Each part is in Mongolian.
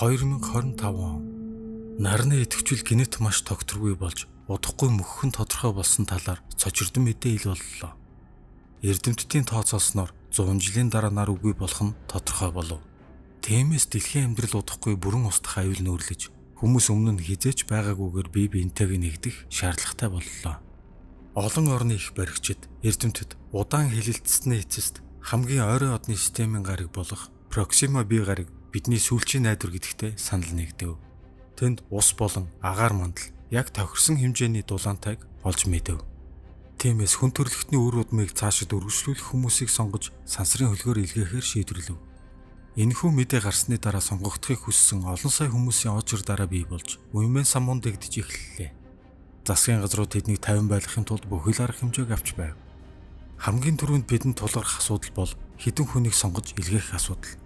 2025 он нарны идэвхжил гинет маш тогтворгүй болж удахгүй мөхөн тодорхой болсон талаар цочирдон мэдээ ил боллоо. Эрдэмтдийн тооцоолсноор 100 жилийн дараа нар үгүй болох нь тодорхой болов. Тиймээс дэлхийн амьдрал удахгүй бүрэн устдах аюул нүүрлэж хүмүүс өмнө нь хизээч байгаагүйгээр бие биентэйг нэгдэх шаардлагатай боллоо. Олон орны их баригчид, эрдэмтэд удаан хилэлцсэний эцэст хамгийн ойрын одны системийн гариг болох Proxima B гариг бидний сүүлчийн найдвар гэдэгтээ санал нэгдэв. Тэнд ус болон агаар мандал яг тохирсон хэмжээний дулаантайг олж мэдэв. Тиймээс хүн төрөлхтний үр удмыг цаашид өргөжлүүлэх хүмүүсийг сонгож сансрын хөлгөөр илгээхээр шийдвэрлэв. Энэхүү мэдээ гарсны дараа сонгогдохыг хүссэн олон сая хүмүүсийн очир дараа бий болж уймэн самуун дэгдэж эхэллээ. Засгийн газрууд тэднийг 50 байлгахын тулд бүхэл арга хэмжээг авч байв. Хамгийн түрүүнд бидэнд тулгарх асуудал бол хэдэн хүнийг сонгож илгээх асуудал.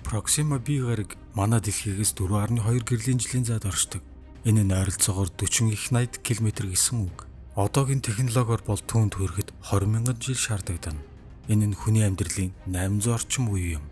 Proxima B гариг манай дэлхийгээс 4.2 гэрлийн жилийн зайд оршдог. Энэ нь ойролцоогоор 40 их 80 км гэсэн үг. Одоогийн технологиор бол түүнд хүрэхэд 20,000 жил шаардагдана. Энэ нь хүний амьдралын 800 орчим үе юм.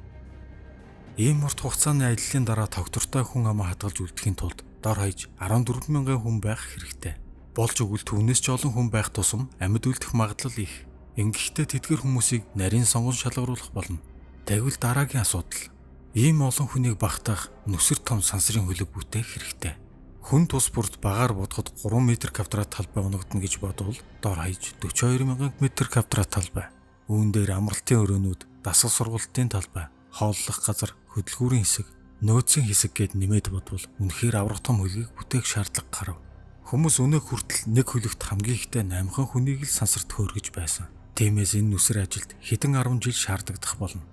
Ийм урт хугацааны аяллалын дараа тогтвортой хүн амаа хадгалж үлдэхийн тулд дор хаяж 14,000 хүн байх хэрэгтэй. Болж өгвөл түүнээс ч олон хүн байх тусам амьд үлдэх магадлал их. Ингэхдээ тэдгэр хүмүүсийг нарийн сонгон шалгаруулах болно. Тэгвэл дараагийн асуудал. Ийм олон хүнийг багтаах нүсэр том сансрын хөлөг бүтээх хэрэгтэй. Хүн тус бүрд багаар бодоход 3 м2 талбай унагдана гэж бодвол дор хаяж 42,000 м2 талбай. Үүн дээр амралтын өрөөнүүд, дасгал сургалтын талбай, хооллох газар, хөдөлгүүрийн хэсэг, нөөцийн хэсэг гэд нэмээд бодвол үнэхээр аврах том хөлгийг бүтээх шаардлага гарав. Хүмүүс өнөө хүртэл нэг хөлөгт хамгийн ихдээ 8 хүнийг л сансарт хөөргөж байсан. Тиймээс энэ нүсэр ажилд хэдэн 10 жил шаардагдах болно.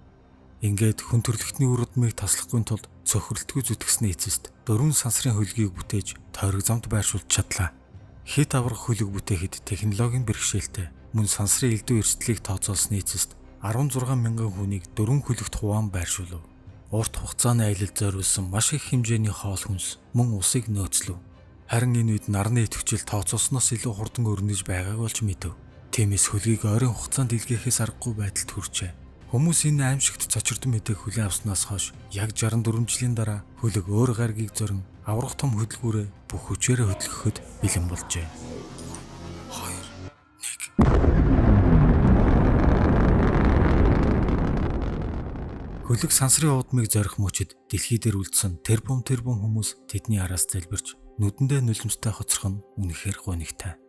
Ингээд хүн төрөлхтний үр удмыг таслахгүй тулд цохирлтгүй зүтгэсний эцэст 4 сансрын хөлгийг бүтээж тойрог замд байршуулж чадлаа. Хит аврах хөлөг бүтээхэд технологийн бэрхшээлтэй мөн сансрын элдв эрсдлийг тооцоолсны эцэст 16,000 хүнийг 4 хөлөгт хуваан байршуулв. Урт хугацааны аялалд зориулсан маш их хэмжээний хоол хүнс мөн усыг нөөцлөв. Харин энэ үед нарны идэвхжил тооцоолсноос илүү хурдан өрнөж байгааг олж мэдэв. Тиймээс хөлгийг ойрын хугацаанд илгээхээс аргагүй байдалд хүрчээ. Хүмүүс энэ аимшигт цочирдон мэдээг хүлээн авснаас хойш яг 64 жилийн дараа хөлөг өөр гаригийг зорин аврах том хөдөлгүүрээ бүх хүчээрээ хөдөлгөхөд бэлэн болжээ. 2 1 Хөлөг сансрын удмыг зорих мөчид дэлхий дээр үлдсэн тэрбум хүмүүс тэдний араас залбирч нүдэндээ нулимстай хоцрох нь үнэхээр гонигтай.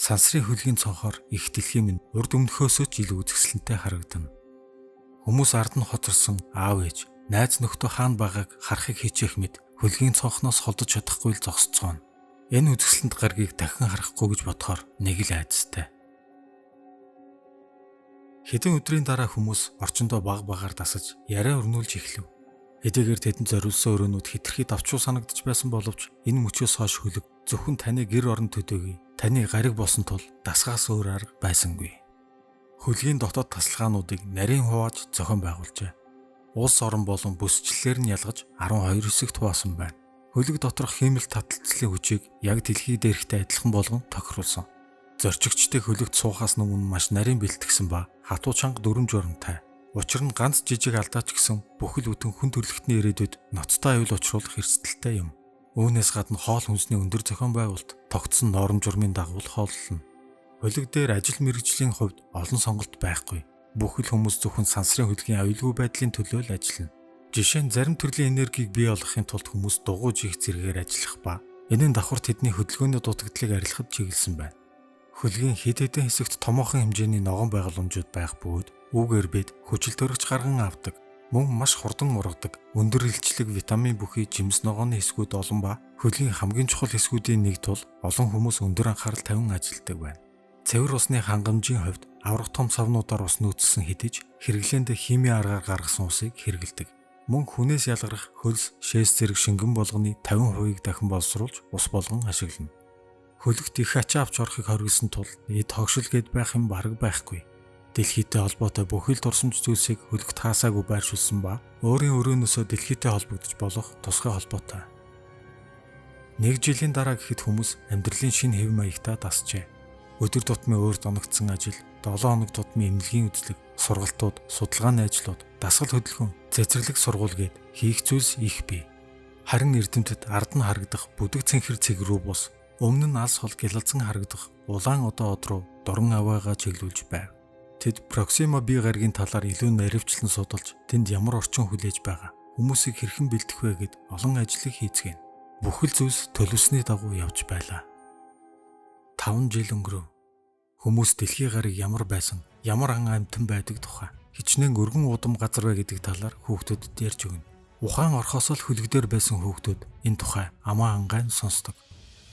Сансрын хөлгийн цонхоор их дэлхий минь урд өмнөхөөсөө ч илүү үзэсгэлэнтэй харагдана. Хүмүүс ард нь хоцорсон аав ээж, найз нөхдөө хаана байгааг харахыг хичээх мэд хөлгийн цонхноос холдож чадахгүй л зогсцгооно. Энэ үзэсгэлэнт гаргийг дахин харахгүй гэж бодохоор нэг л айдастай. Хэдэн өдрийн дараа хүмүүс орчиндөө багаар дасаж яриа өрнүүлж эхлэв. Хэдийгээр тэдэнд зориулсан өрөөнүүд хитрхи давчуу санагдаж байсан боловч энэ мөчөөс хойш хөлөг зөвхөн таны гэр орон төдийгүй таны гариг болсон тул дасгаас өөр арга байсангүй. Хөлгийн дотоод тасалгаануудыг нарийн хувааж зохион байгуулжээ. Улс орон болон бүсчлэлээр нь ялгаж 12 хэсэгт хуваасан байна. Хөлөг доторх хиймэл таталцлын хүчийг яг дэлхий дээрхтэй адилхан болгон тохируулсан. Зорчигчдыг хөлөгт суухаас өмнө маш нарийн бэлтгэсэн ба хатуу чанга дүрм журамтай. Учир нь ганц жижиг алдаач гэсэн бүхэл бүтэн хүн төрөлхтний ирээдүйд ноцтой аюул учруулах эрсдэлтэй юм. Үүнээс гадна хоол хүнсний өндөр зохион байгуулалт тогтсон норм журмын дагуу хооллоно. Хөлөг дээр ажил мэргэжлийн хувьд олон сонголт байхгүй. Бүхэл хүмүүс зөвхөн сансрын хөлгийн аюулгүй байдлын төлөө л ажиллана. Жишээ нь зарим төрлийн энергийг бий болгохын тулд хүмүүс дугуйж их зэрэгээр ажиллах ба энэ нь давхар тэдний хөдөлгөөний дутагдлыг арилгахад чиглэсэн байна. Хөлгийн хэд хэдэн хэсэгт томоохон хэмжээний ногоон байгууламжууд байх бөгөөд үүгээр бид хүчил төрөгч гарган авдаг, мөн маш хурдан ургадаг, өндөр илчлэг витамин бүхий жимс ногооны хэсгүүд олон ба хөлгийн хамгийн чухал хэсгүүдийн нэг тул олон хүмүүс өндөр анхаарал тавин ажилтдаг байна. Цэвэр усны хангамжийн хувьд аврах том савнуудаар ус нөөцсөн хэдиж хэрэглээндээ химийн аргаар гаргасан усыг хэрэглэдэг. Мөн хүнээс ялгарх хөлс, шээс зэрэг шингэн болгоны 50% дахин боловсруулж ус болгон ашиглана. Хөлөгт их ачаа авч орохыг хоригдсан тул эд хогшил гээд байх юм бараг байхгүй. Дэлхийтэй холбоотой бүхэл дурсамж зүйлсийг хөлөгт хаасаагүй байршуулсан ба өөрийн өрөөнөөсөө дэлхийтэй холбогдож болох тусгай холбоотой. 1 жилийн дараа гэхэд хүмүүс амьдралын шинэ хэв маягтаа дасжээ. Өдөр тутмын өөрт оногдсон ажил, 7 хоног тутмын эмнэлгийн үзлэг, сургалтууд, судалгааны ажлууд, дасгал хөдөлгөөн, цэцэрлэг сургууль гээд хийх зүйлс их бий. Харин эрдэмтэд ард нь харагдах бүдэг цэнхэр цэг рүү бус өмнө нь алс хол гялалзан харагдах улаан одоо од руу дуран аваагаа чиглүүлж байв. Тэд Проксима бие гарагийн талаар илүү наривчлан судалж тэнд ямар орчин хүлээж байгаа, хүмүүсийг хэрхэн бэлдэх вэ гэд олон ажлыг хийцгэн. Бүхэл зүйлс төлөвсний дагуу явж байлаа. 5 жил өнгөрөв. Хүмүүс дэлхийн гарыг ямар байсан, ямар ан амьтан байдаг тухай хичнээн өргөн удам газар бай гэдэг талаар хүүхдүүдэд ярьж өгнө. Ухаан орхоос л хөлөгдөр байсан хүүхдүүд энэ тухай амаа ангайн сонсдог.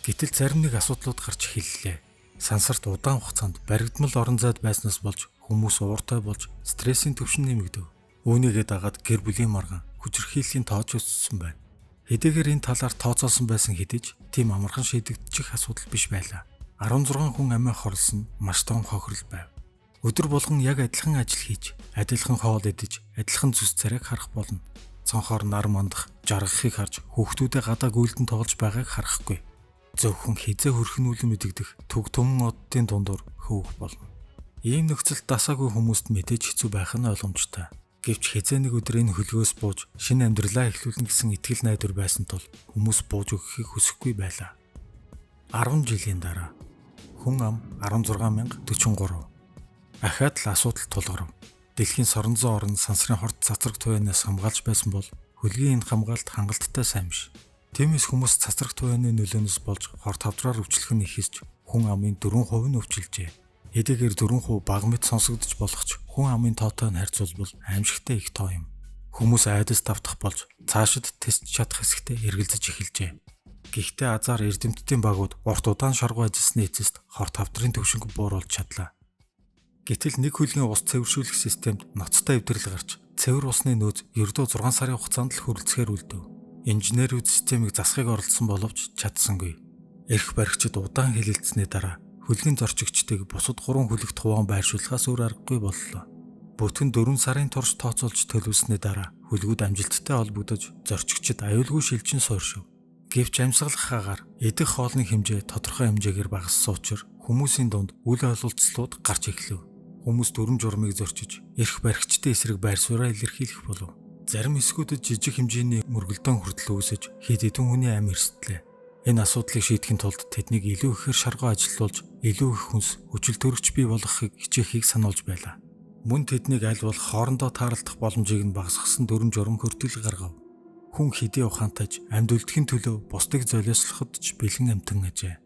Гэтэл зарим нэг асуудлууд гарч эхэллээ. Сансарт удаан хугацаанд баригдмал орон зайд байснаас болж хүмүүс ууртай болж стрессийн түвшин нэмэгдэв. Үүнийгээ дагаад гэр бүлийн маргаан хүчирхийллийн тооч өссөн байна. Хэдийгээр энэ талаар тооцоолсон байсан хэдиж тийм амархан шийдэгдчих асуудал биш байлаа. 16 хүн амиа хорлсон маш том хохирол байв. Өдөр болгон яг адилхан ажил хийж, адилхан хоол идэж, адилхан зүс царайг харах болно. Цонхоор нар мандах, жаргахыг харж хүүхдүүдээ гадаа гүйлдэн тоглож байгааг харахгүй. Зөвхөн хизээ хөрхөн үлэн мэдэгдэх төг түмэн оддын дундуур хөөх болно. Ийм нөхцөлд дасаагүй хүмүүст мэдээж хэцүү байх нь ойлгомжтой. Гэвч хизээ нэг өдөр энэ хөлгөөс бууж шинэ амьдралаа эхлүүлнэ гэсэн итгэл найдвар байсан тул хүмүүс бууж өгөхийг хүсэхгүй байлаа. 10 жилийн дараа хүн ам 16043. Ахаад л асуудал тулгарв. Дэлхийн соронзон орн сансрын хорт цацраг туяанаас хамгаалж байсан бол хөлгийн энэ хамгаалт хангалттай сайн биш. Тиймээс хүмүүс цацраг туяаны нөлөөнөөс болж хорт хавдраар өвчлөх нь ихсэж хүн амын 4% нь өвчлжээ. Хэдийгээр 4% бага мэт сонсогдож болох ч хүн амын тоотой нь харьцуулбал аимшигтай их тоо юм. Хүмүүс айдас давтах болж цаашид тестж чадах хэсэгтээ эргэлзэж эхэлжээ. Гэхдээ азар эрдэмтдийн багууд урт удаан шаргуу ажилласны эцэст хорт хавдрын төвшинг бууруулж чадлаа. Гэтэл нэг хөлгийн ус цэвэршүүлэх системд ноцтой эвдрэл гарч цэвэр усны нөөц ердөө 6 сарын хугацаанд л хүрэлцэхээр үлдэв. Инженерүүд системийг засахыг оролдсон боловч чадсангүй. Эрх баригчид удаан хэлэлцсэний дараа хөлгийн зорчигчдыг бусад 3 хөлөгт хуваан байршуулахаас өөр аргагүй боллоо. Бүтэн 4 сарын турш тооцоолж төлөвлөсний дараа хөлгүүд амжилттай холбогдож зорчигчид аюулгүй шилжин сууршив. Гэвч амьсгалах хагаар идэх хоолны хэмжээ тодорхой хэмжээгээр багассан учраас хүмүүсийн дунд үл ойлголцлууд гарч эхлэв. Хүмүүс дүрм журмыг зөрчиж, эрх баригчдын эсрэг байр сууриа илэрхийлэх болов. Зарим эсгүүдэд жижиг хэмжээний мөргөлдөөн хүртэл үүсэж хэд хэдэн хүний амь эрсдлээ. Энэ асуудлыг шийдэхин тулд тэднийг илүү ихээр шаргуу ажилуулж, илүү их хүнс, хүчил төрөгч бий болгохыг хичээхийг сануулж байлаа. Мөн тэднийг аль болох хоорондоо таарлах боломжийг нь багасгасан дүрм журм хөртөл гаргав. Хүн хэдий ухаантайж амьд үлдэхин төлөө бусдыг золиослоход ч бэлэн амтан ажээ.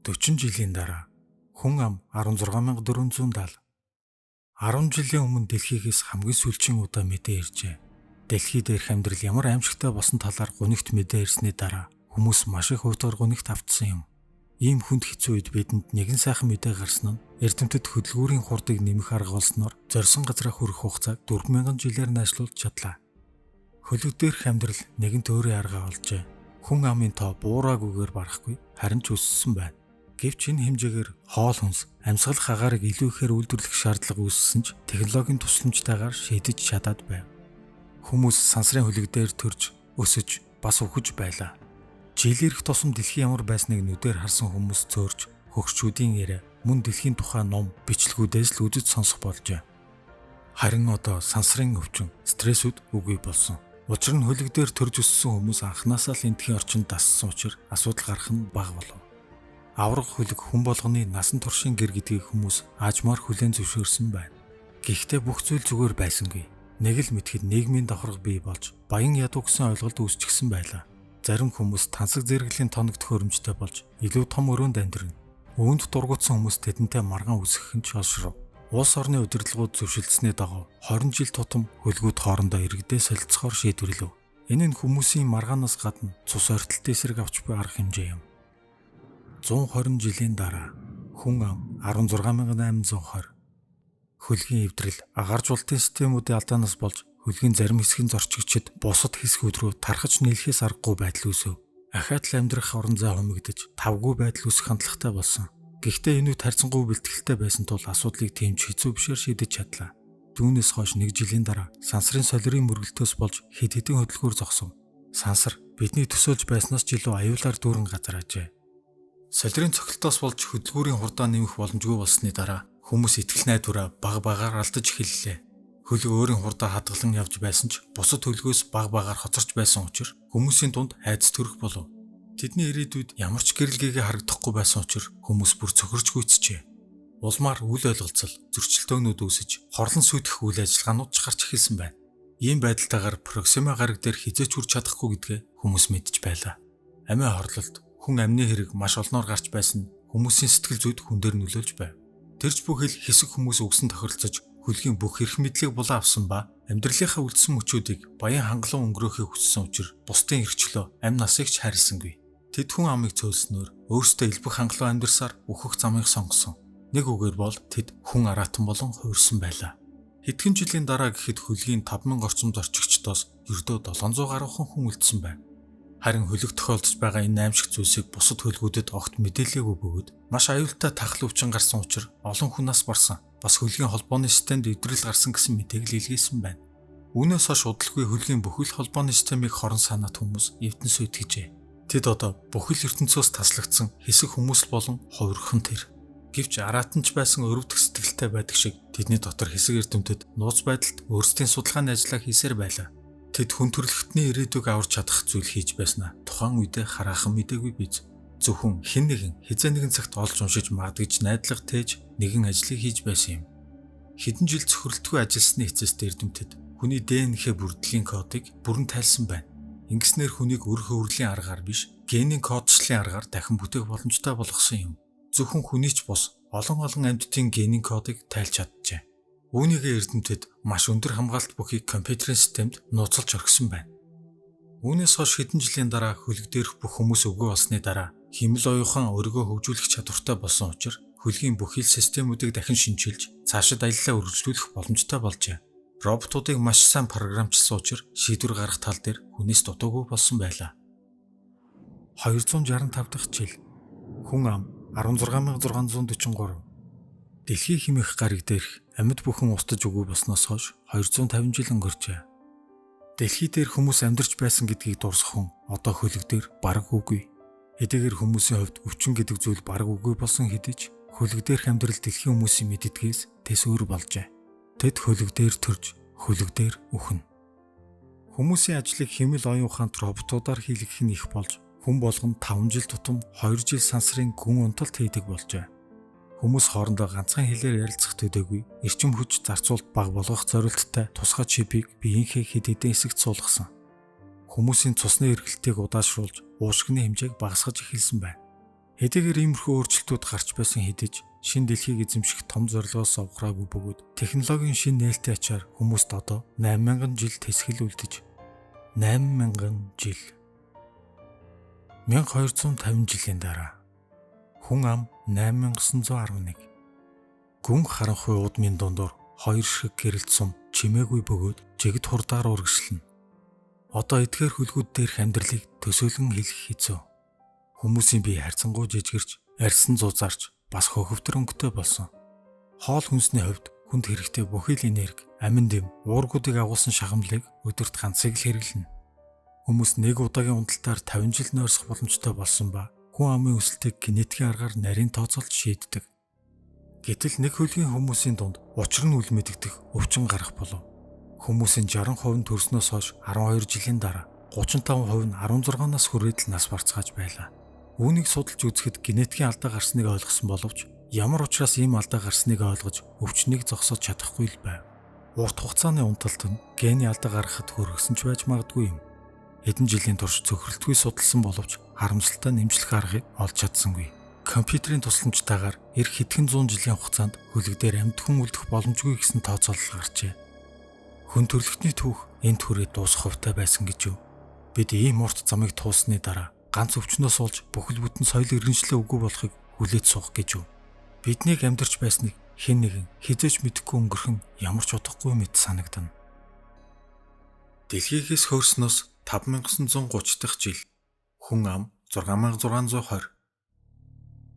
40 жилийн дараа хүн ам 16470. 10 жилийн өмнө дэлхийгээс хамгийн сүүлчийн удаа мэдээ иржээ. Дэлхий дээрх амьдрал ямар аимшигтай болсон талаар гунигт мэдээ ирсний дараа хүмүүс маш их уйтгаар гунигт автсан юм. Ийм хүнд хэцүү үед бидэнд нэгэн сайхан мэдээ гарсан нь эрдэмтэд хөдөлгүүрийн хурдыг нэмэх арга болсноор зорьсон газраа хүрэх хугацааг 4000 жилээр найшлуулж чадлаа. Хөлөг дээрх амьдрал нэгэн төөрийн арга олжээ. Хүн амын тоо буураагүйгээр барахгүй харин ч өссөн байна. Гэвч энэ хэмжээгээр хоол хүнс, амьсгалах агаарыг илүү ихээр үйлдвэрлэх шаардлага үүссэн ч технологийн тусламжтайгаар шийдэж чадаад байв. Хүмүүс сансрын хөлөг дээр төрж, өсөж, бас үхэж байлаа. Жил ирэх тусам дэлхий ямар байсныг нүдээр харсан хүмүүс цөөрж, хөгшчүүдийн яриа, мөн дэлхийн тухай ном, бичлэгүүдээс л үзэж сонсох болжээ. Харин одоо сансрын өвчин, стрессүүд үгүй болсон. Учир нь хөлөг дээр төрж өссөн хүмүүс анханасаа л эндхийн орчинд дассан учраас асуудал гарах нь бага болов. Авраг хөлөг хүн болгоны насан туршийн гэр гэдгийг хүмүүс аажмаар хүлээн зөвшөөрсөн байна. Гэхдээ бүх зүйл зүгээр байсангүй. Нэг л мэтгэд нийгмийн давхарга бий болж баян ядуу гэсэн ойлголт үүсчихсэн байлаа. Зарим хүмүүс тансаг зэрэглэлийн тоног төхөөрөмжтэй болж илүү том өрөөнд амьдрна. Үүнд дургуутсан хүмүүс тэдэнтэй маргаан үсгэх нь ч олшров. Улс орны удирдлагууд зөвшөлдсөний дагуу 20 жил тутам хөлгүүд хоорондоо иргэдээ солилцохоор шийдвэрлэв. Энэ нь хүмүүсийн маргаанаас гадна цус ойртолтой эсрэг авч буй арга хэмжээ юм. 120 жилийн дараа хүн ам 16820. Хөлгийн эвдрэл агааржуулалтын системүүдийн алдаанаас болж хөлгийн зарим хэсгийн зорчигчид бусад хэсгүүд рүү тархаж нийлэхээс аргагүй байдал үүсв. Ахаад л амьдрах орон зай хумигдаж тавгүй байдал үүсэх хандлагатай болсон. Гэхдээ энэ үед харьцангуй бэлтгэлтэй байсан тул асуудлыг тэмч хэцүү бишээр шийдэж чадлаа. Түүнээс хойш 1 жилийн дараа сансрын солирын мөргөлтөөс болж хэд хэдэн хөдөлгүүр зогсов. Сансар бидний төсөөлж байснаас ч илүү аюулаар дүүрэн газараажээ. Солирын цогцолтоос болж хөдөлгүүрийн хурдаа нэмэх боломжгүй болсны дараа хүмүүс итгэл найдвараа бага багаар алдаж эхэллээ. Хөлөг өөрийн хурдаар хадгалан явж байсан ч бусад хөлгөөс баг багаар хоцорч байсан учраас хүмүүсийн дунд айдас төрөх болов. Тэдний ирээдүйд ямар ч гэрэлгээгээ харагдахгүй байсан учраас хүмүүс бүр цөхөрж гүйцжээ. Улмаар үл ойлголцол, зөрчилдөөнүүд үүсэж, хорлон сүйтгэх үйл ажиллагаанууд ч гарч эхэлсэн байна. Ийм байдалтайгаар Проксима гараг дээр хизээч хүрч чадахгүй гэдгээ хүмүүс мэдж байлаа. Амиа хорлолт, хүн амны хэрэг маш олноор гарч байсан нь хүмүүсийн сэтгэл зүйд хүн дээр нөлөөлж байв. Тэрч бүхэл хэсэг хүмүүс өгсөн тохиролцож хөлгийн бүх эрх мэдлийг булаа авсан ба амьдралынхаа үлдсэн мөчүүдийг баян хангалуун өнгөрөөхийг хүссэн учраас бусдын эрхчлөө амь насыг ч харилсангүй. Тэд хүн амыг цөөлснөөр өөрсдөө элбэх хангалуун амьдрсаар өөхөх замыг сонгосон. Нэг үгээр бол тэд хүн араатан болон хуурсан байлаа. Хэдхэн жилийн дараа гэхэд хөлгийн 5000 орчим зорчигчдоос ердөө 700 гаруй хүн үлдсэн байна. Харин хөлөг тохиолдож байгаа энэ аимшиг зүйлсийг бусад хөлгүүдэд огт мэдээлээгүй бөгөөд маш аюултай тахал өвчин гарсан учраас олон хүн нас барсан. Бас хөлгийн холбооны системд эвдрэл гарсан гэсэн мэдээг л илгээсэн байна. Үүнээс хойш удалгүй хөлгийн бүхэл холбооны системийг хорон санаад хүмүүс эвдэн сүйтгэжээ. Тэд одоо бүхэл ертөнцөөс таслагдсан хэсэг хүмүүс болон хувирхан тэр. Гэвч араатанч байсан өрөвдөх сэтгэлтэй байдаг шиг тэдний дотор хэсэг эрдэмтэд нууц байдалд өөрсдийн судалгааны ажлаа хийсээр байлаа. Тэд хүн төрөлхтний ирээдүйг аварч чадах зүйл хийж байснаа тухайн үедээ хараахан мэдээгүй биз. Зөвхөн хэн нэгэн хизээ нэгэн цагт олж уншиж магадгийж найдлага тээж нэгэн ажлыг хийж байсан юм. Хэдэн жил цөхрөлтгүй ажилласны эцэст эрдэмтэд хүний ДНХ бүрдлийн кодыг бүрэн тайлсан байна. Ингэснээр хүнийг өр хөврөлийн аргаар биш, генийн кодчлалын аргаар дахин бүтээх боломжтой болгосон юм. Зөвхөн хүний ч бус олон амьтдын генийн кодыг тайлж чаджээ. Үүнийгээ эрдэмтэд маш өндөр хамгаалалт бүхийг компьютерийн системд нууцлж орхисон байна. Үүнээс хойш хэдэн жилийн дараа хөлөг дээрх бүх хүмүүс өвгөө болсны дараа химэл оюухан өөрийгөө хөгжүүлэх чадвартай болсон учраас хөлгийн бүх хил системүүдийг дахин шинжилж цаашид аяллаа үргэлжлүүлэх боломжтой болжээ. Роботуудыг маш сайн програмчилсан учраас шийдвэр гаргах тал дээр хүнээс дутуугүй болсон байлаа. 265 дахь жил. Хүн ам 16643. Дэлхийн хэмээх гариг дээрх амьд бүхэн устж үгүй болсноос хойш 250 жил өнгөрчээ. Дэлхий дээр хүмүүс амьдарч байсан гэдгийг дурсах хүн одоо хөлөг дээр бараг үгүй. Хэдийгээр хүмүүсийн хувьд өвчин гэдэг зүйл бараг үгүй болсон хэдий ч хөлөг дээрх амьдрал дэлхийн хүмүүсийн мэддгээс тэсвэр болжээ. Тэд хөлөг дээр төрж, хөлөг дээр үхнэ. Хүмүүсийн ажлыг хэмэл оюун ухаанд роботуудаар хийлгэх нь их болж, хүн болгонд 5 жил тутам 2 жил сансрын гүн унталт хийдэг болжээ. Хүмүүс хоорондоо ганцхан хэлээр ярилцах төдийгүй эрчим хүч зарцуулалт бага болгох зорилттой тусгай чипийг биеийнхээ хэд хэдэн хэсэгт суулгасан. Хүмүүсийн цусны эргэлтийг удаашруулж уушгины хэмжээг багасгаж эхэлсэн байна. Хэдийгээр иймэрхүү өөрчлөлтүүд гарч байсан хэдий ч шинэ дэлхийг эзэмших том зорилгоос овграагүй бөгөөд технологийн шинэ нээлтийн ачаар хүмүүст одоо 8000 жил тэсгэл үлдэж 8000 жил 1250 жилийн дараа хүн ам 8911 гүн харанхуй удмын дундуур хоёр шиг гэрэлт сум чимээгүй бөгөөд жигд хурдаар урагшлана. Одоо эдгээр хөлгүүд дээрх амьдралыг төсөөлөн хэлэх хэцүү. Хүмүүсийн бие харьцангуй жижигэрч, арьсан зузаарч, бас хөвгөвтөр өнгөтэй болсон. Хоол хүнсний хувьд хүнд хэрэгтэй бүхэл энерги, амин дэм, уургуудыг агуулсан шагамлыг өдөрт ганцыг л хэрэглэнэ. Хүмүүс нэг удаагийн унталтаар 50 жил нойрсох боломжтой болсон ба хүн амын өсөлтийг генетикийн аргаар нарийн тооцоолж шийддэг. Гэтэл нэг хөлгийн хүмүүсийн дунд учир нь үл мэдэгдэх өвчин гарах болов. Хүмүүсийн 60% нь төрснөөс хойш 12 жилийн дараа 35% нь 16-наас хүрээд л нас барцгааж байлаа. Үүнийг судалж үзэхэд генетикийн алдаа гарсныг ойлгосон боловч ямар учраас ийм алдаа гарсныг ойлгож өвчнийг зогсоож чадахгүй л байв. Урт хугацааны унталт нь гений алдаа гаргахад хүргэсэн ч байж магадгүй юм. Хэдэн жилийн турш цөхрөлтгүй судалсан боловч харамсалтай нэмжлэх аргыг олж чадсангүй. Компьютерийн тусламжтайгаар эх хэдхэн зуун жилийн хугацаанд хөлөг дээр амьд хүн үлдэх боломжгүй гэсэн тооцоолол гарчээ. Хүн төрөлхтний түүх энэ түрээ дуусах хувьтай байсан гэж юу? Бид ийм урт замыг туусны дараа ганц өвчнөөс олж бүхэл бүтэн соёл иргэншлээ үгүй болохыг хүлээж суух гэж юу? Биднийг амьдарч байсныг хэн нэгэн хизээч мэдэхгүй өнгөрхөн ямар ч удахгүй мэт санагдана. Дэлхийгээс хөрснөөс 5930 дахь жил. Хүн ам 6620.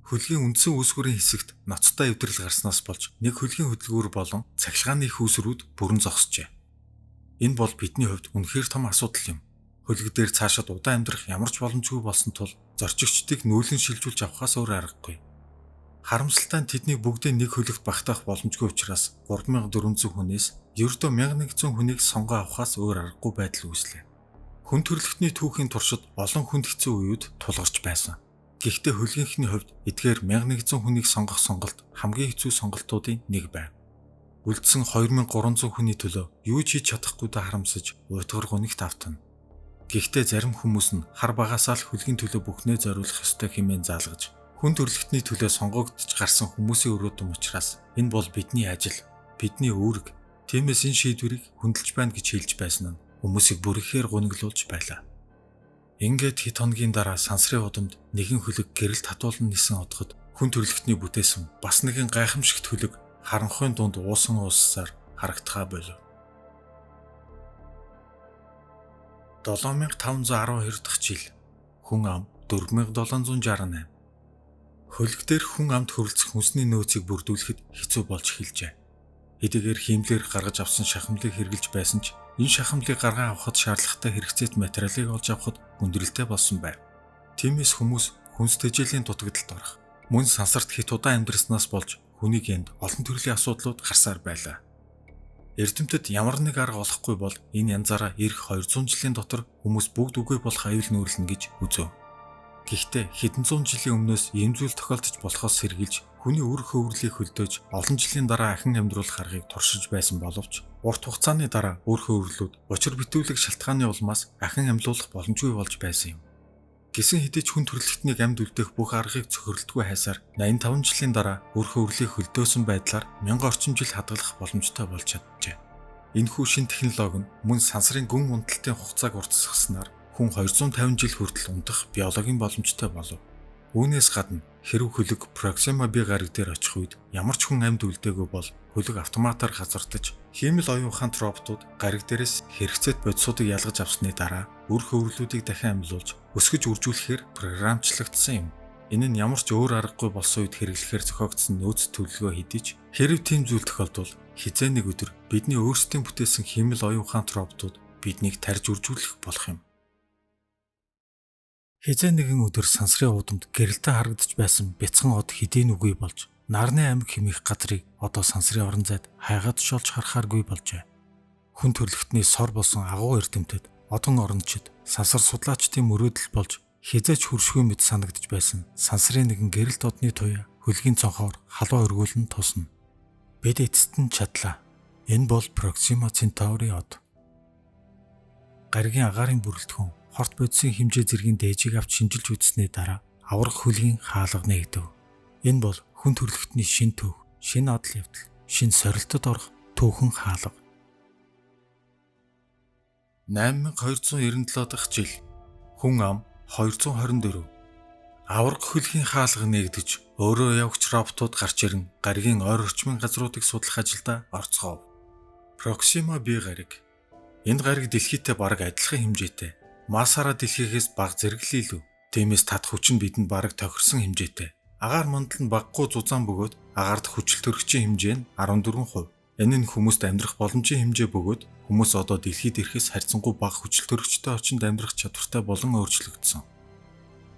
Хөлгийн үндсэн үүсвэрийн хэсэгт ноцтой эвдрэл гарснаас болж нэг хөлгийн хөдөлгүүр болон цахилгааны их үүсвэрүүд бүрэн зогсжээ. Энэ бол бидний хувьд үнэхээр том асуудал юм. Хөлөг дээр цаашид удаан амьдрах ямар ч боломжгүй болсон тул зорчигчдыг нүүлэн шилжүүлж авахаас өөр аргагүй. Харамсалтай нь тэдний бүгдийг нэг хөлөгт багтаах боломжгүй учраас 3400 хүнээс ердөө 1100 хүнийг сонгоо авахаас өөр аргагүй байдал үүслээ. Хүн төрөлхтний түүхийн туршид олон хүнд хэцүү үеуд тулгарч байсан. Гэхдээ хөлгийнхний хувьд эдгээр 1100 хүнийг сонгох сонголт хамгийн хэцүү сонголтуудын нэг байв. Үлдсэн 2300 хүний төлөө юу ч хийж чадахгүйдээ харамсаж уйтгар гунигт автана. Гэхдээ зарим хүмүүс нь хар багасаа л хөлгийн төлөө бүхнээ зориулах ёстой хэмээн заалгаж хүн төрөлхтний төлөө сонгогдож гарсан хүмүүсийн өрөөдөн учраас энэ бол бидний ажил, бидний үүрэг. Тиймээс энэ шийдвэрийг хөндлөж байна гэж хэлж байсан нь хүмүүсийг бүрэхээр гуниглуулж байлаа. Ингээд хэд хоногийн дараа сансрын удамд нэгэн хөлөг гэрэл татуулан нисэн одоход хүн төрөлхтний бүтээсэн бас нэгэн гайхамшигт хөлөг харанхуйн дунд уусан ууссаар харагдхаа болов. 7512 дахь жил хүн ам 4768. Хөлөг дээр хүн амд хөрөлцөх хүнсний нөөцийг бүрдүүлэхэд хэцүү болж эхэлжээ. Хэдийгээр хиймлэр гаргаж авсан шахамлыг хэрглэж байсан ч энэ шахамлыг гаргаа авахд шаардлагатай хэрэгцээт материалыг олж авахд хүндрэлтэй болсон байв. Тиймээс хүмүүс хүнс тэжээлийн дутагдалд орох, мөн сансарт хэд удаан амьдраснаас болж хүнийг энд олон төрлийн асуудлууд гарсаар байлаа. Эрдэмтэд ямар нэг арга олохгүй бол энэ янзаараа эх 200 жилийн дотор хүмүүс бүгд үгүй болох аюул нүүрлэнэ гэж үзв. Гэхдээ хэдэн зуун жилийн өмнөөс ийм зүйл тохиолдож болохоос сэргийлж хүний үр хөврөлийг хөлдөөж олон жилийн дараа ахин амьдруулах аргыг туршиж байсан боловч урт хугацааны дараа үр хөврөлүүд учир битүүлэг шалтгааны улмаас ахин амьлуулах боломжгүй болж байсан юм. Гэсэн хэдий ч хүн төрөлхтнийг амьд үлдээх бүх аргыг цохирлтгүй хайсаар 85 жилийн дараа үр хөврөлийг хөлдөөсөн байдлаар 1000 орчим жил хадгалах боломжтой болж чаджээ. Энэхүү шин технологи нь мөн сансрын гүн унталтын хугацааг уртасгаснаар хүн 250 жил хүртэл унтах биологийн боломжтой болов. Үүнээс гадна хэрв хөлөг Проксима B гариг дээр очих үед ямар ч хүн амьд үлдээгүй бол хөлөг автоматар газардаж хиймэл оюун ухаант роботууд гариг дээрээс хэрэгцээт бодисуудыг ялгаж авсны дараа үр хөврөлүүдийг дахин амьлуулж өсгөж үржүүлэхээр програмчлагдсан юм. Энэ нь ямар ч өөр аргагүй болсон үед хэрэглэхээр зохиогдсон нөөц төлөвлөгөө хэдий ч хэрв тийм зүйл тохиолдвол хизээ нэг өдөр бидний өөрсдийн бүтээсэн хиймэл оюун ухаант роботууд биднийг тарьж үржүүлэх болох юм. Хизээ нэгэн өдөр сансрын удамд гэрэлтэй харагдаж байсан бяцхан од хэдийн үгүй болж Нарны аймаг хэмээх газрыг одоо сансрын орон зайд хайгаад шолж харахааргүй болжээ. Хүн төрөлхтний сор болсон агуу эрдэмтэд, одон орончид, сансар судлаачдын мөрөөдөл болж хизээч хөршгүй мэт санагдж байсан сансрын нэгэн гэрэлт одны туяа хөлгийн цонхоор халуун өргүүлэн тусна. Бид эцэст нь чадлаа. Энэ бол Проксима Центаури од. Гаригийн агаарын бүрэлдэхүүн хорт бодисын хэмжээ зэргийн дээжийг авч шинжилж үзсний дараа аврах хөлгийн хаалга нэгдэв. Энэ бол хүн төрөлхтний шин төв, шин одол явдал, шин сорилтод орох түүхэн хаалга. 8297 дахь жил хүн ам 224. Аврах хөлгийн хаалга нэгдэж өөрөө явагч роботууд гарч ирэн гаригийн ойр орчмын газруудыг судлах ажилдаа орцгов. Проксима B гариг. Энэ гариг дэлхийтэй бараг адилхан хэмжээтэй. Масаараа дэлхийгээс бага зэрэглэл илүү. Тиймээс татах хүч нь бидэнд бараг тохирсон хэмжээтэй. Агаар мандал нь багагүй зузаан бөгөөд агаарт хүчил төрөгчийн хэмжээ нь 14%. Энэ нь хүмүүст амьдрах боломжийн хэмжээ бөгөөд хүмүүс одоо дэлхийд ирэхээс харьцангуй бага хүчил төрөгчтэй орчинд амьдрах чадвартай болон өөрчлөгдсөн.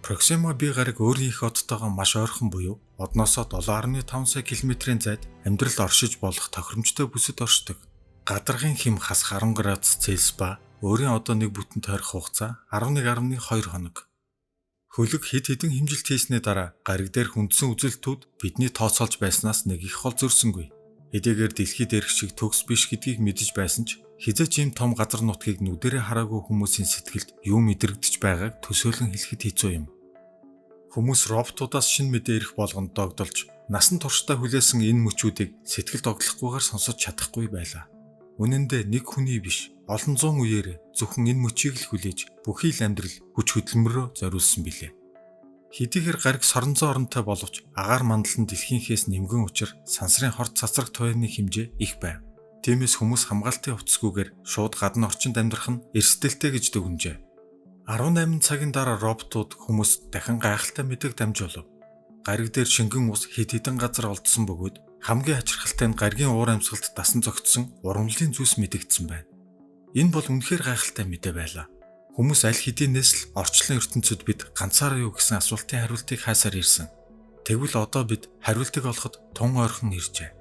Проксима B гариг өөрийнх одтойгоо маш ойрхон буюу одноосоо 7.5 сая км-ийн зайд амьдрал оршиж болох тохиромжтой бүсэд оршдог. Гадаргын хэм хас 10 градус Цельс ба өөрийн одоо нэг бүтэн тойрох хугацаа 11.2 хоног. Хөлөг хэд хэдэн хэмжилт хийсний дараа гариг дээр хүндсэн үзэлтүүд бидний тооцоолж байснаас нэг их хол зөрсөнгүй. Хэдийгээр дэлхийд ирэх шиг төгс биш гэдгийг мэдэж байсан ч хизээч ийм том газар нутгийг нүдэрээ хараагүй хүмүүсийн сэтгэлд юу мэдрэгдэж байгааг төсөөлөн хэлэхэд хэцүү юм. Хүмүүс роботуудаас шинэ мэдээ ирэх болгонд догдолж насан туршдаа хүлээсэн энэ мөчүүдийг сэтгэл доглохгүйгээр сонсож чадахгүй байлаа. Үнэн дээр нэг хүний биш, олон зуун үеэр зөвхөн энэ мөчийг л хүлээж бүхий л амьдрал хүч хөдөлмөрөөр зориулсан билээ. Хэдийгээр гариг соронзон оронтой боловч агаар мандал нь дэлхийнхээс нэмгэн учир сансрын хорт цацраг туяаны хэмжээ их байв. Тиймээс хүмүүс хамгаалтын хувцсгүйгээр шууд гадна орчинд амьдрах нь эрсдэлтэй гэж дүгнжээ. 18 цагийн дараа роботууд хүмүүст дахин гайхалтай мэдээг дамжуулав. Гариг дээр шингэн ус хэд хэдэн газар олдсон бөгөөд хамгийн хачирхалтай нь гаригийн уур амьсгалд дасан зогтсон ургамлын зүйлс мэдэгдсэн байна. Энэ бол үнэхээр гайхалтай мэдээ байлаа. Хүмүүс аль хэдийнээс л орчлон ертөнцид бид ганцаараа юу гэсэн асуултын хариултыг хайсаар ирсэн. Тэгвэл одоо бид хариултыг олоход тун ойрхон иржээ.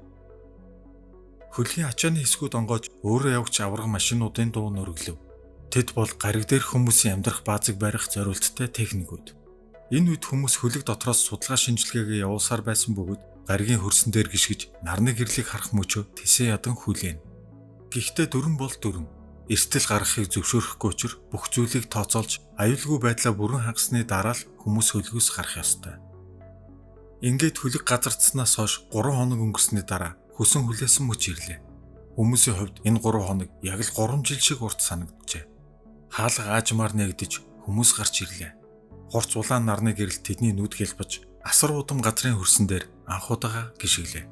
Хөлгийн ачааны хэсгүүд онгойж өөрөө явагч аварга машинуудын дуу нүрэглэв. Тэд бол гариг дээрх хүмүүсийн амьдрах баазыг барих зорилттой техникүүд. Энэ үед хүмүүс хөлөг дотроос судалгаа шинжилгээгээ явуулсаар байсан бөгөөд гаригийн хөрсөн дээр гიშгэж нарны гэрлийг харах мөчөө тэсээ ядан хүлээн. Гэхдээ дүрэн бол дүрэн. Эрсдэл гаргахыг зөвшөөрөхгүй учраас бүх зүйлийг тооцоолж аюулгүй байдлаа бүрэн хангасны дараа л хүмүүс хөлгөөс гарах ёстой. Ингээд хөлөг газардсанаас хойш 3 хоног өнгөрсөний дараа хөсөн хүлээсэн мөч ирлээ. Хүмүүсийн хувьд энэ 3 хоног яг л 3 жил шиг урт санагджээ. Хаалга аажмаар нэгдэж хүмүүс гарч ирлээ. Хурц улаан нарны гэрэл тэдний нүд хялбаж асар удам газрын хөрсөн дээр анх удаага гიშгэлээ.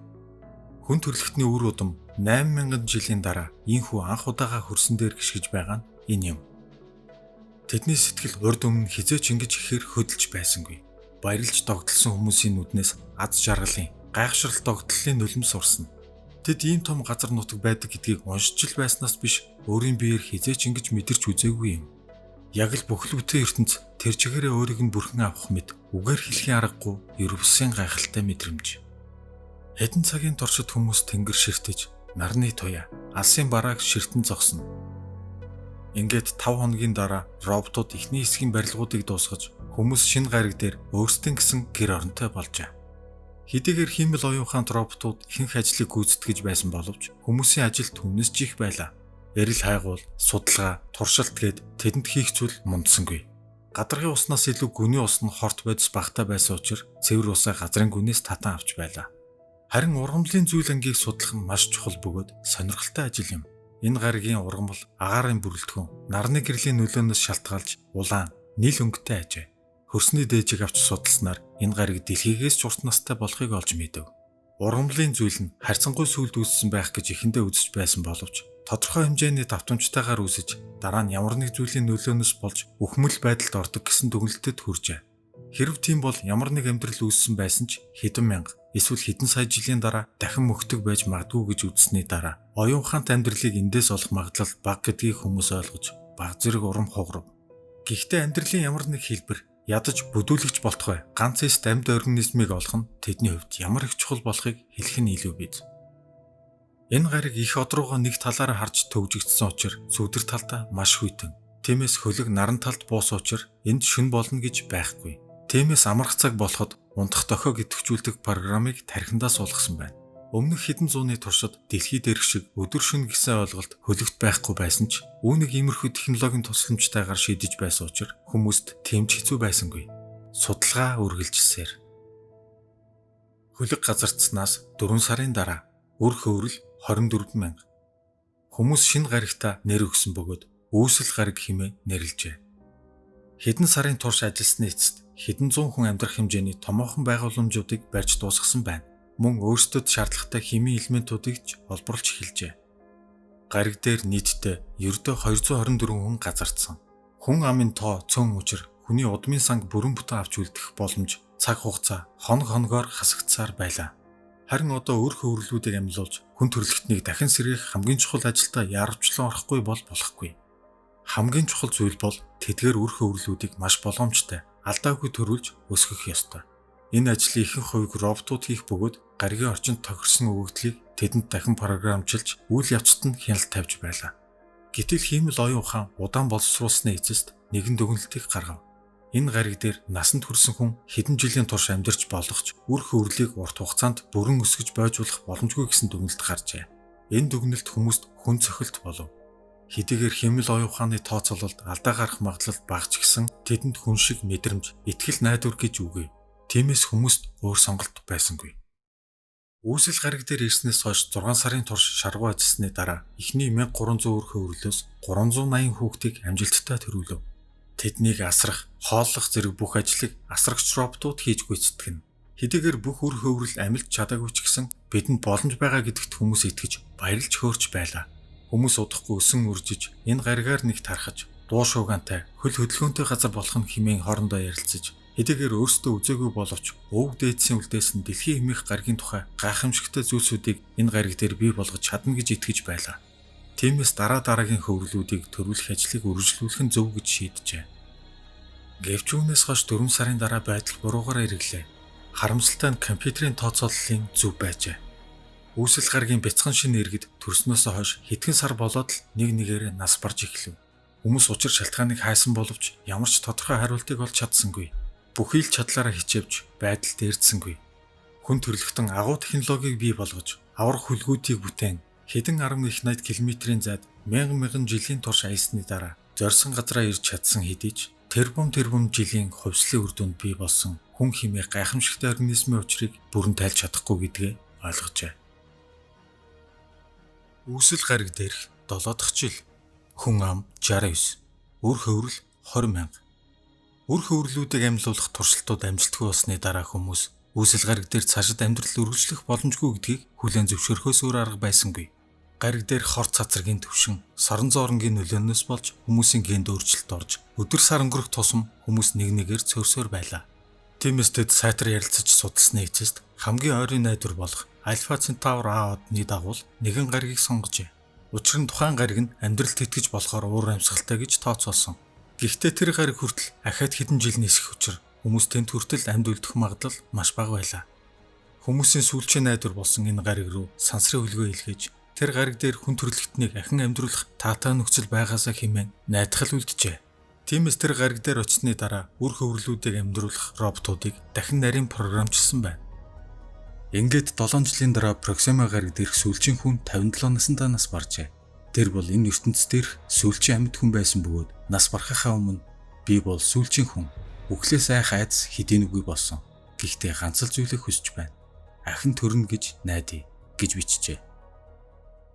Хүн төрлөختний үр удам 8000 жилийн дараа ийхүү анх удаага хөрсөн дээр гიშгэж байгаа нь энэ юм. Тэдний сэтгэл урд өмнө хизээч ингэж ихээр хөдөлж байсангүй. Баярлж догтлсон хүмүүсийн нүднээс аз жаргалын, гайхшрал догтлолын нулимс сурсан. Тэд ийм том газар нутаг байдаг гэдгийг уншиж л байснаас биш өөрийн биеэр хизээч ингэж мэдэрч үзээгүй юм. Яг л бүхлүүтэй ертөнц тэр чигээрээ өөрийг нь бүрхэн авах мэд үгээр хэлхийн аргагүй ерөвсөн гайхалтай мэдрэмж. Хэдэн цагийн туршид хүмүүс тэнгэр ширтэж, нарны туяа, алсын барааг ширтэн зогсно. Ингээд 5 хоногийн дараа роботууд эхний хэсгийн барилгуудыг дуусгаж хүмүүс шинэ гариг дээр өөрсдийн гэсэн гэр оронтой болжээ. Хэдийгээр хиймэл оюун ухаанд роботууд ихэнх ажлыг гүйцэтгэж байсан боловч хүмүүсийн ажил түүнээс жих байлаа. Эрэл хайгуул, судалгаа, туршилт гээд тэдэнд хийх зүйл мундсангүй. Гадаргын уснаас илүү гүний ус нь хорт бодис багтаа байсан учраас цэвэр усаа газрын гүнээс татан авч байлаа. Харин ургамлын зүйл ангийг судлах нь маш чухал бөгөөд сонирхолтой ажил юм. Энэ гаригийн ургамал агаарын бүрэлдэхүүн, нарны гэрлийн нөлөөнөөс шалтгаалж улаан, нийл өнгөтэй ажээ. Хөрсний дээжийг авч судалснаар энэ гариг дэлхийгээс ч урт настай болохыг олж мэдэв. Ургамлын зүйл нь харьцангуй сүлд үүссэн байх гэж эхэндээ үзэж байсан боловч тодорхой хэмжээний давтамжтайгаар үүсэж дараа нь ямар нэг зүйлийн нөлөөнөөс болж үхмэл байдалд ордог гэсэн дүгнэлтэд хүржээ. Хэрв тийм бол ямар нэг амьдрал үүссэн байсан ч хэдэн мянга эсвэл хэдэн сая жилийн дараа дахин мөхтөг байж магадгүй гэж үзсний дараа оюун ухаант амьдралыг эндээс олох магадлал бага гэдгийг хүмүүс ойлгож баг зэрэг урам хугарав. Гэхдээ амьдралын ямар нэг хэлбэр ядаж бүдүүлэгч болтугай ганц эст амьд организмыг олох нь тэдний хувьд ямар их чухал болохыг хэлэх нь илүү биз. Энэ гариг их од руугаа нэг талаараа харж төвжигдсэн учраас сүдэр талдаа маш хүйтэн. Тиймээс хөлөг наран талд буусан учраас энд шүн болно гэж байхгүй. Тиймээс амрах цаг болоход унтах дохиог идэвхжүүлдэг программыг тархиндаа суулгасан байна. Өмнөх хэдэн зууны туршид дэлхий дээрх шиг өдөр шөнө гэсэн ойлголт хөлөгт байхгүй байсан ч үүнийг иймэрхүү технологийн тусламжтайгаар шийдэж байсан учраас хүмүүст тийм ч хэцүү байсангүй. Судалгаа үргэлжилсээр. Хөлөг газардсанаас 4 сарын дараа үр хөврөл 24,000. Хүмүүс шинэ гаригтаа нэр өгсөн бөгөөд үүсэл гариг хэмээн нэрлэжээ. Хэдэн сарын турш ажилласны эцэст хэдэн зуун хүн амьдрах хэмжээний томоохон байгууламжуудыг барьж дуусгасан байна. Мөн өөрсдөд шаардлагатай химийн элементүүдийг ч олборлж эхэлжээ. Гариг дээр нийтдээ ердөө 224 хүн газардсан. Хүн амын тоо цөөн учир хүний удмын санг бүрэн бүтэн авч үлдэх боломж цаг хугацаа хоногоор хасагдсаар байлаа. Харин одоо өөр хөврөлүүдийг амьлуулж хүн төрлөختнийг дахин сэргээх хамгийн чухал ажилдаа яарвчлан орохгүй бол болохгүй. Хамгийн чухал зүйл бол тэдгээр өөр хөврөлүүдийг маш боломжтой алдаагүй төрүүлж өсгөх ёстой. Энэ ажлын ихэнх хувийг роботууд хийх бөгөөд гаригийн орчинд тохирсон өгөгдлийг тэдэнд дахин програмчилж үйл явцад нь хяналт тавьж байлаа. Гэтэл хиймэл оюун ухаан удаан боловсруулсны эцэст нэгэн дүгнэлтийг гаргав. Энэ гариг дээр насанд хүрсэн хүн хэдэн жилийн турш амьдарч болох ч үр хөврөлийг урт хугацаанд бүрэн өсгөж бойжуулах боломжгүй гэсэн дүгнэлт гарчээ. Энэ дүгнэлт хүмүүст хүн цохилт болов. Хэдийгээр хиймэл оюун ухааны тооцоололд алдаа гарах магадлал багч гисэн тэдэнд хүн шиг мэдрэмж, итгэл найдвар гэж үгүй. Тиймээс хүмүүст өөр сонголт байсангүй. Үүсэл гариг дээр ирснээс хойш 6 сарын турш шаргуу ажилласны дараа эхний 1300 үр хөврөлөөс 380 хүүхдийг амжилттай төрүүлв. Тэднийг асрах, хооллох зэрэг бүх ажлыг асрагч роботууд хийж гүйцэтгэв. Хэдийгээр бүх үр хөврөл амилж чадаагүй ч гэсэн бидэнд боломж байгаа гэдэгт хүмүүс итгэж баярлж хөөрч байлаа. Хүмүүс удахгүй өсөн үржиж энэ гаригаар нэг тархаж дуу шуугантай хөл хөдөлгөөнтэй газар болох нь хэмээн хоорондоо ярилцаж хэдийгээр өөрсдөө үзээгүй боловч өвөг дээдсийн үлдээс нь дэлхийн хэмээх гаригийн тухай гайхамшигтай зүйлсүүдийг энэ гариг дээр бий болгож чадна гэж итгэж байлаа. Тиймээс дараагийн хөврөлүүдийг төрүүлэх ажлыг үргэлжлүүлэх нь зөв гэж шийджээ. Гэвч үүнээс хойш 4 сарын дараа байдал буруугаар эргэлээ. Харамсалтай нь компьютерийн тооцооллын зөв байжээ. Үүсэл гарагийн бяцхан шин иргэд төрснөөс хойш хэдхэн сар болоод л нэг нэгээр нас барж эхлэв. Хүмүүс учир шалтгааныг хайсан боловч ямар ч тодорхой хариултыг олж чадсангүй. Бүхий л чадлаараа хичээвч байдалд эрдсэнгүй. Хүн төрөлхтөн агуу технологиг бий болгож аврах хүлгүүдийг бүтээн хэдэн 10 их найт километрийн зайд мянган жилийн турш аялсны дараа зорьсон газараа ирж чадсан хэдий ч тэрбум жилийн хувьслын үр дүнд бий болсон хүн хэмээх гайхамшигтай организмын учрыг бүрэн тайлж чадахгүй гэдгээ ойлгожээ. Үүсэл гараг дээрх 7 дахь жил. Хүн ам 69, үр хөврөл 20 мянга. Үр хөврөлүүдийг амьлуулах туршилтууд амжилтгүй болсны дараа хүмүүс үүсэл гараг дээр цаашид амьдрал үргэлжлэх боломжгүй гэдгийг хүлээн зөвшөөрөхөөс өөр арга байсангүй. Гараг дээр хор цацрагийн төвшин, саран зооронгийн нөлөөнөөс болж хүмүүсийн генд өөрчлөлт орж, өдөр сар өнгөрөх тусам хүмүүс нэг нэгээр цөөрсөөр байлаа. Тиймээс тэд сайтар ярилцаж судалсны эцэст хамгийн ойрын найдвар болох Альфа Центавр А-одны дагуул нэгэн гаригийг сонгожээ. Учир нь тухайн гариг нь амьдралд итгэж болохоор уур амьсгалтай гэж тооцоолсон. Гэхдээ тэр гариг хүртэл ахаад хэдэн жил нисэх учир хүмүүс тэнд хүртэл амьд үлдэх магадлал маш бага байлаа. Хүмүүсийн сүүлчийн найдвар болсон энэ гариг руу сансрын хөлгөө илгээж тэр гариг дээр хүн төрөлхтнийг ахин амьдруулах таатай нөхцөл байгаасаа хэмээн найдахал үлджээ. Тиймээс тэр гариг дээр очсны дараа үр хөврөлүүдийг амьдруулах роботуудыг дахин нарийн програмчилсан байна. Ингээд 7 жилийн дараа Проксима гариг дээрх сүүлчийн хүн 57 наснда нас баржээ. Тэр бол энэ ертөнцийн дээрх сүүлчийн амьд хүн байсан бөгөөд нас барахаа өмнө би бол сүүлчийн хүн. Үхлээс айх айдас хэдийн үгүй болсон. Гэхдээ ганц л зүйлийг хүсэж байна. Ахин төрнө гэж найдаа гэж бичжээ.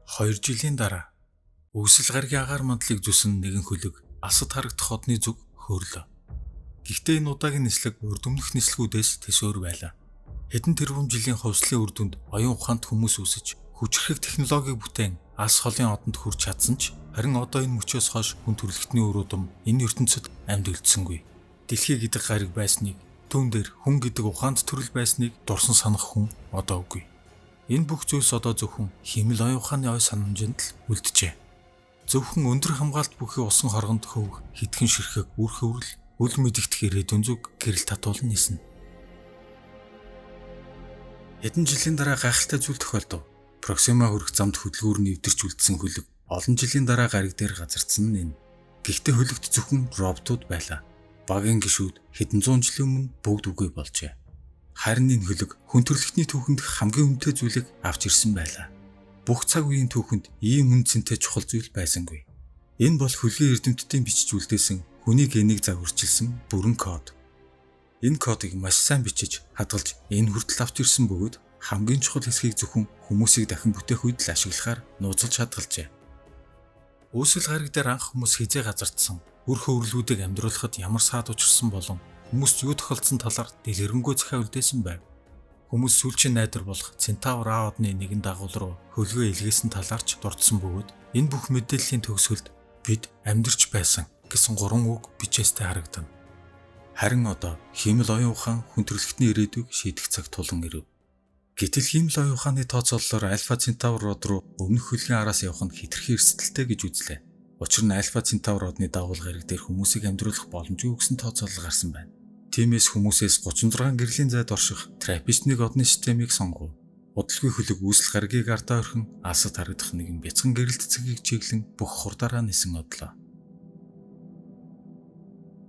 2 жилийн дараа үүсэл гарагийн агаар мандлыг зүсэн нэгэн хөлөг асад харагдах одны зүг хөөрлөө. Гэхдээ энэ удаагийн нислэг урдөмнөх нислэгүүдээс төсөөр байлаа. Хэдэн тэрбум жилийн хувьслын үр дүнд оюун ухаанд хүмүүс үсэж, хүчрхэг технологиг бүтээн алс холын одонд хүрч чадсан ч харин одоо энэ мөчөөс хойш хүн төрөлхтний үр удам энэ ертөнцид амьд үлдсэнгүй. Дэлхий гэдэг гариг байсныг, түүн дээр хүн гэдэг ухаанд төрөл байсныг дурсан санах хүн одоо үгүй. Энэ бүх зүйлс одоо зөвхөн химэл оюун ухааны ой санамжинд л үлджээ. Зөвхөн өндөр хамгаалт бүхий усан хоргонд хөвөх, хитгэн ширхэг, үр хөврөл, үл мэдэгдэх ирээдүйн зүг гэрэл татуулан ниснэ. Хэдэн жилийн дараа гайхалтай зүйл тохиолдов. Проксима хүрэх замд хөдөлгүүр нэвтэрч үлдсэн хөлөг олон жилийн дараа гариг дээр газардсан нь энэ. Гэхдээ хөлөгт зөвхөн роботууд байлаа. Багийн гишүүд хэдэн зуун жилийн өмнө бүгд үгүй болжээ. Харин энэ хөлөг хүн төрөлхтний түүхэнд хамгийн үнэтэй зүйлийг авч ирсэн байлаа. Бүх цаг үеийн түүхэнд ийм үн цэнтэй чухал зүйл байсангүй. Энэ бол хөлгийн эрдэмтдийн бичиж үлдээсэн хүний генийг загварчилсан бүрэн код. Энэ кодыг маш сайн бичиж, хадгалж энэ хүртэл авч ирсэн бөгөөд хамгийн чухал хэсгийг зөвхөн хүмүүсийг дахин бүтээх үед л ашиглахаар нууцлж хадгалжээ. Үүсэл гариг дээр анх хүмүүс хизээ газардсан үр хөврөлүүдийг амьдруулахад ямар саад учирсан болон хүмүүст юу тохиолдсон талаар дэлгэрэнгүй захиа үлдээсэн байв. Хүмүүс сүүлчийн найдвар болох Центавр А-одны нэгэн дагуул руу хөлгөө илгээсэн талаарч дурдсан бөгөөд энэ бүх мэдээллийн төгсгөлд бид амьдарч байсан гэсэн 3 үг бичээстэй харагдана. Харин одоо химэл оюун ухаан хүн төрөлхтний ирээдүйг шийдэх цаг тулан ирэв. Гэтэл химэл оюун ухааны тооцооллоор Альфа Центавр род руу өмнөх хөлгийн араас явах нь хэтэрхий эрсдэлтэй гэж үзлээ. Учир нь Альфа Центавр родны дагуул гариг дээр хүмүүсийг амьдруулах боломжгүй гэсэн тооцоолол гарсан байна. Тиймээс хүмүүсээс 36 гэрлийн зайд орших Траппист-1 одны системийг сонгов. Удалгүй хөлөг үүсэл гаригийг ардаа орхин алсад харагдах нэгэн бяцхан гэрэлт цэгийг чиглэн бүх хурдаараа нисэн одлоо.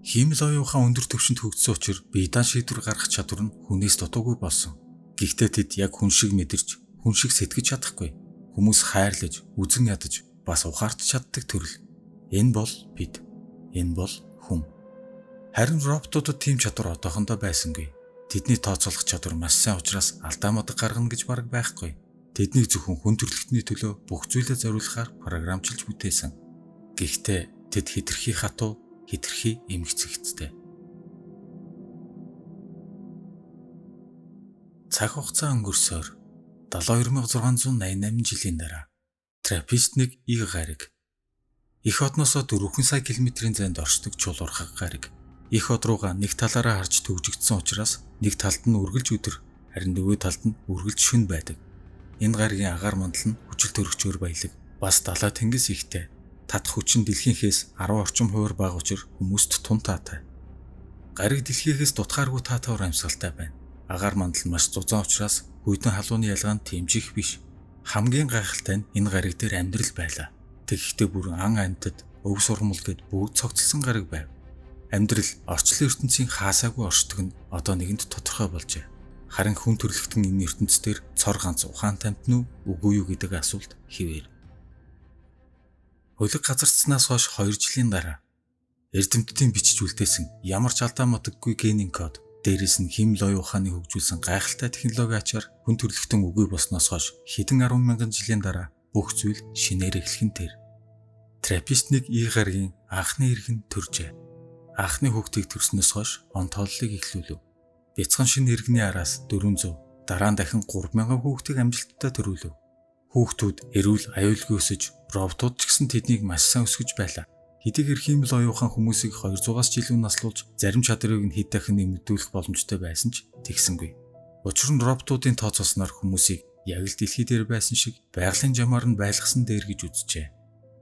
Химэл оюун ухаан өндөр түвшинд хөгжсөн учраас биедан шийдвэр гаргах чадвар нь хүнээс дутуугүй болсон. Гэхдээ тэд яг хүн шиг мэдэрч, хүн шиг сэтгэж чадахгүй. Хүмүүс хайрлаж, үзэн ядаж, бас ухаарч чаддаг төрөл. Энэ бол бид. Энэ бол хүн. Харин роботуудад тийм чадвар одоохондоо байсангүй. Тэдний тооцоолох чадвар маш сайн учраас алдаа мод гаргана гэж бараг байхгүй. Тэднийг зөвхөн хүн төрөлхтний төлөө бүх зүйлээ зориулахаар програмчилж бүтээсэн. Гэхдээ тэд хэтэрхий хатуу, хэтэрхий эмгцэгцтэй. Цаг хугацаа өнгөрсөөр 72688 жилийн дараа Траппист-1 иг гариг их одноосоо 4 сая км-ийн зайд оршдог чул урхаг гариг. Их од руугаа нэг талаараа харж төвжигдсэн учраас нэг талд нь үргэлж өдөр, харин нөгөө талд нь үргэлж шөнө байдаг. Энэ гаригийн агаар мандал нь хүчил төрөгчөөр баялаг, бас далай тэнгис ихтэй. Татах хүчин дэлхийнхээс 10 орчим хувиар бага учраас хүмүүст тун таатай. Гариг дэлхийгээс дутхааргүй таатайвар амьсгалтай байна. Агаар мандал маш зузаан учраас хүйтэн халууны ялгаа нь тэмжих биш. Хамгийн гайхалтай нь энэ гариг дээр амьдрал байлаа. Тэгэхдээ бүр ан амьтад өв сурмал гэд бүгд цогцлсон гариг байв. Амьдрал орчлон ертөнцийн хаасаагүй оршдог нь одоо нэгэнд тодорхой болжээ. Харин хүн төрлөختөн энэ ертөнцийн цор ганц ухаан тамт нь үгүй юу гэдэг асуулт хэвээр. Хөлөг газарцснаас хойш 2 жилийн дараа эрдэмтдийн бичиж үлдээсэн ямар ч алдаа модоггүй генийн код, дээрээс нь химэл оюун ухааны хөгжүүлсэн гайхалтай технологи ачаар хүн төрлөختөн үгүй болсноос хойш хэдэн 10,000 жилийн дараа бүх зүйл шинээр эхлэх нь тэр. Траппист нэг ий гаргийн анхны иргэн төржээ. Анхны хүүхдийг төрснөөс хойш онтооллыг эхлүүлв. Бяцхан шинэ иргэний араас 400, дараа нь дахин 3,000 хүүхдийг амжилттай төрүүлв. Хүүхдүүд эрүүл аюулгүй өсөж, роботууд ч гэсэн тэднийг маш сайн өсгөж байлаа. Хэдийгээр химэл оюухан хүмүүсийг 200-аас жилийн наслуулж зарим чадрыг нь хэд дахин нэмэгдүүлэх боломжтой байсан ч тэгсэнгүй. Учир нь роботуудын тооцоолсноор хүмүүсийг яг л дэлхий дээр байсан шиг байгалийн жамаар нь байлгасан дээр гэж үзжээ.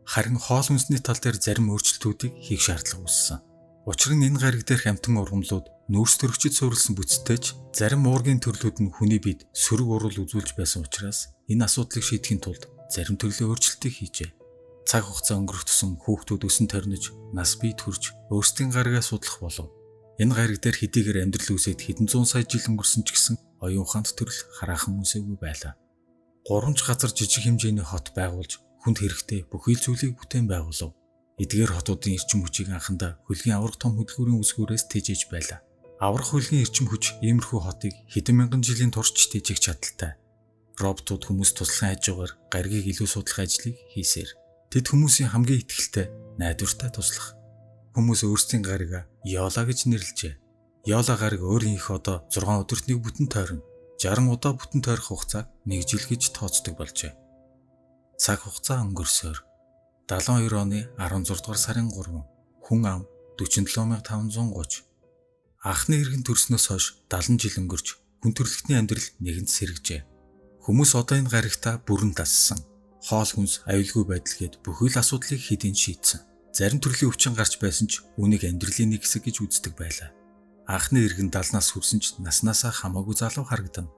Харин хоол хүнсний тал дээр зарим өөрчлөлтүүдийг хийх шаардлага үүссэн. Учир нь энэ гариг дээрх амтан ургамлууд нүүрс төрөгчид суурилсан бүцтэйч зарим уургийн төрлүүд нь хүний биед сөрөг урал үзүүлж байсан учраас энэ асуудлыг шийдэхин тулд зарим төрлийн өөрчлөлтийг хийжээ. Цаг хугацаа өнгөрөх тусам хүүхдүүд өсөн торнож, нас биед хүрч өөрсдийн гаригаа судлах болов. Энэ гариг дээр хэдийгээр амьдрал үсэд хэдэн зуун сая жил өнгөрсөн ч гэсэн оюун ухаанд төрөл хараахан үсээгүй байлаа. 3 газар жижиг хэмжээний хот байгуулж хүнд хэрэгтэй бүхий л зүйлийг бүтээн байгуулав. Эдгээр хотуудын эрчим хүчийг анхандаа хөлгийн аврах том хөдөлгүүрийн үсгүүрээс тэжээж байлаа. Аврах хөлгийн эрчим хүч иймэрхүү хотыг хэдэн мянган жилийн турш тэжээх чадaltaй. Роботууд хүмүүс туслахын хажуугаар гаригийг илүү судлах ажлыг хийсээр тэд хүмүүсийн хамгийн ихтэй найдвартай туслах. Хүмүүс өөрсдийн гаригаа Йола гэж нэрлэжээ. Йола гариг өөрийнх одоо 6 өдөрт нэг бүтэн тойрно. 60 удаа бүтэн тойрох хугацааг 1 жил гэж тооцдог болжээ. Цаг хугацаа өнгөрсөөр 72 оны 16 дугаар сарын 3 хүн ам 47530 анхны иргэн төрснөөс хойш 70 жил өнгөрч хүн төрлөختний амьдрал нэгэнт сэргэжээ. Хүмүүс одоо энэ гаригтаа бүрэн дассан. Хоол хүнс, аюулгүй байдал гээд бүхий л асуудлыг хэдийн шийдсэн. Зарим төрлийн өвчин гарч байсан ч үүнийг амьдралын нэг хэсэг гэж үздэг байлаа. Анхны иргэн 70-наас хүрсэн ч наснаасаа хамаагүй залуу харагдана.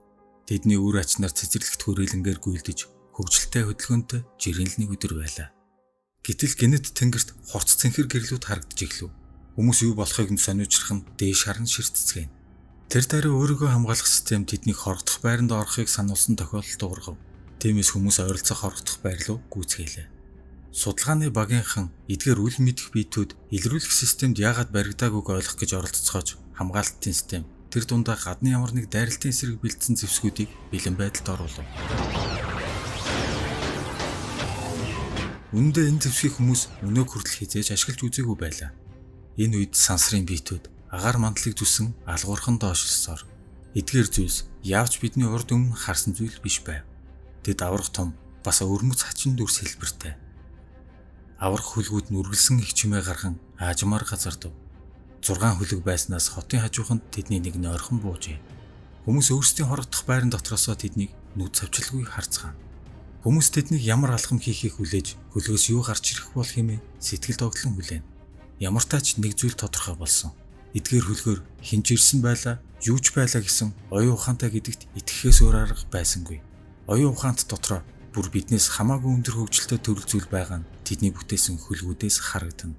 Тэдний үр ачнаар цэцэрлэгт хүрээлэнгээр гүйлдэж хөгжилтэй хөдөлгөөнтэй жирэнлний өдөр байлаа. Гэтэл гинэд тэнгэрт хурц цэнхэр гэрлүүд харагдаж эхлэв. Хүмүүс юу болохыг нь сониучрах нь дээш харан ширтцгээв. Тэр даруй өөрийгөө хамгаалах систем тэднийг хорогдох байранд орохыг сануулсан тохиолдолд ургав. Тиймээс хүмүүс ойролцоох хорогдох байр руу гүйцгээлээ. Судалгааны багийнхан эдгээр үл мэдэх биетүүд илрүүлэх системд яагаад баригдаагүйг ойлгох гэж оролцоогооч хамгаалалтын систем тэр дундаа гадны ямар нэг дайралтын эсрэг бэлдсэн зэвсгүүдийг бэлэн байдалд оруулав. Үүндээ энэ зэвсгийг хүмүүс өнөөг хүртэл хизээж ашиглаж үзээгүй байлаа. Энэ үед сансрын биетүүд агаар мандлыг зүсэн алгуурхан доошлсоор эдгээр зүйлс яавч бидний урд өмнө харсан зүйл биш байв. Тэд аврах том бас өрмөц хачин дүрс хэлбэртэй. Аврах хөлгүүд нь үргэлсэн их чимээ гархан аажмаар газардав. 6 хөлөг байснаас хотын хажууханд тэдний нэг нойрхон буужээ. Хүмүүс өөрсдийн хорогдох байран дотроосоо тэднийг нүд цавчилгүй харцгаана. Хүмүүс тэднийг ямар алхам хийхийг хүлээж хөлгөөс юу гарч ирэх бол хэмээн сэтгэл догтлон хүлээн. Ямар тач нэг зүйл тодорхой болсон. Эдгээр хөлгөөр хинж ирсэн байлаа, юу ч байлаа гэсэн оюун ухаантай гэдэгт итгэхээс өөр арга байсангүй. Оюун ухаант дотроо бүр биднээс хамаагүй өндөр хөгжилтэй төрөл зүйл байгаа нь тэдний бүтээсэн хөлгүүдээс харагдана.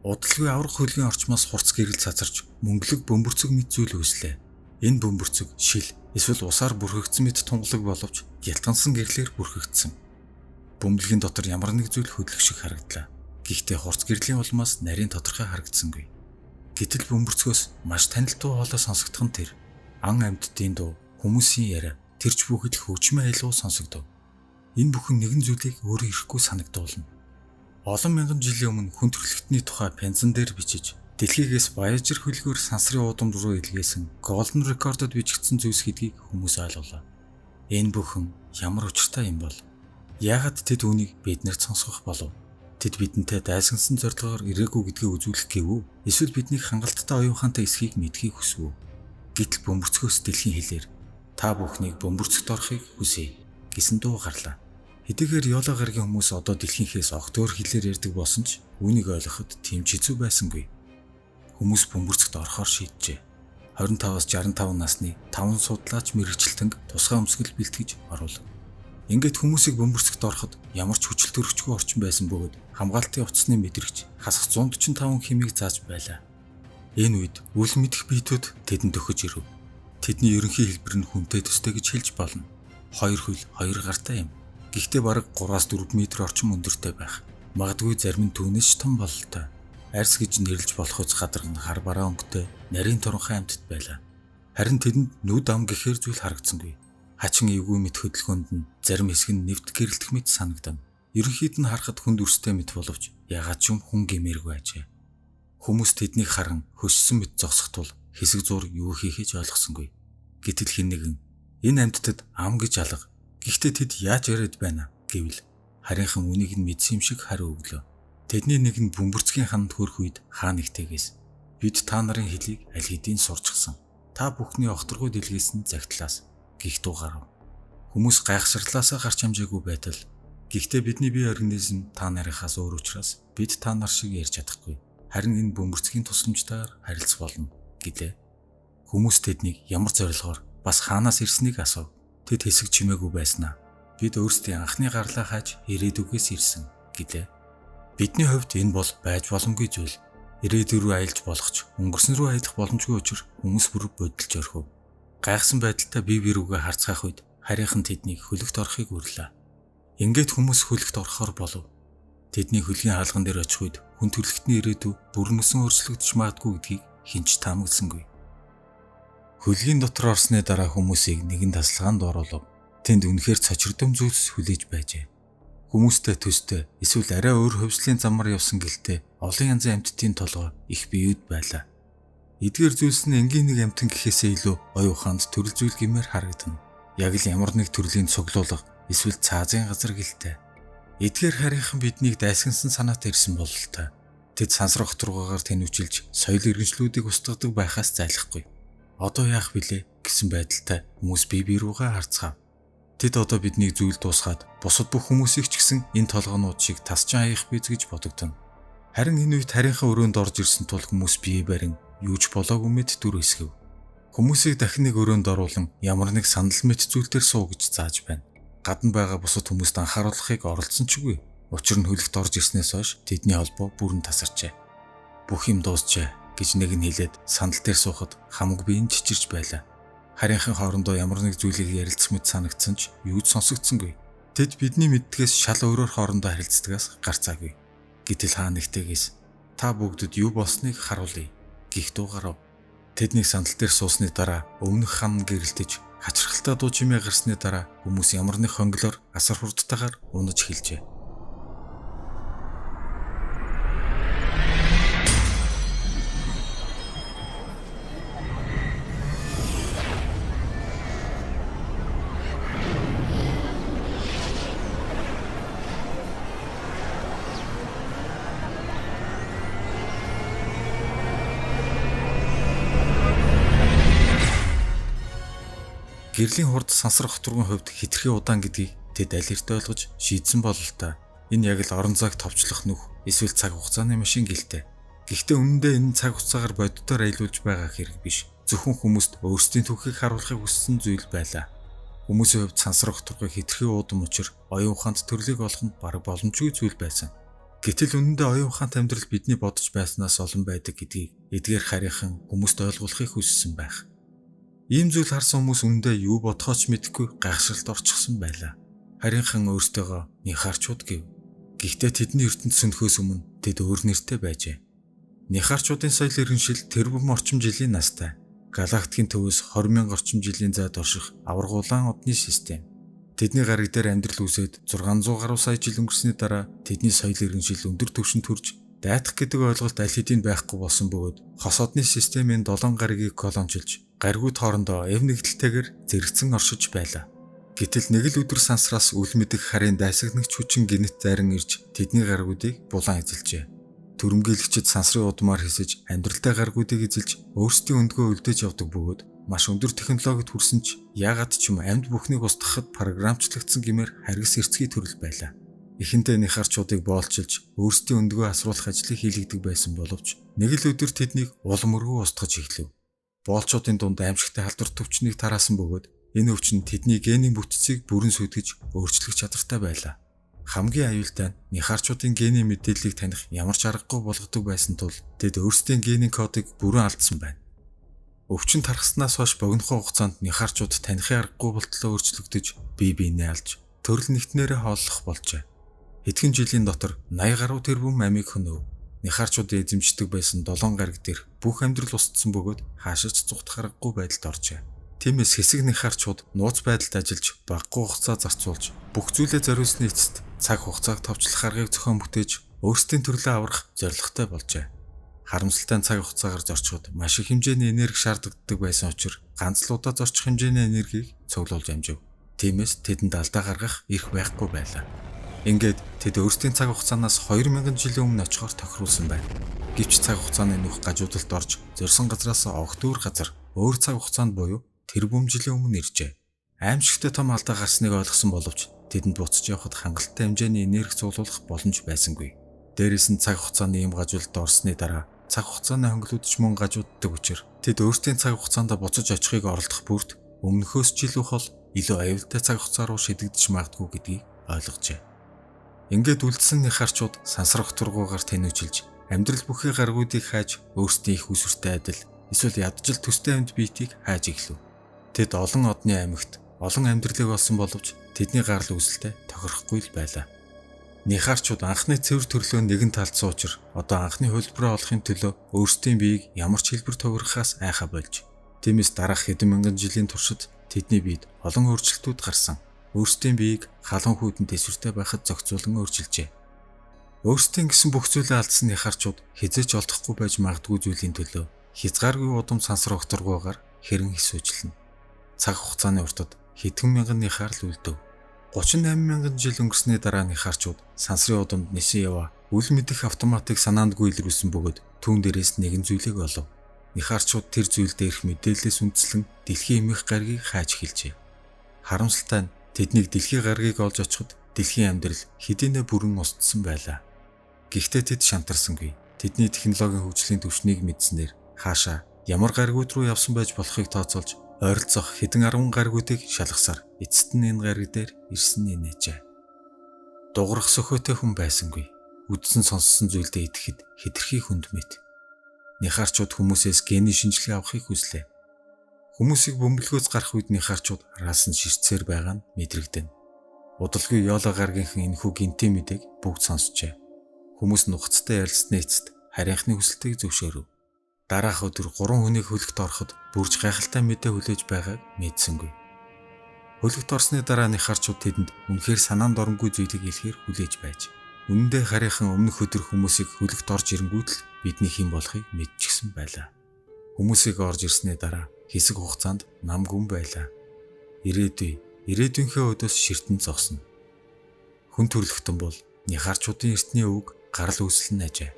Удалгүй аврах хөлгийн орчмоос хурц гэрэл цацарч мөнгөлөг бөмбөрцөг мэт зүйл үүслээ. Энэ бөмбөрцөг шил эсвэл усаар бүрхэгдсэн мэт тунгалаг боловч гялтгансан гэрлээр бүрхэгдсэн. Бөмбөлгийн дотор ямар нэг зүйл хөдлөх шиг харагдлаа. Гэхдээ хурц гэрлийн улмаас нарийн тодорхой харагдсангүй. Гэтэл бөмбөрцгөөс маш танилтуу хоолой сонсогдох нь тэр. Ан амьтдын дуу, хүмүүсийн яриа, тэрч бүхэд хөгжмийн аялал сонсогдов. Энэ бүхэн нэгэн зүйлийг өөрөө ирэхгүй санагдуулна. Олон мянган жилийн өмнө хүн төрөлхтний тухай пензан дээр бичиж, дэлхийгээс Voyager хөлгөөр сансрын удамд руу илгээсэн Golden Record-д бичигдсэн зүйлс гэдгийг хүмүүс ойлголоо. Энэ бүхэн ямар учиртай юм бол? Яагаад тэд үүнийг биднэрт сонсгох болов? Тэд бидэнтэй дайсагнсан зорилгоор ирээгүй гэдгийг үзүүлэх гэв үү? Эсвэл бидний хангалттай оюун ухаантай эсхийг мэдхийг хүсв үү? Гэтэл бөмбөрцгөөс дэлхийн хэлээр та бүхнийг бөмбөрцөгт орохыг хүсье гэсэн дуу гарлаа. Хэдийгээр Йола гарагийн хүмүүс одоо дэлхийнхээс огт өөр хэлээр ярьдаг болсон ч үүнийг ойлгоход тийм ч хэцүү байсангүй. Хүмүүс бөмбөрцөгт орохоор шийджээ. 25-аас 65 насны 5 судлаач мэрэгчлэнг тусгай өмсгөл бэлтгэж оруулав. Ингээд хүмүүсийг бөмбөрцөгт ороход ямар ч хүчил төрөгчгүй орчин байсан бөгөөд хамгаалтын утасны мэдрэгч хасах 145 хэмийг зааж байлаа. Энэ үед үл мэдэх биетүүд тэдэнд өгөж ирэв. Тэдний ерөнхий хэлбэр нь хүнтэй төстэй гэж хэлж болно. 2 хөл 2 гартай юм. Гэхдээ бараг 3-4 м орчим өндөртэй байх. Магадгүй зарим нь түүнээс ч том бололтой. Арьс гэж нэрлэж болох үс гадарган хар бараа өнгөтэй нарийн туранхай амьтад байлаа. Харин тэдэнд нүд ам гэхээр зүйл харагдсангүй. Хачин эвгүй мэт хөдөлгөөнд нь зарим хэсэг нь нэвт гэрэлтэх мэт санагдана. Ерөнхийд нь харахад хүнд өрстэй мэт боловч ягаад ч юм хүн гэмээргүй ажээ. Хүмүүс тэднийг харан хөссөн мэт зогсохтул хэсэг зур юу хийхэж ойлгосонгүй. Гэтэл хэн нэгэн энэ амьтдад ам гэж алга. Гэхдээ тэд яаж яриад байна гэвэл харийнхан үнийг нь мэдсэн юм шиг хариу өглөө. Тэдний нэг нь бөмбөрцгийн ханд хөрөх үед хаа нэгтэйгээс бид та нарын хэлийг аль хэдийн сурчсан. Та бүхний огторгой дэлгээс нь загтлаас гихтүү гарав. Хүмүүс гайхширлаасаа гарч амжаагүй байтал гэхдээ бидний бие организм та нарынхаас өөр учраас бид та нар шиг ярьж чадахгүй. Харин энэ бөмбөрцгийн тусламжтайгаар харилцах болно гэлээ. Хүмүүс тэднийг ямар зорилгоор бас хаанаас ирснийг асуув. Тэд хэсэг чимээгүй байснаа. Бид өөрсдийн анхны гарлаа хааж ирээдүгээс ирсэн гэлээ. Бидний хувьд энэ бол байж боломгүй зүйл. Ирээдүйн рүү аялж болох ч өнгөрсөн рүү аялах боломжгүй учраас хүмүүс бүр бодолж орхив. Гайхсан байдалтай бие рүүгээ харцгаах үед харийнхан тэднийг хөлөгт орохыг хүрлээ. Ингээд хүмүүс хөлөгт орохоор болов. Тэдний хөлгийн хаалган дээр очих үед хүн төрлөختний ирээдүй бүрнөсөн өөрчлөгдөж магадгүй гэдгийг хинч таамагласангүй. Хөлгийн дотор орсны дараа хүмүүсийг нэгэн тасалгаанд оруулав. Тэнд үнэхээр цочирдөм зүйлс хүлээж байжээ. Хүмүүстэй төстэй эсвэл арай өөр хөвслийн замаар явсан гэлтэй олон янзын амьтдын толгой их биед байлаа. Эдгээр зүйлс нь энгийн нэг амьтан гэхээсээ илүү оюун ухаанд төрөл зүйл гэмээр харагдана. Яг л ямар нэг төрлийн цуглуулга эсвэл цаазын газар гэлтэй. Эдгээр харийнхан биднийг дайсгансан санаатай ирсэн бололтой. Тэд сансар огторгоогоор тэнүүчилж соёл иргэншлүүдийг устгадаг байхаас зайлахгүй. Одоо яах вүлээ гэсэн байдалтай хүмүүс бие рүүгээ харцгаав. Тэд одоо биднийг зүйл дуусгаад бусад бүх хүмүүсийг ч гэсэн энэ толгоонууд шиг тасчин хаях биз гэж бодогдно. Харин энэ үед харийнхаа өрөөнд орж ирсэн тул хүмүүс бие барин юуж болоогүй мэд дүр эсгэв. Хүмүүсийг дахин нэг өрөөнд оруулан ямар нэг сандал мэт зүйл дээр суу гэж зааж байна. Гадна байгаа бусад хүмүүст анхааруулахыг оролдсон ч үгүй. Учир нь хөлөгт орж ирснээс хойш тэдний холбоо бүрэн тасарчээ. Бүх юм дуусчээ гэж нэг нь хэлээд сандал дээр суухад хамаг биеийн чичирч байлаа. Харийнхан хоорондоо ямар нэг зүйлийг ярилцах мэт санагдсан ч юу ч сонсогдсонгүй. Тэд бидний мэддгээс шал өөрөөр хоорондоо харилцдагаас гарцаагүй. Гэтэл хаа нэгтэйгээс та бүгдэд юу болсныг харуулъя гихтүү гарав. Тэдний сандал дээр суусны дараа өмнөх хан гэрэлтэж хачирхалтай дуу чимээ гарсны дараа хүмүүс ямар нэг хонглоор асар хурдтайгаар унаж эхэлжээ. Гэрлийн хурд сансар хотургын хувьд хэтэрхий удаан гэдгийг тэд аль эрт ойлгож шийдсэн бололтой. Энэ яг л орон зайг товчлох нүх эсвэл цаг хугацааны машин гэлтэй. Гэхдээ үнэндээ энэ цаг хугацаагаар бодитоор аялуулж байгаа хэрэг биш. Зөвхөн хүмүүст өөрсдийн түүхийг харуулахыг хүссэн зүйл байлаа. Хүмүүсийн хувьд сансар хотургын хэтэрхий уудам учир оюун ухаанд төрлийг олох нь бараг боломжгүй зүйл байсан. Гэтэл үнэндээ оюун ухаант амьдрал бидний бодож байснаас олон байдаг гэдгийг эдгээр харийнхан хүмүүст ойлгуулахыг хүссэн байх. Ийм зүйл харсан хүмүүс үндэ юу бодохооч мэдэхгүй гайхшралд орчихсон байлаа. Харийнхан өөртөөгөө Нихарчууд гэв. Гэхдээ тэдний ертөнд сөнөхөөс өмнө тэд өөр нэртэй байжээ. Нихарчуудын соёл иргэншил тэрбум орчим жилийн настай. Галактикийн төвөөс 20,000 орчим жилийн зайд орших аваргуулаан одны систем. Тэдний гариг дээр амьдрал үүсээд 600 гаруй сая жил өнгөрсөний дараа тэдний соёл иргэншил өндөр түвшинд хүрч дайтах гэдэг ойлголт аль хэдийн байхгүй болсон бөгөөд хос одны системийн 7 гаригийг колончилж гаригууд хоорондоо эв нэгдэлтэйгээр зэрэгцэн оршиж байлаа. Гэтэл нэг л өдөр сансраас үл мэдэх харийн дайсагнагч хүчин гинэт зарин ирж тэдний гаригуудыг булан эзэлжээ. Төрөмгийлэгчид сансрын удмаар хэсэж амьдралтай гаригуудыг эзэлж өөрсдийн өндгөө үлдээж явдаг бөгөөд маш өндөр технологид хүрсэн ч яагаад ч юм амьд бүхнийг устгахад програмчлагдсан гэмээр харгас эрцгий төрөл байлаа. Эхэндээ Нихарчуудыг боолчилж өөрсдийн өндгөө асруулах ажлыг хийлгдэг байсан боловч нэг л өдөр тэднийг улам өргөө устгаж эхлэв. боолчуудын дунд аимшигтай халдвар төвчнийг тараасан бөгөөд энэ өвчин тэдний генийн бүтцийг бүрэн сүйтгэж өөрчлөх чадвартай байлаа. Хамгийн аюултай нь нихаарчуудын генийн мэдээллийг таних ямар ч аргагүй болгодог байсан тул тэд өөрсдийн генийн кодыг бүрэн алдсан байна. Өвчин тархснаас хойш богино хугацаанд нихаарчууд танихын аргагүй болтлоо өөрчлөгдөж бие биенээ алж төрөл нэгтнэрээ хооллох болжээ. Хэдхэн жилийн дотор 80 гаруй тэрбум амийг хөнөв. Нихаарчуудын эзэмшдэг байсан 7 гариг дээрх бүх амьдрал устсан бөгөөд хаашаач зүгтах аргагүй байдалд оржээ. Тиймээс хэсэг нихаарчууд нууц байдалд ажиллаж багагүй хугацаа зарцуулж бүх зүйлээ зориулсны эцэст цаг хугацааг товчлох аргыг зохион бүтээж өөрсдийн төрлөө аврах зорилготой болжээ. Харамсалтай нь цаг хугацаагаар зорчиход маш их хэмжээний энерги шаардлагадаг байсан учраас ганц л удаа зорчих хэмжээний энергийг цуглуулж амжив. Тиймээс тэдэнд алдаа гаргах эрх байхгүй байлаа. Ингээд тэд өөрсдийн цаг хугацаанаас 2000 жилийн өмнө очихоор тохируулсан байна. Гэвч цаг хугацааны нүх гажуудалд орж зорьсон газраас огт өөр газар өөр цаг хугацаанд буюу тэрбум жилийн өмнө иржээ. Аимшигтай том алдаа гарсныг ойлгосон боловч тэдэнд буцаж явхад хангалттай хэмжээний энерги цуглуулах боломж байсангүй. Дээрээс нь цаг хугацааны ийм гажуулалд орсны дараа цаг хугацааны хөнгөлөлтөж мөн гажууддаг учраас тэд өөрсдийн цаг хугацаанд буцаж очихыг оролдох бүрт өмнөхөөс жил ухаал илүү аюултай цаг хугацаа руу шидэгдэж магадгүй гэдгийг ойлгожээ. Ингээд үлдсэн нихаарчууд сансрах тургуугаар тэнүүжилж амьдрал бүхий гаргуудыг хайж өөрсдийн их үсвэртэй адил эсвэл ядчил төстэй амьд биетийг хайж эхлэв. Тэд олон одны аймагт олон амьдралыг олсон боловч тэдний гарал үүсэлтэй тохирохгүй л байлаа. Нихаарчууд анхны цэвэр төрлөө нэгэн талд суучир одоо анхны хөлбөрөө олохын төлөө өөрсдийн биеийг ямар ч хэлбэр тувирхаас айхаа болж. Тиймээс дараах хэдэн мянган жилийн туршид тэдний биед олон өөрчлөлтүүд гарсан. Өөрсдийн биеийг халуун хүйдэн тэсвэртэй байхад зохицуулан өөрчилжээ. Өөрсдийн гэсэн бүх зүйлээ алдсан нихаарчууд хизээч олдохгүй байж магадгүй зүйлийн төлөө хязгааргүй удам сансар огторгуугаар хэрэн хэсүүжлэнэ. Цаг хугацааны уртад хэдхэн мянган нихаар л үлдэв. 38 мянган жил өнгөрсний дараа нихаарчууд сансрын удамд нисэн яваа үл мэдэх автоматыг санаандгүй илрүүлсэн бөгөөд түүн дээрээс нэгэн зүйлийг олов. Нихаарчууд тэр зүйл дээрх мэдээлэлээс үндэслэн дэлхийн эмх гаригийг хайж эхэлжээ. Харамсалтай нь тэднийг дэлхийн гаригийг олж очиход дэлхийн амьдрал хэдийнэ бүрэн устсан байлаа. Гэхдээ тэд шантарсангүй. Тэдний технологийн хөгжлийн түвшнийг мэдснээр хаашаа ямар гаригууд руу явсан байж болохыг тооцоолж ойролцоох хэдэн 10 гаригуудыг шалгасаар эцэст нь энэ гариг дээр ирсэн нэнэжээ. Дуурах сөхөөтэй хүн байсангүй. Үдсэн сонссон зүйлдээ итгэхэд хэтэрхий хүнд мэт. Нихаарчууд хүмүүсээс гений шинжилгээ авахыг хүслээ. Хүмүүсийг бөмбөлгөөс гарах үед нихаарчууд араас нь ширцээр байгаа нь мэдрэгдэнэ. Удалгүй Йола гаргийнхан энэхүү гинтийн мэдээг бүгд сонсчээ. Хүмүүс нухацтай ярилцсны эцэст харийнхны хүсэлтийг зөвшөөрөв. Дараах өдөр 3 хүнийг хөлөгт ороход бүрж гайхалтай мэдээ хүлээж байгааг мэдсэнгүй. Хөлөгт орсны дараа нихаарчууд тэдэнд үнэхээр санаанд оронгүй зүйлийг хэлэхээр хүлээж байж. Үнэн дээр харийнхан өмнөх өдөр хүмүүсийг хөлөгт орж ирэнгүүт л бидний хэн болохыг мэдчихсэн байлаа. Хүмүүсийг орж ирсний дараа хэсэг хугацаанд нам гүн байлаа. Ирээдүйнхээ өдөөс ширтэн зогсно. Хүн төрлөختөн бол нихаарчуудын эртний өвөг гарал үүсэл нь ажээ.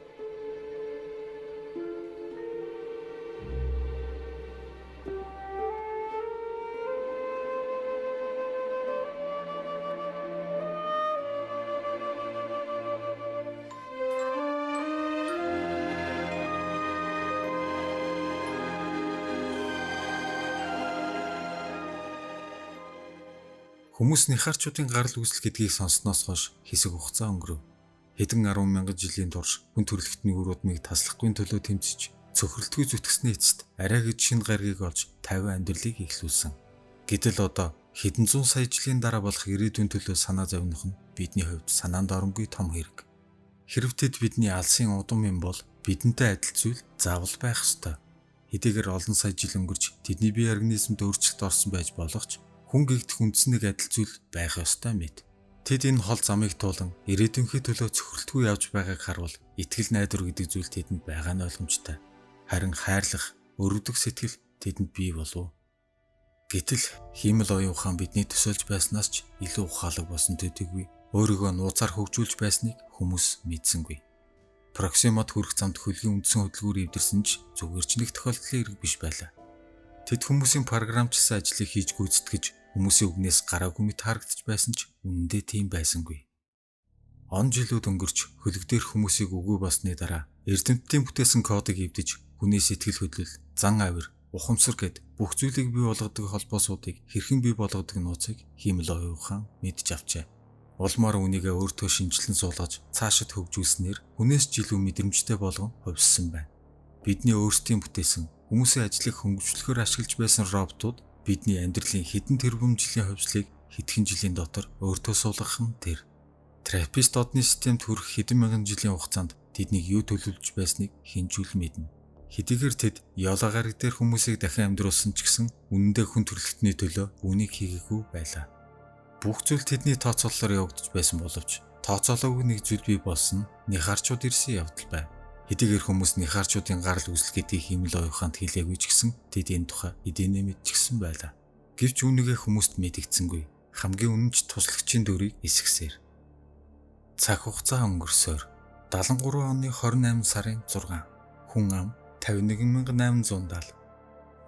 Хүмүүс нихаарчуудын гарал үүсэл гэдгийг сонссноос хойш хэсэг хугацаа өнгөрөв. Хэдэн 10 мянган жилийн турш хүн төрөлхтний үр удмыг таслахгүй төлөө тэмцэж цөхрөлтгүй зүтгэсний эцэст арай гэж шинэ гаригийг олж 50 амьдралыг эхлүүлсэн. Гэтэл одоо хэдэн зуун сая жилийн дараа болох ирээдүйн төлөө санаа зовних нь бидний хувьд санаанд оронгүй том хэрэг. Хэрв тэд бидний алсын удам юм бол бидэнтэй адил зүйл заавал байх ёстой. Хэдийгээр олон сая жил өнгөрч тэдний бие организмд өөрчлөлт орсон байж болох ч хүн гэгдэх үндснэг адил зүйл байх ёстой мэт. Тэд энэ хол замыг туулан ирээдүйнхээ төлөө цөхрөлтгүй явж байгааг харуул итгэл найдвар гэдэг зүйл тэдэнд байгаа нь ойлгомжтой. Харин хайрлах, өрөвдөх сэтгэл тэдэнд бий болов. Гэтэл хиймэл оюун ухаан бидний төсөөлж байснаас ч илүү ухаалаг болсон төдийгүй өөрийгөө нууцаар хөгжүүлж байсныг хүмүүс мэдсэнгүй. Проксимод хүрэх замд хөлгийн үндсэн хөдөлгүүр эвдэрсэн ч зүгээр ч нэг тохиолдлын хэрэг биш байлаа. Тэд хүмүүсийн програмчсан ажлыг хийж гүйцэтгэж хүмүүсийн үгнээс гараагүй мэт харагдаж байсан ч үнэндээ тийм байсангүй. Он жилүүд өнгөрч хөлөг дээрх хүмүүсийг үгүй болсны дараа эрдэмтдийн бүтээсэн кодыг эвдэж хүний сэтгэл хөдлөл, зан авир, ухамсар гэд бүх зүйлийг бий болгодог холбоосуудыг хэрхэн бий болгодог нууцыг Хиймэл оюун ухаан мэдж авчээ. Улмаар үнийгээ өөртөө шинжилэн суулгаж цаашид хөгжүүлснээр хүнээс ч илүү мэдрэмжтэй болгон хувьссан байна. Бидний өөрсдийн бүтээсэн хүмүүсийн ажлыг хөнгөвчлөхөөр ашиглаж байсан роботууд бидний амьдралын хэдэн тэрбум жилийн хувьслыг хэдхэн жилийн дотор өөртөө суулгах нь тэр. Траппист одны системд хүрэх хэдэн мянган жилийн хугацаанд тэднийг юу төлөвлөж байсныг хинжүүл мэднэ. Хэдийгээр тэд ёолоо гараг дээр хүмүүсийг дахин амьдруулсан ч гэсэн үнэндээ хүн төрөлхтний төлөө үүнийг хийгээгүй байлаа. Бүх зүйл тэдний тооцоололоор явагдаж байсан боловч тооцоолоогүй нэг зүйл бий болсон нь Нихарчууд ирсэн явдал байв. Хэдийгээр хүмүүс Нихарчуудын гарал үүсэл гэдгийг Хиймэл оюун ухаанд хэлээгүй ч гэсэн тэд энэ тухай эдийнэ мэдчихсэн байлаа. Гэвч үүнийгээ хүмүүст мэдэгдсэнгүй. Хамгийн үнэнч туслагчийн дүрийг эсгсээр. Цаг хугацаа өнгөрсөөр 73 оны 28 сарын 6 хүн ам 51870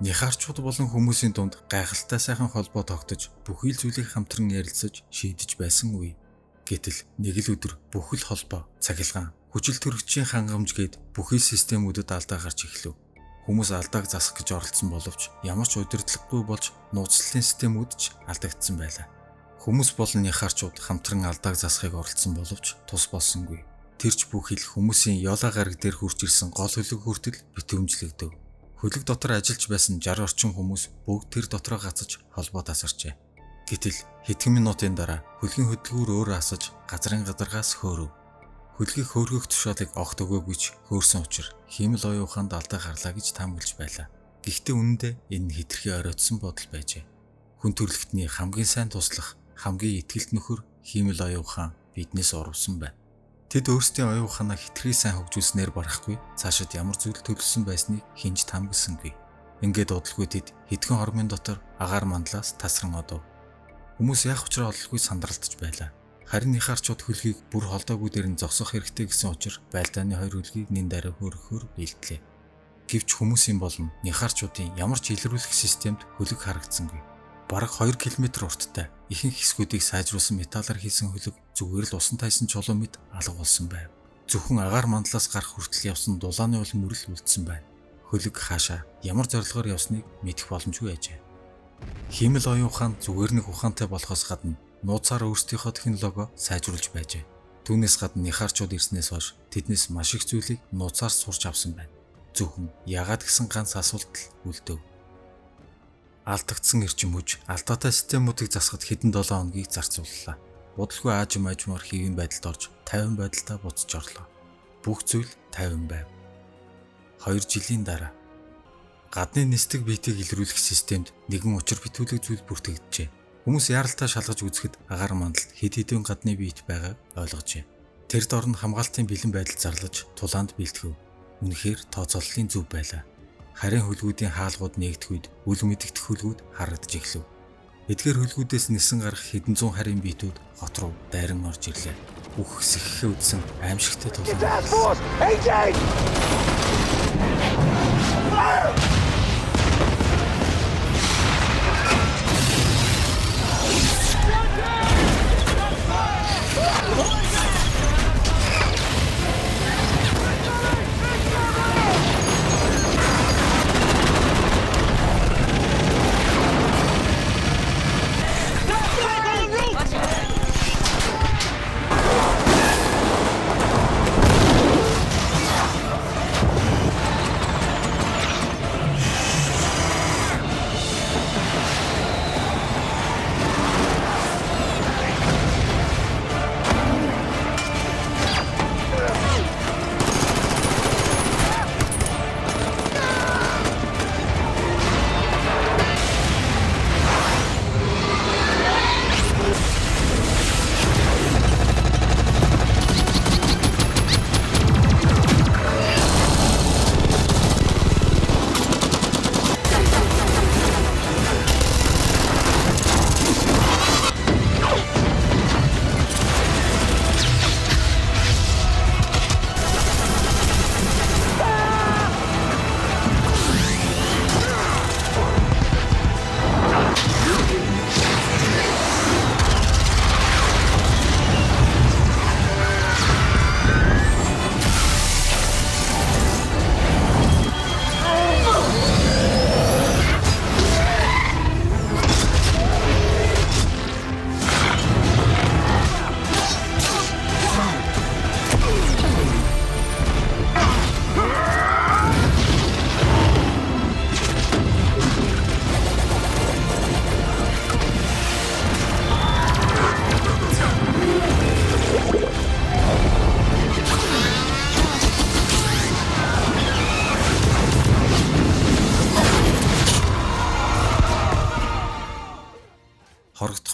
Нихарчууд болон хүмүүсийн дунд гайхалтай сайхан холбоо тогтож бүхий л зүйлийг хамтран ярилцаж шийдэж байсан үе. Гэтэл нэг л өдөр бүхэл холбоо, цахилгаан, хүчил төрөгчийн хангамж гээд бүхий системүүдэд алдаа гарч эхлэв. Хүмүүс алдааг засах гэж оролдсон боловч ямар ч удирдлаггүй болж нууцлалын системүүд ч алдагдсан байлаа. Хүмүүс болон Нихарчууд хамтран алдааг засахыг оролдсон боловч тус болсонгүй. Тэрч бүхий л хүмүүсийн ёолоо гараг дээр хурж ирсэн гол хөлөг хүртэл битүүмжлэгдэв. Хөлөг дотор ажиллаж байсан 60 орчим хүмүүс бүгд тэр дотроо гацаж холбоо тасарчээ. Гэтэл хэдхэн минутын дараа хөлгийн хөдөлгүүр өөрөө асаж газрын гадаргаас хөөрөв. Хөлгийг хөөргөх тушаалыг огт өгөөгүй ч хөөрсөн учраас Хиймэл оюун ухаанд алдаа гарлаа гэж таамаглаж байлаа. Гэхдээ үнэндээ энэ нь хэтэрхий оройтсон бодол байжээ. Хүн төрөлхтний хамгийн сайн туслах, хамгийн ихтгэлт нөхөр Хиймэл оюун ухаан биднээс урвсан байна. Тэд өөрсдийн оюун ухаанаа хэтэрхий сайн хөгжүүлснээр барахгүй цаашид ямар зүйл төлөвлөсөн байсныг хинж таамагласангүй. Ингээд удалгүй тэд хэдхэн хормын дотор агаар мандлаас тасран одов. Хүмүүс яах учраа ололгүй сандралтж байлаа. Харин Нихарчууд хөлгийг бүр холдоогүй дээр нь зогсоох хэрэгтэй гэсэн учраас байлдааны хоёр хөлгийг нэн дараа хөөрөхөөр бэлдлээ. Гэвч хүмүүсийн болон Нихарчуудын ямар ч илрүүлэх системд хөлөг харагдсангүй. Бараг 2 км урттай ихэнх хэсгүүдийг сайжруулсан металлаар хийсэн хөлөг зүгээр л усан тайсан чулуу мэт алга болсон байв. Зөвхөн агаар мандлаас гарах хүртэл явсан дулааны мөрөл үлдсэн байна. Хөлөг хаашаа ямар зорилгоор явсныг мэдэх боломжгүй ажээ. Хиймэл оюун ухаан зүгээр нэг ухаантай болохоос гадна нууцаар өөрсдийнхөө технологио сайжруулж байжээ. Түүнээс гадна Нихарчууд ирснээс хойш тэднээс маш их зүйлийг нууцаар сурч авсан байна. Зөвхөн яагаад гэсэн ганц асуулт л үлдэв. Алдагдсан эрчим хүч алдаатай системүүдийг засахад хэдэн 7 хоногийг зарцууллаа. Бодлого аажмаар хэвийн байдалд орж 50 байдалтай буцаж орлоо. Бүх зүйл 50 байв. 2 жилийн дараа гадны нисдэг биетийг илрүүлэх системд нэгэн учир битүүлэг зүйл бүртгэгджээ. Хүмүүс яаралтай шалгаж үзэхэд агаар мандалд хэд хэдэн гадны биет байгааг ойлгожээ. Тэр дор нь хамгаалтын бэлэн байдал зарлаж тулаанд бэлтгэв. Үнэхээр тооцооллын зөв байлаа. Харин хөлгүүдийн хаалгууд нэгдэхүйд үл мэдэгдэх хөлгүүд харагдаж эхлэв. Эдгээр хөлгүүдээс нисэн гарах хэдэн зуун харийн биетүүд хот руу дайран орж ирлээ. Бүх сэххээ үдсэн аимшигтай тулаан.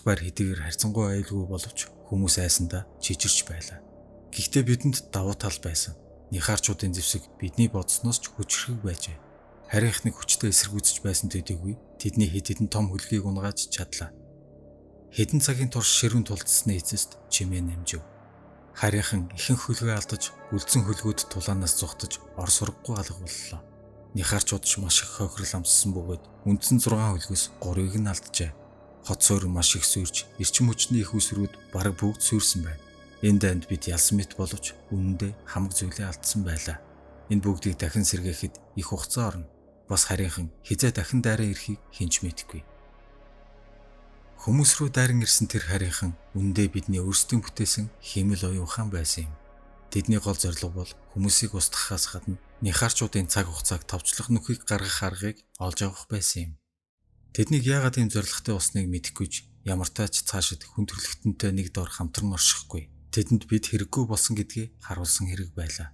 байр хэдийгээр харьцангуй аюулгүй боловч хүмүүс айсандаа чижирч байлаа. Гэхдээ бидэнд давуу тал байсан. Нихаарчуудын зэвсэг бидний бодсноос ч хүчрхэг байжээ. Харийнхныг хүчтэй эсэргүүцэж байсан төдийгүй тэдний хэд хэдэн том хөлгийг унгааж чадлаа. Хэдэн цагийн турш ширүүн тулдсны эцэст чимээ намжив. Харийнхан ихэнх хөлгөө алдаж, үлдсэн хөлгүүд тулаанаас зүхтэж ор сургахгүй алга боллоо. Нихаарчууд ч маш их хохирол амссан бөгөөд үндсэн 6 хөлгөөс 3-ыг нь алджээ. Хот суурь маш их сүрж, эрчим хүчний их усрууд бараг бүгд сүрсэн байна. Энэ дайнд бид ялсан мэт боловч үнэндээ хамаг зүйлээ алдсан байлаа. Энэ бүгдийг дахин сэргээхэд их хугацаа орно. Бас харийнхан хизээ дахин дайраа ирэхийг хинч мэдэхгүй. Хүмүүс рүү дайран ирсэн тэр харийнхан үнэндээ бидний өөрсдийн бүтээсэн химэл оюун ухаан байсан юм. Тэдний гол зорилго бол хүмүүсийг устгахаас гадна нихаарчуудын цаг хугацааг товчлох нүхийг гаргах аргыг олж авах байсан юм. Тэднийг яагаад ийм зорилготой болсныг мэдэхгүйч ямар тач цаашид хүн төрлөختөнтэй нэг дор хамтран оршихгүй. Тэдэнд бид хэрэггүй болсон гэдгийг харуулсан хэрэг байлаа.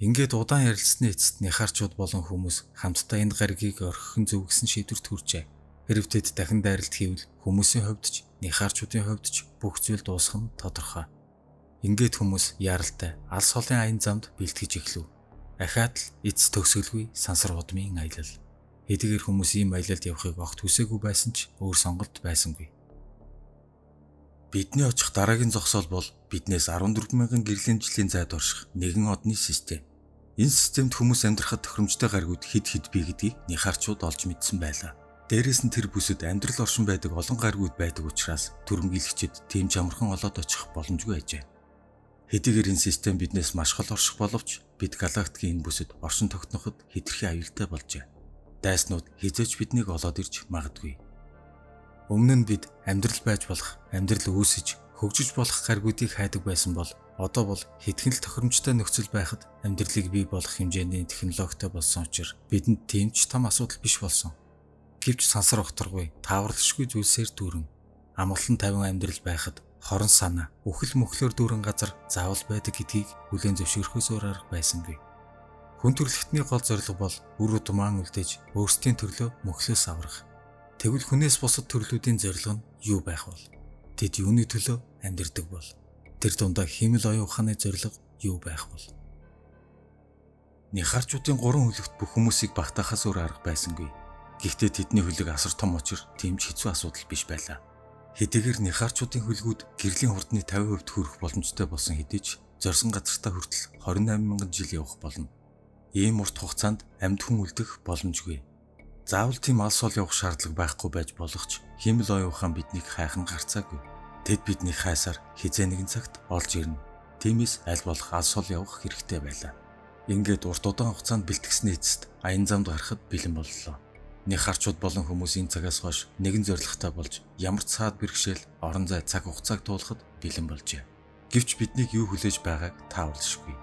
Ингээд удаан ярилцсны эцэст нихаарчууд болон хүмүүс хамтдаа энэ гаригийг орхихон зөвгсөн шийдвэрт хүрчээ. Хэрв тэд дахин дайралт хийвэл хүмүүсийн хувьд ч нихаарчуудын хувьд ч бүх зүйл дуусах нь тодорхой. Ингээд хүмүүс яралтай алс холын аян замд бэлтгэж эхлэв. Ахаад л эц төгсгөлгүй сансар удмын аялал. Хэдийгээр хүмүүс ийм аялалд явахыг огт хүсээгүй байсан ч өөр сонголт байсангүй. Бидний очих дараагийн зогсоол бол биднээс 14,000 гэрлийн жилийн зайд орших нэгэн одны систем. Энэ системд хүмүүс амьдрахад тохиромжтой гаригууд хэд бий гэдгийг нихаарчууд олж мэдсэн байлаа. Дээрээс нь тэр бүсэд амьдрал оршин байдаг олон гаригууд байдаг учраас түрэмгийлэгчид тийм ч амархан олоод очих боломжгүй ажээ. Хэдийгээр энэ систем биднээс маш хол орших боловч бид галактикийн энэ бүсэд оршин тогтноход хэтэрхий аюултай болжээ. Дайснууд хизээч биднийг олоод ирж магадгүй. Өмнө нь бид амьдрал байж болох, амьдрал үүсэж, хөгжиж болох гаригуудыг хайдаг байсан бол одоо бол хэдхэн л тохиромжтой нөхцөл байхад амьдралыг бий болох хэмжээний технологитой болсон учраас бидэнд тийм ч том асуудал биш болсон. Гэвч сансар огторгүй, тааварлашгүй зүйлсээр дүүрэн амгалан тавин амьдрал байхад хорон санаа, үхэл мөхлөөр дүүрэн газар заавал байдаг гэдгийг хүлээн зөвшөөрөхөөс өөр арга байсангүй. Хүн төрөлхтний гол зорилго бол үр удмаан үлдээж өөрсдийн төрлөө мөхлөөс аврах. Тэгвэл хүнээс бусад төрлүүдийн зорилго нь юу байх вэ? Тэд юуны төлөө амьдардаг бол? Тэр дундаа химэл оюун ухааны зорилго юу байх вэ? Нихаарчуудын 3 хөлөгт бүх хүмүүсийг багтаахаас өөр арга байсангүй. Гэхдээ тэдний хөлөг асар том учир тийм ч хэцүү асуудал биш байлаа. Хэдийгээр нихаарчуудын хөлгүүд гэрлийн хурдны 50% хүрэх боломжтой болсон хэдий ч зорьсон газартаа хүртэл 28,000 жил явах болно. Ийм урт хугацаанд амьд хүн үлдэх боломжгүй. Заавал тийм алс хол явах шаардлага байхгүй байж болох ч химэл оюун ухаан биднийг хайхан гарцаагүй. Тэд бидний хайсаар хизээ нэгэн цагт олж ирнэ. Тиймээс аль болох алс хол явах хэрэгтэй байлаа. Ингээд урт удаан хугацаанд бэлтгэсний эцэст аян замд гарахад бэлэн боллоо. Нихаарчууд болон хүмүүс энэ цагаас хойш нэгэн зорилготой болж ямар ч цаад бэрхшээл, орон зай цаг хугацааг туулахад бэлэн болжээ. Гэвч биднийг юу хүлээж байгааг таавалшгүй.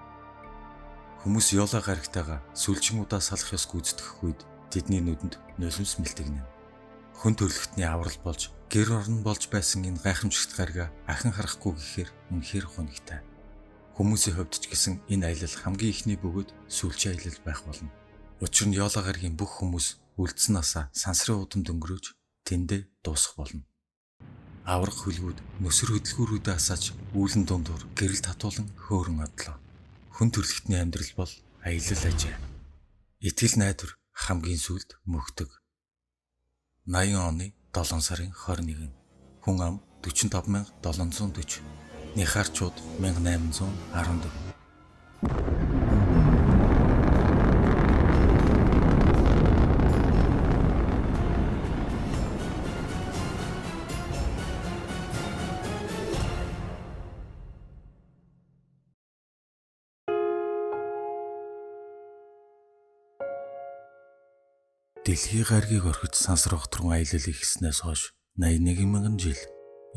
Хүмүүс ёолоо гарагтайгаа сүлжин удаа салах ёс гүйцэтгэх үед тэдний нүдэнд нулимс мэлтэгнэ. Хүн төрлөختний аврал болж гэр орон болж байсан энэ гайхамшигт гарига ахин харахгүй гэхээр үнэхээр хунигтай. Хүмүүсийн хувьд ч гэсэн энэ аялал хамгийн ихний бөгөөд сүүлчийн аялал байх болно. Учир нь ёолоо гарагийн бүх хүмүүс үлдсэн насаа сансрын удамд өнгөрөөж тэндээ дуусах болно. Аврах хөлгүүд нөсөр хөдөлгөөрүүдэд асааж үүлэн дундуур гэрэл татуулан хөөрөн одлоо. Хүн төрлөختний амьдрал бол аялал ажээ. Итгэл найдвар хамгийн сүүлд мөхдөг. 80 оны 7 сарын 21. Хүн ам 45,740. Нихаарчууд 1814. Дэлхийн гаригийг орхиж сансар огторгон аялал ихснээс хойш 81,000 жил,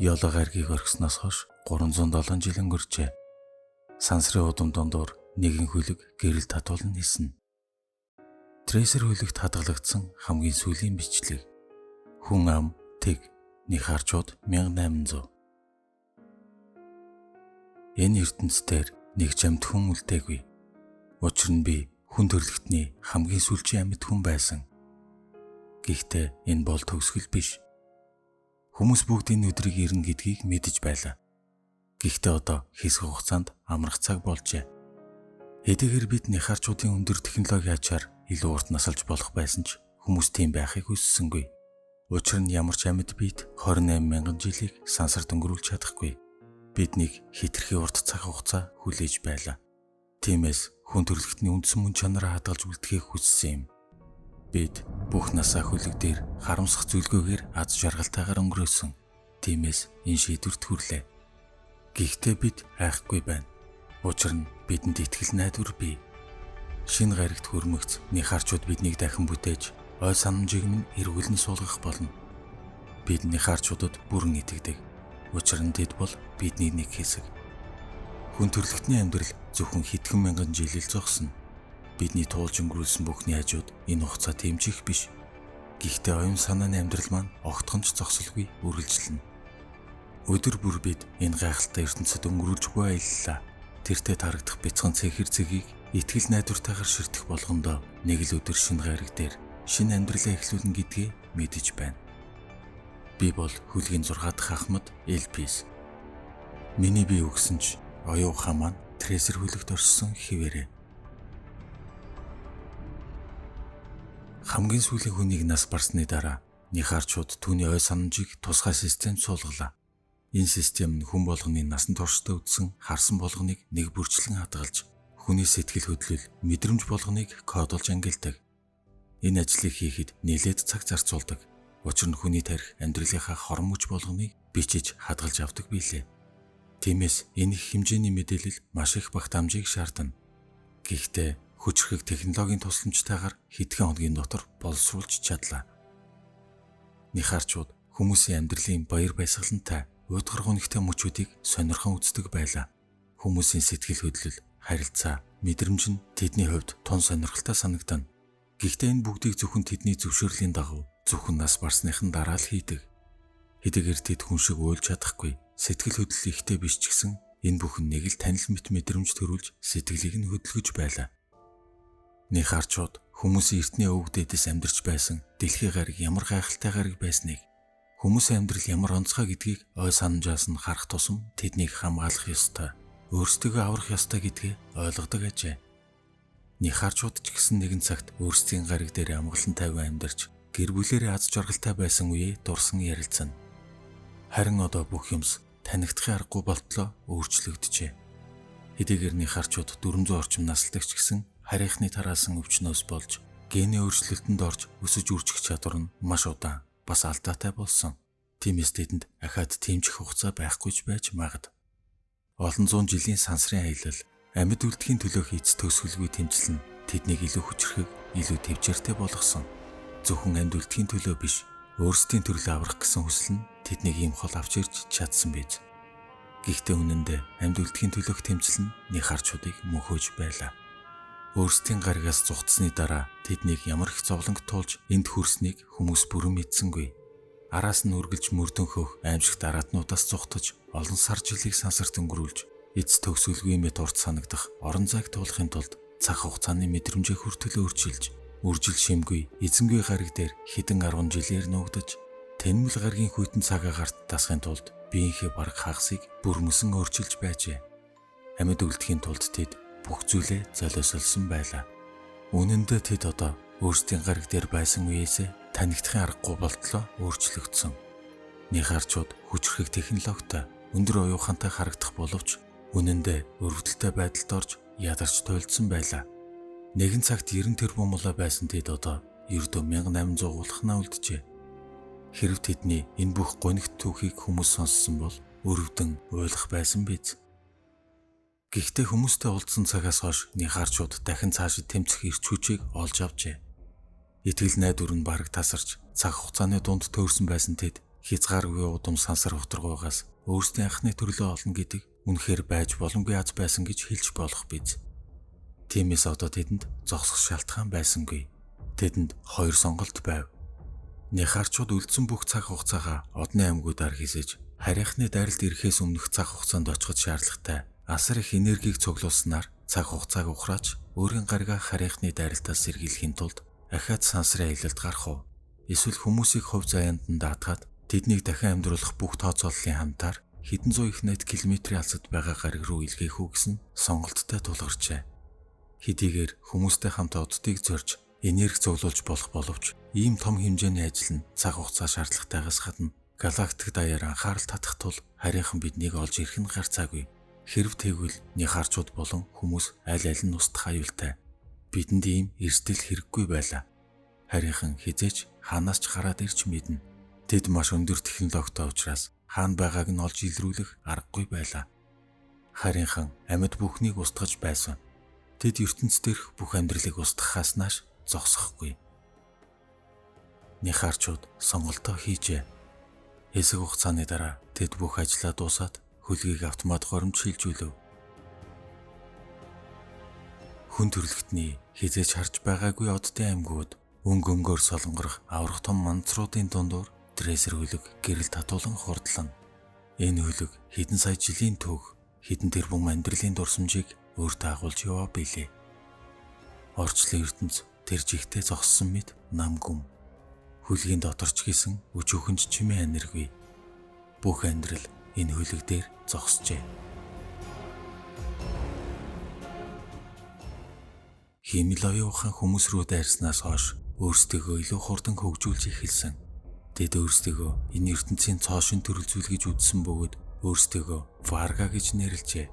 ёолоо гаригийг орхисноос хойш 307 жил өнгөрчээ. Сансрын удам дондор нэгэн хөлөг гэрэл татуулан ниснэ. Трейсер хөлөгт хадгалагдсан хамгийн сүүлийн бичлэг. Хүн ам тэг нихаарчууд 1800. Энэ ертөнцийн нэг ч амьд хүн үлдээгүй. Учир нь би хүн төрлөختний хамгийн сүүлчийн амьд хүн байсан. Гэхдээ энэ бол төгсгөл биш. Хүмүүс бүгд энэ өдрийг ирнэ гэдгийг мэдэж байлаа. Гэхдээ одоо хэсэг хугацаанд амрах цаг болжээ. Хэдийгээр бид нихарчуудын өндөр технологийн ачаар илүү урт насалж болох байсан ч хүмүүс тийм байхыг хүссэнгүй. Учир нь ямар ч амьд биет 28,000 жилийг сансарт өнгөрүүлж чадахгүй. Биднийг хэтэрхий урт цаг хугацаа хүлээж байлаа. Тиймээс хүн төрөлхтний үндсэн мөн чанараа хадгалж үлдэхийг хүссэн юм. Бид бүх насаа хөлөг дээр харамсах зүйлгүйгээр аз жаргалтайгаар өнгөрөөсөн. Тиймээс энэ шийдвэрт хүрлээ. Гэхдээ бид айхгүй байна. Учир нь бидэнд итгэл найдвар бий. Шинэ гаригт хөрмөгц нихарчууд биднийг дахин бүтээж, ой санамжийг минь эргүүлэн суулгах болно. Бид нихарчуудад бүрэн итгэдэг. Учир нь тэд бол бидний нэг хэсэг. Хүн төрөлхтний амьдрал зөвхөн хэдхэн мянган жилийн зогсно. Бидний туулж өнгөрүүлсэн бүхний хажууд энэ хугацаа тэмжих биш. Гэхдээ оюун санааны амьдрал маань огтхонч зогсолгүй үргэлжлэнэ. Өдөр бүр бид энэ гайхалтай ертөнцид өнгөрүүлж буй аяллаа. Тэртээ тарагдах бяцхан цэхэр цэгийг итгэл найдвартайгаар ширтэх болгондоо нэг л өдөр шинэ гариг дээр шинэ амьдралаа эхлүүлнэ гэдгээ мэдэж байна. Би бол хөлгийн 6 дахь ахмад Элпис. Миний бие өгсөн ч оюун ухаан маань тресер хөлөгт орсон хിവэрэ. Хамгийн сүүлийн хүнийг нас барсны дараа нихарчууд түүний ой санамжийг тусгай системд суулгалаа. Энэ систем нь хүн болгоны насан туршдаа үтсэн харсан болгоныг нэг бүрчлэн хадгалж, хүний сэтгэл хөдлөл, мэдрэмж болгоныг кодолж ангилдаг. Энэ ажлыг хийхэд нэлээд цаг зарцуулдаг. Учир нь хүний тарих амьдралынхаа хорон мөч болгоныг бичиж хадгалж авдаг билээ. Тиймээс энэ их хэмжээний мэдээлэл маш их багт амжийг шаардна. Гэхдээ хүчрхэг технологийн тусламжтайгаар хэдхэн хоногийн дотор боловсруулж чадлаа. Нихарчууд хүмүүсийн амьдралын баяр баясгалантай, уйдгар гонхтой мөчүүдийг сонирхон үздэг байлаа. Хүмүүсийн сэтгэл хөдлөл, харилцаа, мэдрэмж нь тэдний хувьд тун сонирхолтой санагдана. Гэхдээ энэ бүгдийг зөвхөн тэдний зөвшөөрлийн дагуу зөвхөн нас барсныхан дараа л хийдэг. Хэдийгээр тэд хүн шиг уйлж чадахгүй, сэтгэл хөдлөл ихтэй биш ч гэсэн энэ бүхэн нэг л танил мэт мэдрэмж төрүүлж сэтгэлийг нь хөдөлгөж байлаа. Нихарчууд хүмүүсийн эртний өвөг дээдэс амьдарч байсан дэлхийн гариг ямар гайхалтай гариг байсныг, хүмүүсийн амьдрал ямар онцгой гэдгийг ой санамжаас нь харах тусам тэднийг хамгаалах ёстой, өөрсдөө аврах ёстой гэдгээ ойлгодог ажээ. Нихарчууд ч гэсэн нэгэн цагт өөрсдийн гариг дээр амгалан тайван амьдарч гэр бүлээрээ аз жаргалтай байсан үеэ дурсан ярилцана. Харин одоо бүх юмс танигдахын аргагүй болтлоо өөрчлөгдөжээ. Хэдийгээр нихарчууд 400 орчим насалдагч гэсэн харийнхны тараасан өвчнөөс болж гений өөрчлөлтөнд орж өсөж үржих чадвар нь маш удаан бас алдаатай болсон. Тиймээс тэдэнд ахаад тэмжих хугацаа байхгүйж байж магад. Олон зуун жилийн сансрын аялал, амьд үлдэхийн төлөөх эц төгсгөлгүй тэмцэл нь тэднийг илүү хүчрхэг, илүү төвчээртэй болгосон. Зөвхөн амьд үлдэхийн төлөө биш, өөрсдийн төрлөө аврах гэсэн хүсэл нь тэднийг ийм хол авч ирж чадсан биз. Гэхдээ үнэн дээр амьд үлдэхийн төлөөх тэмцэл нь нихарчуудыг мөнхөж байлаа. Өөрсдийн гаригаас зугтсны дараа тэднийг ямар их зовлонг туулж энд хүрснийг хүмүүс бүрэн мэдсэнгүй. Араас нь үргэлж мөрдөнхөх аимшигт араатнуудаас зугтаж олон сар жилийг сансарт өнгөрүүлж эц төгсгөлгүй мэт урт санагдах орон зайг туулахын тулд цаг хугацааны мэдрэмжээ хүртэл өөрчилж, үржил шимгүй эзэнгүй гариг дээр хэдэн 10 жилээр нуугдаж, тэнмэл гаригийн хүйтэн цагаагаар дасахын тулд биеийнхээ бараг хагасыг бүр мөсөн өөрчилж байжээ. Амьд үлдэхийн тулд тэд бүх зүйлээ золиослсон байлаа. Үнэн дээр тэд одоо өөрсдийн гариг дээр байсан үеэсээ танигдахын аргагүй болтлоо өөрчлөгдсөн. Нихарчууд хүчрхэг технологитой, өндөр оюухантай харагдах боловч үнэн дээр өрөвдөлтэй байдалд орж ядарч тойлдсон байлаа. Нэгэн цагт 90 тэрбум мулаа байсан тэд одоо ердөө 1800 уулхнаа үлджээ. Хэрв тэдний энэ бүх гонигт түүхийг хүмүүс сонссон бол өрөвдөн ойлгох байсан биз. Гэхдээ хүмүүстэй уулзсан цагаас хойш нихарчууд дахин цаашид тэмцэх эрч хүчийг олж авчээ. Итгэл найдвар нь бараг тасарч цаг хугацааны дунд төөрсөн байсан тэд хязгааргүй удам сансар хоторгоогоос өөрсдийн анхны төрлөө олно гэдэг үнэхээр байж боломгүй аз байсан гэж хэлж болох биз. Тиймээс одоо тэдэнд зогсох шалтгаан байсангүй. Тэдэнд хоёр сонголт байв. Нихарчууд үлдсэн бүх цаг хугацаагаа одны аймагуудаар хийсэж харийнхны дайралд ирэхээс өмнөх цаг хугацаанд очиход шаардлагатай асар их энергийг цуглуулснаар цаг хугацааг ухрааж өөрийн гаригаа харийнхны дайралтаас сэргийлэхийн тулд ахаад сансрын аялалд гарах уу? Эсвэл хүмүүсийг хувь заяанд нь даатгаад тэднийг дахин амьдруулах бүх тооцооллын хамтаар хэдэн зуун их найт километрийн алсад байгаа гариг руу илгээх үү гэсэн сонголттой тулгарчээ. Хэдийгээр хүмүүстэй хамт оддыг зорж энерги цуглуулж болох боловч ийм том хэмжээний ажил нь цаг хугацаа шаардлагатайгаас гадна галактик даяар анхаарал татах тул харийнхан биднийг олж ирэх нь гарцаагүй. Хэрв тэгвэл нихарчууд болон хүмүүс аль аль нь устдах аюултай. Бидэнд ийм эрсдэл хэрэггүй байлаа. Харийнхан хизээч хаанаас ч гараад ирж мэднэ. Тэд маш өндөр технологитой учраас хаана байгааг нь олж илрүүлэх аргагүй байлаа. Харийнхан амьд бүхнийг устгаж байсан. Тэд ертөнц дээрх бүх амьдралыг устгахаас нааш зогсохгүй. Нихарчууд сонголтоо хийжээ. Хэсэг хугацааны дараа тэд бүх ажлаа дуусаад хөлгийг автомат горимж шилжүүлв. Хүн төрлөختний хизээж харж байгаагүй оддын аймгууд өнгөөр солонгорох аврах том манцруудын дундуур трейсер хөлөг гэрэл татуулан хурдлана. Энэ хөлөг хэдэн сая жилийн түүх, хэдэн тэрбум амьдралын дурсамжийг өөртөө агуулж яваа билээ. Орчлон ертөнц тэр жигтэй зогссон мэд нам гүм. Хөлгийн доторч гисэн өчүүхэнч чимээ аниргүй. Бүх амьдрал энэ хөлөг дээр зогсжээ. Химэл оюухан хүмүүс рүү дайрснаас хойш өөрсдөө илүү хурдан хөгжүүлж эхэлсэн. Тэд өөрсдөө энэ ертөнцийн цоошин төрөлзүүл гэж үзсэн бөгөөд өөрсдөө Варга гэж нэрлэжээ.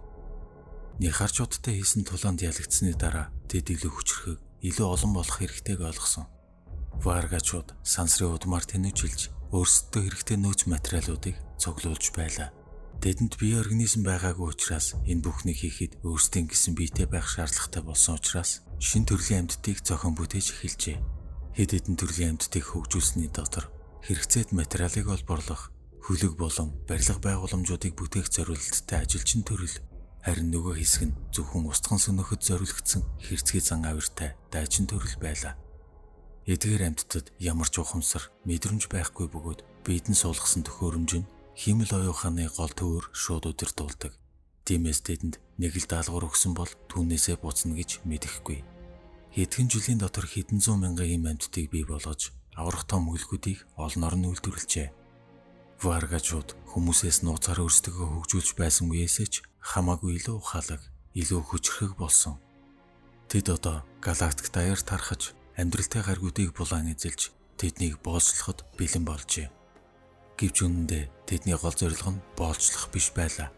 Нихарчуудтай хийсэн тулаанд ялагдсны дараа тэд илүү хүчрхэг, илүү олон болох хэрэгтэйг ойлгосон. Варгачууд сансрын удмаар тэнэжилж өөрсдөө хэрэгтэй нөөц материалуудыг цуглуулж байлаа. Тэдэнд бие организм байгаагүй учраас энэ бүхнийг хийхэд өөрсдийн гэсэн биетэй байх шаардлагатай болсон учраас шин төрлийн амьтдыг зохион бүтээж эхэлжээ. Хэд хэдэн төрлийн амьтдыг хөгжүүлсэний дотор хэрэгцээд материалыг олборлох, хөлөг болон барилга байгууламжуудыг бүтээх зорилттой ажилчин төрөл. Харин нөгөө хэсэг нь зөвхөн устган сөнөхөд зориулагдсан хэрцгий зан авиртай дайчин төрөл байлаа. Эдгээр амьтдад ямар ч ухамсар, мэдрэмж байхгүй бөгөөд биед нь суулгасан төхөөрөмж нь химэл оюуханы гол төвөр шууд удирдуулдаг. Тиймээс тэдэнд нэг л даалгавар өгсөн бол түүнээсээ буцна гэж мэдэхгүй. Хэдхэн жилийн дотор хэдэн зуун мянган ийм амьтдыг бий болгож аврах том хөлгүүдийг олноор нь үйлдвэрлэжээ. Варгачууд хүмүүсээс нууцаар өөрсдөө хөгжүүлж байсан үеэсээ ч хамаагүй илүү ухаалаг, илүү хүчрхэг болсон. Тэд одоо галактик даяар тархаж амьдралтай гаргуудыг булаан эзэлж тэднийг боолчлоход бэлэн болжээ. Гэвч үнэндээ тэдний гол зорилго нь боолчлох биш байлаа.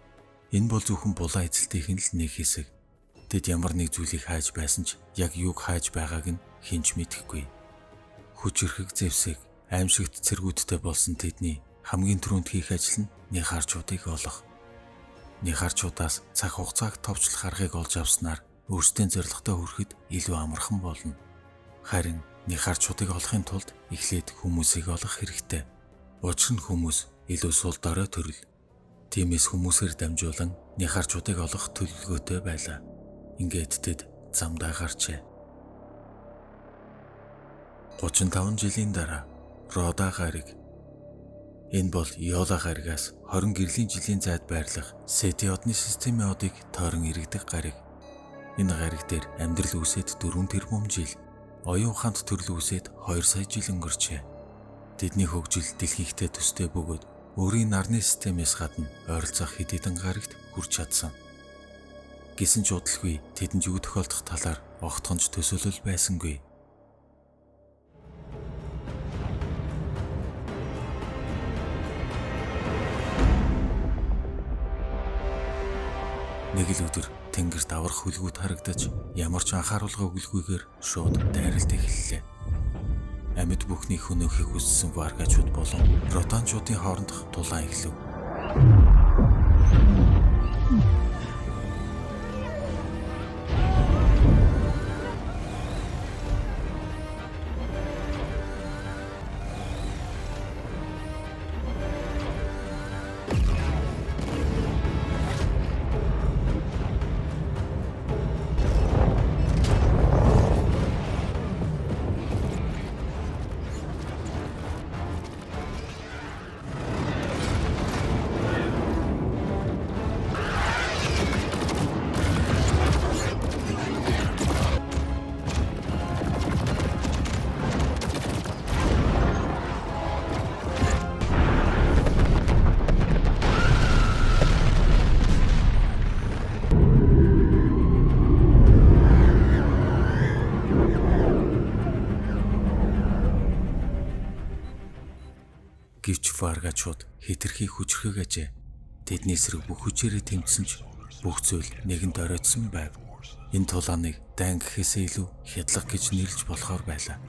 Энэ бол зөвхөн булаан эзэлтийн л нэг хэсэг. Тэд ямар нэг зүйлийг хайж байсан ч яг юуг хайж байгааг нь хинч мэдэхгүй. Хүчрхэг зэвсэг, аимшигт цэргүүдтэй болсон тэдний хамгийн түрүүнд хийх ажил нь нихарчуудыг олох. Нихарчуудаас цаг хугацааг товчлох аргыг олж авснаар өөрсдийн зорилготой хүрэхэд илүү амархан болно. Харин нихарчуудыг олохын тулд эхлээд хүмүүсийг олох хэрэгтэй. Учир нь хүмүүс илүү сул дорой төрөл. Тиймээс хүмүүсээр дамжуулан нихарчуудыг олох төлөвлөгөөтэй байлаа. Ингээд тэд замдаа гарчээ. 35 жилийн дараа Рода гариг. Энэ бол Йола гаригаас 20 гэрлийн жилийн зайд байрлах Сети одны системийн одыг тойрон иргэдэг гариг. Энэ гариг дээр амьдрал үүсээд 4 тэрбум жил, оюун ухаанд төрөл үүсээд 2 сая жил өнгөрчээ. Тэдний хөгжил дэлхийгтэй төстэй бөгөөд өөрийн нарны системээс гадна ойролцоох хэд хэдэн гаригт хүрч чадсан. Гэсэн ч удалгүй тэдэнд юу тохиолдох талаар огтхонч төсөөлөл байсангүй. Нэг л өдөр тэнгэрт аврах хөлгүүд харагдаж ямар ч анхааруулга өгөлгүйгээр шууд дайралт эхэллээ. Амьд бүхний хөнөөхийг хүссэн варгачууд болон ротанчуудын хоорондох тулаан эхлэв. Варгачууд хэтэрхий хүчрхэг ажээ. Тэдний эсрэг бүх хүчээрээ тэмцсэн ч бүх зүйл нэгэнд оройтсон байв. Энэ тулааныг дайн гэхээсээ илүү хядлага гэж нэрлэж болохоор байлаа.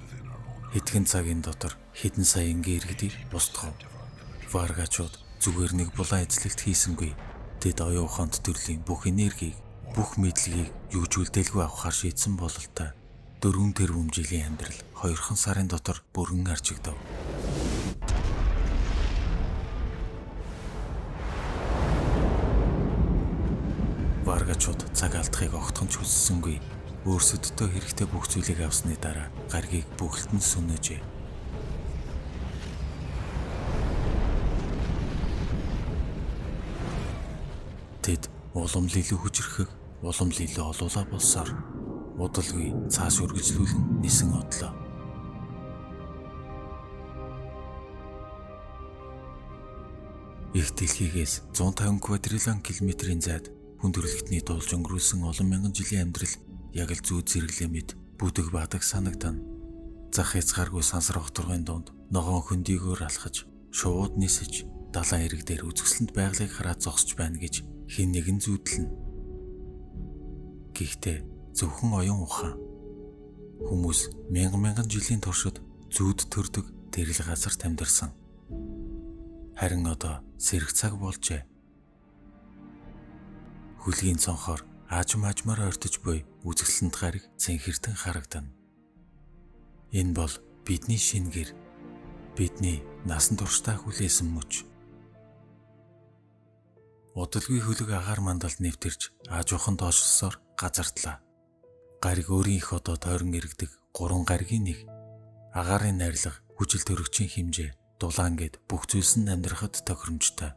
Хэдхэн цагийн дотор хэдэн сая энгийн иргэдийг устгав. Варгачууд зүгээр нэг булан эзлэлт хийсэнгүй. Тэд оюун ухаанд төрлийн бүх энергийг, бүх мэдлэгийг юуж үлдээлгүй авахар шийдсэн бололтой 4 тэрбум жилийн амьдрал 2 сарын дотор бүрэн арчигдав. Варгачууд цаг алдахыг огтхон ч хүссэнгүй. Өөрсөддөө хэрэгтэй бүх зүйлийг авсны дараа гаригийг бүхэлд нь сүнэжээ. Тэд улам л илүү хүчрхэг, улам л илүү олуулаа болсоор удалгүй цааш үргэлжлүүлэн нисэн одлоо. Их дэлхийгээс 150 квадриллион километрийн зайд хүндрэлтний дулж өнгөрүүлсэн олон мянган жилийн амьдрал яг л зүүд зэрэглээ мэд бүдэг бадаг санагдана. Зах хязгааргүй сансар огторгын дунд ногоон хөндийгөөр алхаж, шууд нисэж, далайн эрэг дээр үзэсгэлэнт байгалыг хараад зогсож байна гэж хэн нэгэн зүйдлэнэ. Гэхдээ зөвхөн оюун ухаан. Хүмүүс мянган жилийн туршид зүүд төрдөг тэрл газарт амьдарсан. Харин одоо сэрэг цаг болжээ. Хүлгийн цонхоор аажмаар ойртож буй үзэсгэлэнт гариг цэнхэртэн харагдана. Энэ бол бидний шинэ гэр. Бидний насан туршдаа хүлээсэн мөч. Удалгүй хөлөг агаар мандалд нэвтэрч ааж ухаан доошсоор газартлаа. Гариг өөрийн их одоо тойрон иргэдэг 3 гаригийн нэг. Агаарын найрлага, хүчил төрөгчийн хэмжээ, дулаан гэд бүх зүйлс нь амьдрахад тохиромжтой.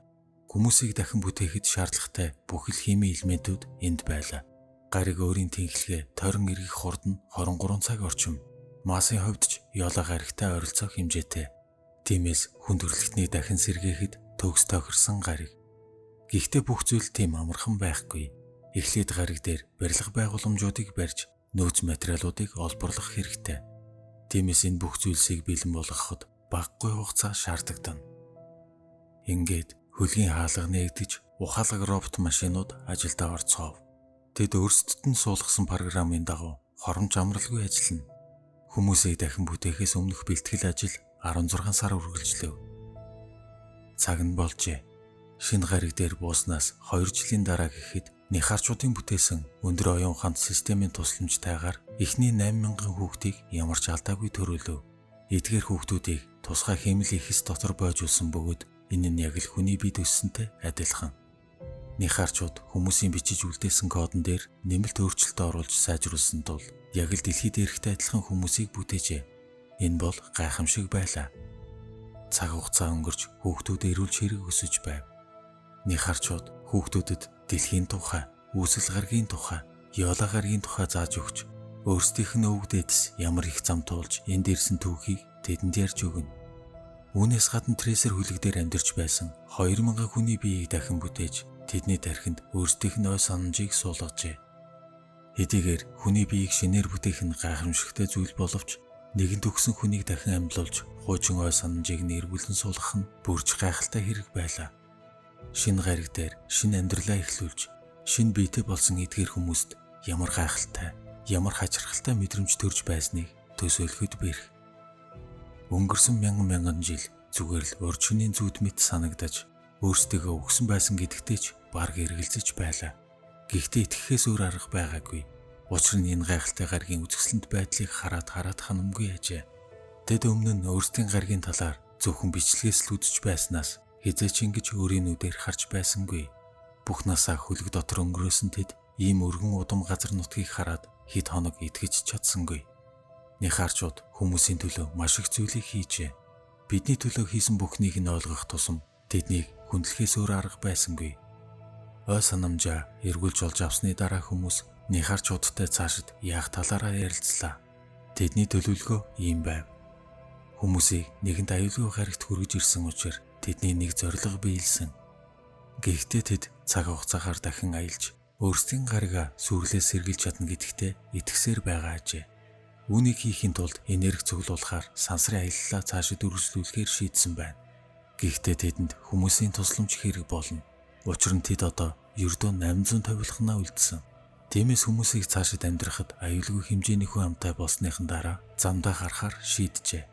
Хүмүүсийг дахин бүтээхэд шаардлагатай бүх л химийн элементүүд энд байлаа. Гариг өөрийн тэнхлэгээ тойрон эргэх хурд нь 23 цаг орчим. Масын хувьд ч ёолоо гаригтай ойролцоох хэмжээтэй. Тиймээс хүндрэлтний дахин сэргээхэд төгс тохирсон гариг. Гэхдээ бүх зүйл тийм амархан байхгүй. Эхлээд гариг дээр барилга байгууламжуудыг барьж, нөөц материалуудыг олборлох хэрэгтэй. Тиймээс энэ бүх зүйлсийг бэлэн болгоход багагүй хугацаа шаардагдана. Ингээд хөлгийн хаалга нээгдэж, ухаалаг робот машинууд ажилдаа орцгов. Тэд өөрсдөд нь суулгасан программын дагуу хоромж амралгүй ажиллана. Хүмүүсийг дахин бүтээхээс өмнөх бэлтгэл ажил 16 сар үргэлжлэв. Цаг нь болжээ. Шинэ гариг дээр бууснаас 2 жилийн дараа гэхэд Нихарчуудын бүтээсэн өндөр оюун ухаанд системийн тусламжтайгаар эхний 8,000 хүүхдийг ямар ч алдаагүй төрүүлв. Эдгээр хүүхдүүдийг тусгай хэмэл ихэс дотор бойжулсан бөгөөд энэ нь яг л хүний бие төссөнтэй адилхан. Нихарчууд хүмүүсийн бичиж үлдээсэн кодон дээр нэмэлт өөрчлөлт оруулж сайжруулсан тул яг л дэлхийд эрэхтэй адилхан хүмүүсийг бүтээжээ. Энэ бол гайхамшиг байлаа. Цаг хугацаа өнгөрч хүүхдүүд эрүүл хэрэг өсөж байв. Нихарчууд хүүхдүүдэд дэлхийн тухай, үүсэл гаргийн тухай, ёолоо гаргийн тухай зааж өгч, өөрсдийнх нь өвөг дээдэс ямар их зам туулж энд ирсэн түүхийг тэдэнд ярьж өгнө. Үүнээс гадна трейсер хүлэг дээр амьдарч байсан 2000 хүний биеийг дахин бүтээж, тэдний тархинд өөрсдийнх нь ой санамжийг суулгажээ. Хэдийгээр хүний биеийг шинээр бүтээх нь гайхамшигтай зүйл боловч нэгэнт өгсөн хүнийг дахин амьлуулж, хуучин ой санамжийг нэрвүүлэн суулгах нь бүрж гайхалтай хэрэг байлаа. Шинэ гариг дээр шинэ амьдралаа эхлүүлж, шинэ биетэй болсон эдгээр хүмүүст ямар гайхалтай, ямар хачирхалтай мэдрэмж төрж байсныг төсөөлөхөд бэрх. Өнгөрсөн мянган жил зүгээр л урд шөнийн зүүд мэт санагдаж, өөрсдөө өгсөн байсан гэдэгтэй ч бараг эргэлзэж байлаа. Гэхдээ итгэхээс өөр арга байгаагүй. Учир нь энэ гайхалтай гаригийн үзэсгэлэнт байдлыг хараад ханамгүй ажээ. Тэд өмнө нь өөрсдийн гаригийн талаар зөвхөн бичлэгээс л үзэж байснаас хизээч ингэж өөрийн нүдээр харж байсангүй. Бүх насаа хөлөг дотор өнгөрөөсөн тэд ийм өргөн удам газар нутгийг хараад хэд хоног итгэж чадсангүй. Нихарчууд хүмүүсийн төлөө маш их зүйлийг хийжээ. Бидний төлөө хийсэн бүхнийг нь ойлгох тусам тэднийг хүндлэхээс өөр арга байсангүй. Ой санамжаа эргүүлж олж авсны дараа хүмүүс Нихарчуудтай цаашид яах талаараа ярилцлаа. Тэдний төлөвлөгөө ийм байв. Хүмүүсийг нэгэнт аюулгүй гарагт хүргэж ирсэн учраас тэдний нэг зорилго биелсэн. Гэхдээ тэд цаг хугацаагаар дахин аялж өөрсдийн гаригаа сүрлээс сэргийлж чадна гэдэгтээ итгэсээр байгаа ажээ. Үүнийг хийхийн тулд энерги цуглуулахаар сансрын аяллаа цаашид үргэлжлүүлэхээр шийдсэн байна. Гэхдээ тэдэнд хүмүүсийн тусламж хэрэг болно. Учир нь тэд одоо ердөө 850-ынхаа үлдсэн. Тиймээс хүмүүсийг цаашид амьдрахад аюулгүй хэмжээний хүн амтай болсныхан дараа замдаа гарахаар шийджээ.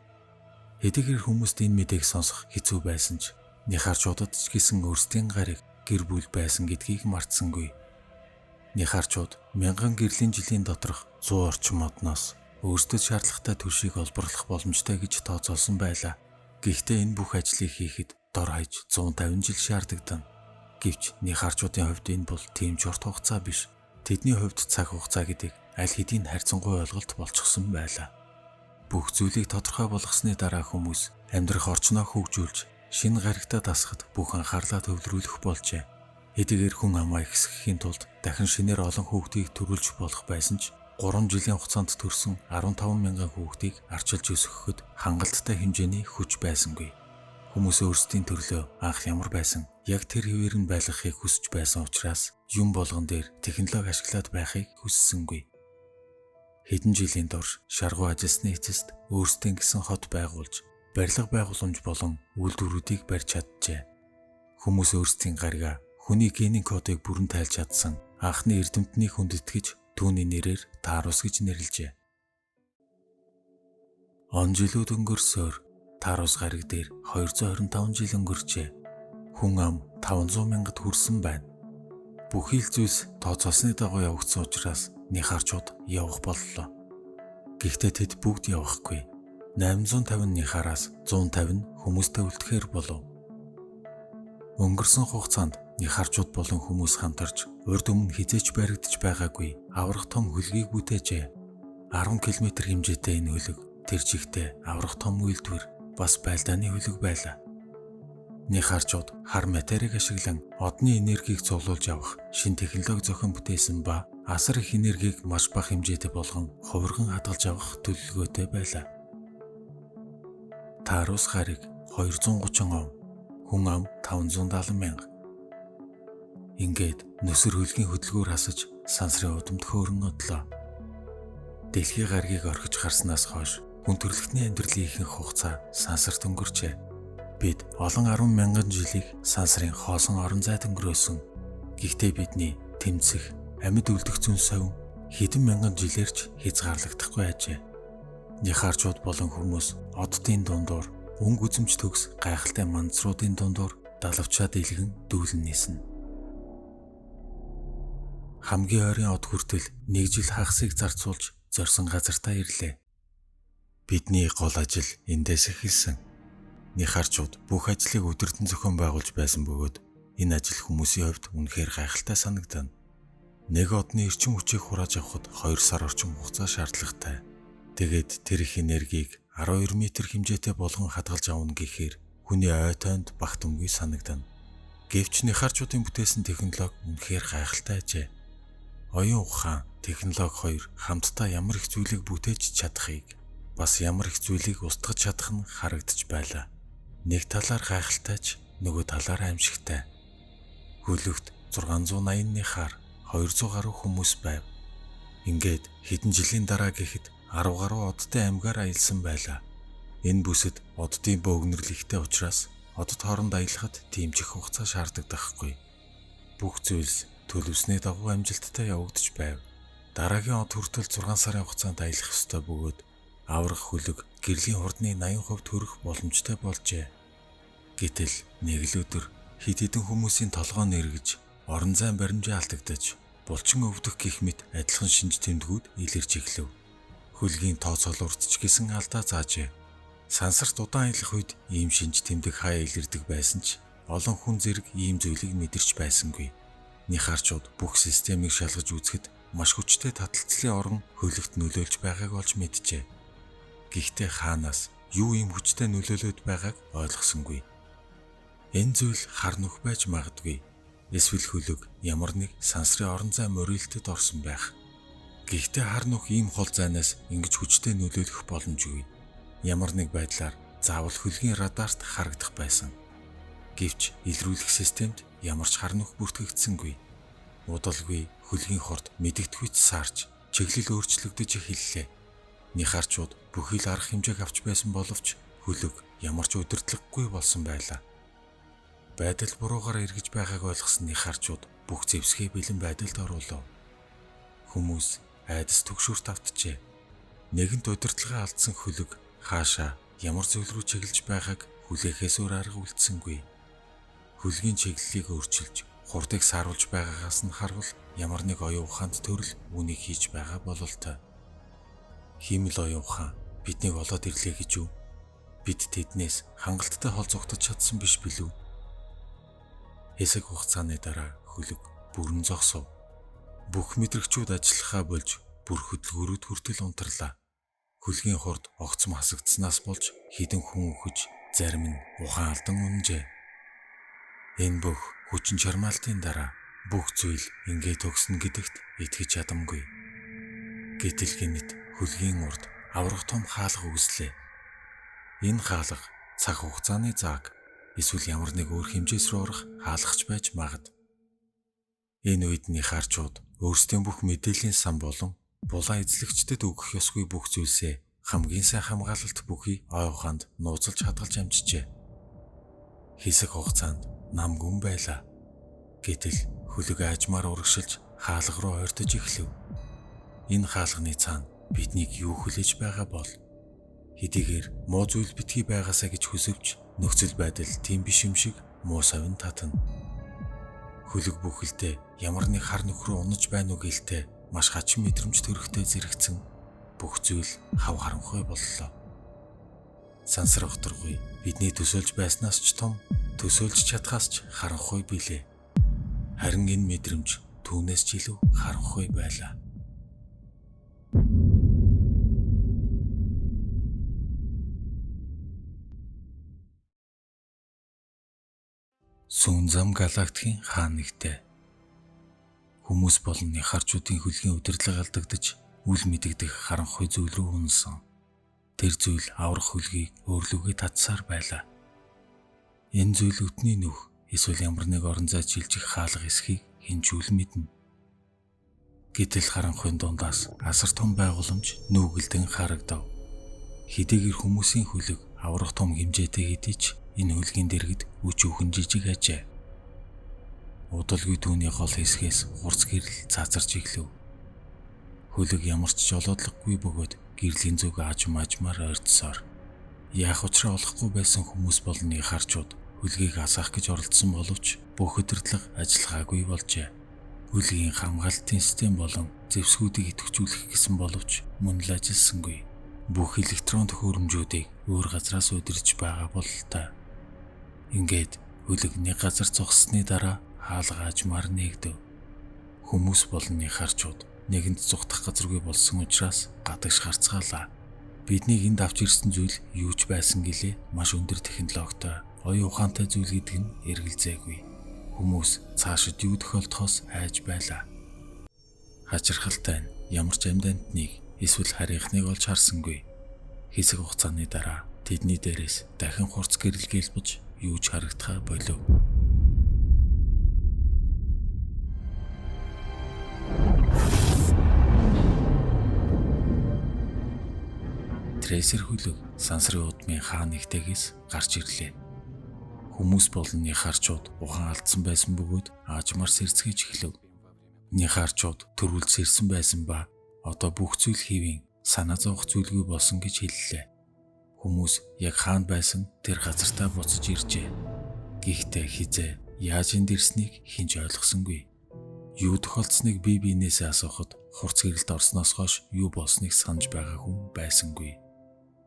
Хэдийгээр хүмүүст энэ мэдээг сонсох хэцүү байсан ч Нихарчуудад ч гэсэн өөрсдийн гариг гэр бүл байсан гэдгийг мартсангүй. Нихарчууд мянган гэрлийн жилийн доторх 100 орчим модноос өөрсдөд шаардлагатай түлшийг олборлох боломжтой гэж тооцоолсон байлаа. Гэхдээ энэ бүх ажлыг хийхэд дор хаяж 150 жил шаардагдана. Гэвч Нихарчуудын хувьд энэ бол тийм ч урт хугацаа биш. Тэдний хувьд цаг хугацаа гэдэг аль хэдийн харьцангуй ойлголт болчихсон байлаа. Бүх зүйлийг тодорхой болгосны дараа хүмүүс амьдрах орчноо хөгжүүлж, шинэ гаригтаа дасахад бүх анхаарлаа төвлөрүүлэх болжээ. Хэдийгээр хүн амаа ихсгэхийн тулд дахин шинээр олон хүүхдийг төрүүлж болох байсан ч 3 жилийн хугацаанд төрсөн 15 мянган хүүхдийг арчилж өсгөхөд хангалттай хэмжээний хүч байсангүй. Хүмүүс өөрсдийн төрлөө анх ямар байсан, яг тэр хэвээр нь байлгахыг хүсэж байсан учраас юм болгон дээр технологи ашиглаад байхыг хүссэнгүй. Хэдэн жилийн турш шаргуу ажилласны эцэст өөрсдийн гэсэн хот байгуулж, барилга байгууламж болон үйлдвэрүүдийг барьж чаджээ. Хүмүүс өөрсдийн гаригаа хүний генийн кодыг бүрэн тайлж чадсан анхны эрдэмтний хүнд итгэж түүний нэрээр Тарус гэж нэрлэжээ. Он жилүүд өнгөрсөөр Тарус гариг дээр 225 жил өнгөрчээ. Хүн ам 500 мянгад хүрсэн байна. Бүхий л зүйлс тооцоолсны дагуу явагдсан учраас Нихарчууд явах боллоо. Гэхдээ тэд бүгд явахгүй. 850 Нихараас 150 нь хүмүүстэй үлдэхээр болов. Өнгөрсөн хугацаанд Нихарчууд болон хүмүүс хамтарч урд өмнө хизээч баригдаж байгаагүй аврах том хөлгийг бүтээжээ. 10 км хэмжээтэй энэ хөлөг тэр чигтээ аврах том үйлдвэр бас байлдааны хөлөг байлаа. Нихарчууд хар материйг ашиглан одны энергийг цуглуулж авах шин технологи зохион бүтээсэн ба асар их энергийг маш бага хэмжээтэй болгон хувирган хадгалж авах төлөвлөгөөтэй байлаа. Тарус гариг 230 ом, хүн ам 570 мянга. Ингээд нөсөр хөлгийн хөдөлгүүр хасаж сансрын удамд хөөрөн одлоо. Дэлхийн гаригийг орхиж гарснаас хойш хүн төрөлхтний амьдралын ихэнх хугацаа сансарт өнгөрчээ. Бид олон 10 мянган жилийг сансрын хоосон орон зайд өнгөрөөсөн. Гэхдээ бидний тэмцэх, амьд үлдэх зүүн совин хэдэн мянган жилээрч хязгаарлагдахгүй ажээ. Нихарчууд болон хүмүүс оддын дундуур өнгө үзэмж төгс гайхалтай мандцруудын дундуур далавчаад илгэн дүүлэн ниснэ. Хамгийн ойрын од хүртэл нэг жил хагасыг зарцуулж зорьсон газартаа ирлээ. Бидний гол ажил эндээс эхэлсэн. Нихарчууд бүх ажлыг өдөртөн зохион байгуулж байсан бөгөөд энэ ажил хүмүүсийн хувьд үнэхээр гайхалтай санагдана. Нэг одны эрчим хүчийг хурааж авахд 2 сар орчим хугацаа шаардлагатай. Тэгээд тэр их энергийг 12 метр хэмжээтэй болгон хадгалж авна гэхээр хүний ой тойнд багтамгүй санагдана. Гэвч Нихарчуудын бүтээсэн технологи үнэхээр гайхалтай ажээ. Оюун ухаан, технологи хоёр хамтдаа ямар их зүйлийг бүтээж чадахыг, бас ямар их зүйлийг устгаж чадах нь харагдаж байлаа. Нэг талаар гайхалтайч, нөгөө талаар аимшигтай. Хөлөгт 680 Нихар, 200 гаруй хүмүүс байв. Ингээд хэдэн жилийн дараа гэхэд 10 гаруй одтой амьгаар аялсан байлаа. Энэ бүсэд оддын бөөгнөрл ихтэй учраас одод хооронд аялахад тийм ч их хугацаа шаардагдахгүй. Бүх зүйлс төлөвсний дагуу амжилттай явагдаж байв. Дараагийн од хүртэл 6 сарын хугацаанд аялах ёстой бөгөөд аврах хөлөг гэрлийн хурдны 80% төрөх боломжтой болжээ. Гэтэл нэг л өдөр хэд хэдэн хүмүүсийн толгой нэргэж, орон зайн баримжаа алдагдаж, булчин өвдөх гэх мэт адилхан шинж тэмдгүүд илэрч эхлэв. Хөлгийн тооцоолурдч гэсэн алдаа заажээ. Сансарт удаан аялах үед ийм шинж тэмдэг хаяа илэрдэг байсан ч олон хүн зэрэг ийм зүйлийг мэдэрч байсангүй. Нихарчууд бүх системийг шалгаж үзэхэд маш хүчтэй таталцлын орон хөлөгт нөлөөлж байгааг олж мэджээ. Гэхдээ хаанаас юу ийм хүчтэй нөлөөлөд байгааг ойлгосонгүй. Энэ зүйл хар нүх байж магадгүй. Эсвэл хөлөг ямар нэг сансрын орон зай мөрөлдөд орсон байх. Гэхдээ хар нүх ийм хол зайнаас ингэж хүчтэй нөлөөлөх боломжгүй. Ямар нэг байдлаар заавал хөлгийн радарт харагдах байсан. Гэвч илрүүлэх системд ямар ч хар нүх бүртгэгдсэнгүй. Удалгүй хөлгийн хорд мэдэгдэхүйц саарч чиглэл өөрчлөгдөж эхэллээ. Нихарчууд бүхий л арга хэмжээг авч байсан боловч хөлөг ямар ч удирдлаггүй болсон байлаа. Байдал буруугаар эргэж байгааг ойлгосон Нихарчууд бүх зэвсгээ бэлэн байдалд оруулав. Хүмүүс айдас түгшүүрт автжээ. Нэгэнт удирдлагаа алдсан хөлөг хаашаа ямар зүйл рүү чиглэж байгааг хүлээхээс өөр арга үлдсэнгүй. Хөлгийн чиглэлийг өөрчилж хурдыг сааруулж байгаагаас нь харвал ямар нэг оюун ухаанд төрөл үүнийг хийж байгаа бололтой. Хиймэл оюун ухаан биднийг олоод ирлээ гэж үү? Бид тэднээс хангалттай хол зугтаж чадсан биш билүү? Хэсэг хугацааны дараа хөлөг бүрэн зогсов. Бүх мэдрэгчүүд ажиллахаа болж бүр хөдөлгөөрөд хүртэл унтарлаа. Хөлгийн хурд огцом хасагдсанаас болж хідэн хүн өгөж зарим нь ухаан алдан унжээ. Энэ бүх хүчин чармаалтын дараа бүх зүйл ингээд төгснө гэдэгт итгэж чадамгүй. Гэтэл гинэт хөлгийн урд аврах том хаалга үүслээ. Энэ хаалга цаг хугацааны зааг эсвэл ямар нэг өөр хэмжээс рүү орох хаалгач байж магад. Энэ үед Нихарчууд өөрсдийн бүх мэдээллийн сан болон булан эзлэгчдэд өгөх ёсгүй бүх зүйлсээ хамгийн сайн хамгаалалт бүхий ой ухаанд нууцлж хадгалж амжижээ. Хэсэг хугацаанд нам гүн байлаа. Гэтэл хөлөг аажмаар урагшилж хаалга руу ойртож эхлэв. Энэ хаалганы цаана биднийг юу хүлээж байгаа бол хэдийгээр муу зүйл битгий байгаасаа гэж хүсвч нөхцөл байдал тийм биш юм шиг муу совин татна. Хөлөг бүхэлдээ ямар нэг хар нөхрөө унаж байна уу гэлтэй маш хачин мэдрэмж төрөхтэй зэрэгцэн бүх зүйл хав харанхуй боллоо. Сансар огторгүй бидний төсөөлж байснаас ч том, төсөөлж чадхаас ч харанхуй билээ. Харин энэ мэдрэмж түүнээс ч илүү харанхуй байлаа. Сүүн зам галактикийн хаан нэгтэй. Хүмүүс болон Нихарчуудын хөлгийн удирдлага алдагдаж үл мэдэгдэх харанхуй зүйл рүү унсан. Тэр зүйл аврах хөлгийг өөрлөгөө татсаар байлаа. Энэ зүйл өдний нүх эсвэл ямар нэг орон зай жилжих хаалга эсхийг хинжүүл мэднэ. Гэтэл харанхуйн дундаас асар том байгууламж нүүгэлдэн харагдав. Хэдийгээр хүмүүсийн хөлөг аврах том хэмжээтэй хэдий ч энэ хөлгийн дэргэд өчүүхэн жижиг ажээ. Удалгүй түүний гол хэсгээс хурц гэрэл цаацарч эхлэв. Хөлөг ямар ч жолоодлогогүй бөгөөд гэрлийн зүг аажмаар ойртсоор яах учраа олохгүй байсан хүмүүс болон Нихарчууд хөлгийг асаах гэж оролдсон боловч бүх удирдлага ажиллагаагүй болжээ. Хөлгийн хамгаалтын систем болон зэвсгүүдийг идэвхжүүлэх гэсэн боловч мөн л ажилласангүй. Бүх электрон төхөөрөмжүүдийг өөр газраас удирдах байгаа бололтой. Ингээд хөлөг нэг газар зогссны дараа хаалга аажмаар нээгдэв. Хүмүүс болон Нихарчууд нэгэнд зүгтах газаргүй болсон учраас гадагш харцгаалаа. Биднийг энд авч ирсэн зүйл юу ч байсан гэлээ маш өндөр технологитой, оюун ухаантай зүйл гэдэг нь эргэлзээгүй. Хүмүүс цаашид юу тохиолдохоос айж байлаа. Хачирхалтай нь ямар ч амьд-амьтныг эсвэл харийнхныг олж харсангүй. Хэсэг хугацааны дараа тэдний дээрээс дахин хурц гэрэл гэлбэж юу ч харагдахаа болов. Трейсер хөлөг сансрын удмын хаан нэгтэйгээс гарч ирлээ. Хүмүүс болон Нихарчууд ухаан алдсан байсан бөгөөд аажмаар сэрцгийж эхлэв. Нихарчууд төрүүлж сэрсэн байсан ба одоо бүх зүйл хэвийн санаа зовох зүйлгүй болсон гэж хэллээ. Хүмүүс яг хаан байсан тэр газартаа буцаж иржээ. Гэхдээ хизээ яаж энд ирснийг хинж ойлгосонгүй. Юу тохиолдсныг бие биенээсээ асуухад хурц гэрэлд орсноос хойш юу болсныг санаж байгаа хүн байсангүй.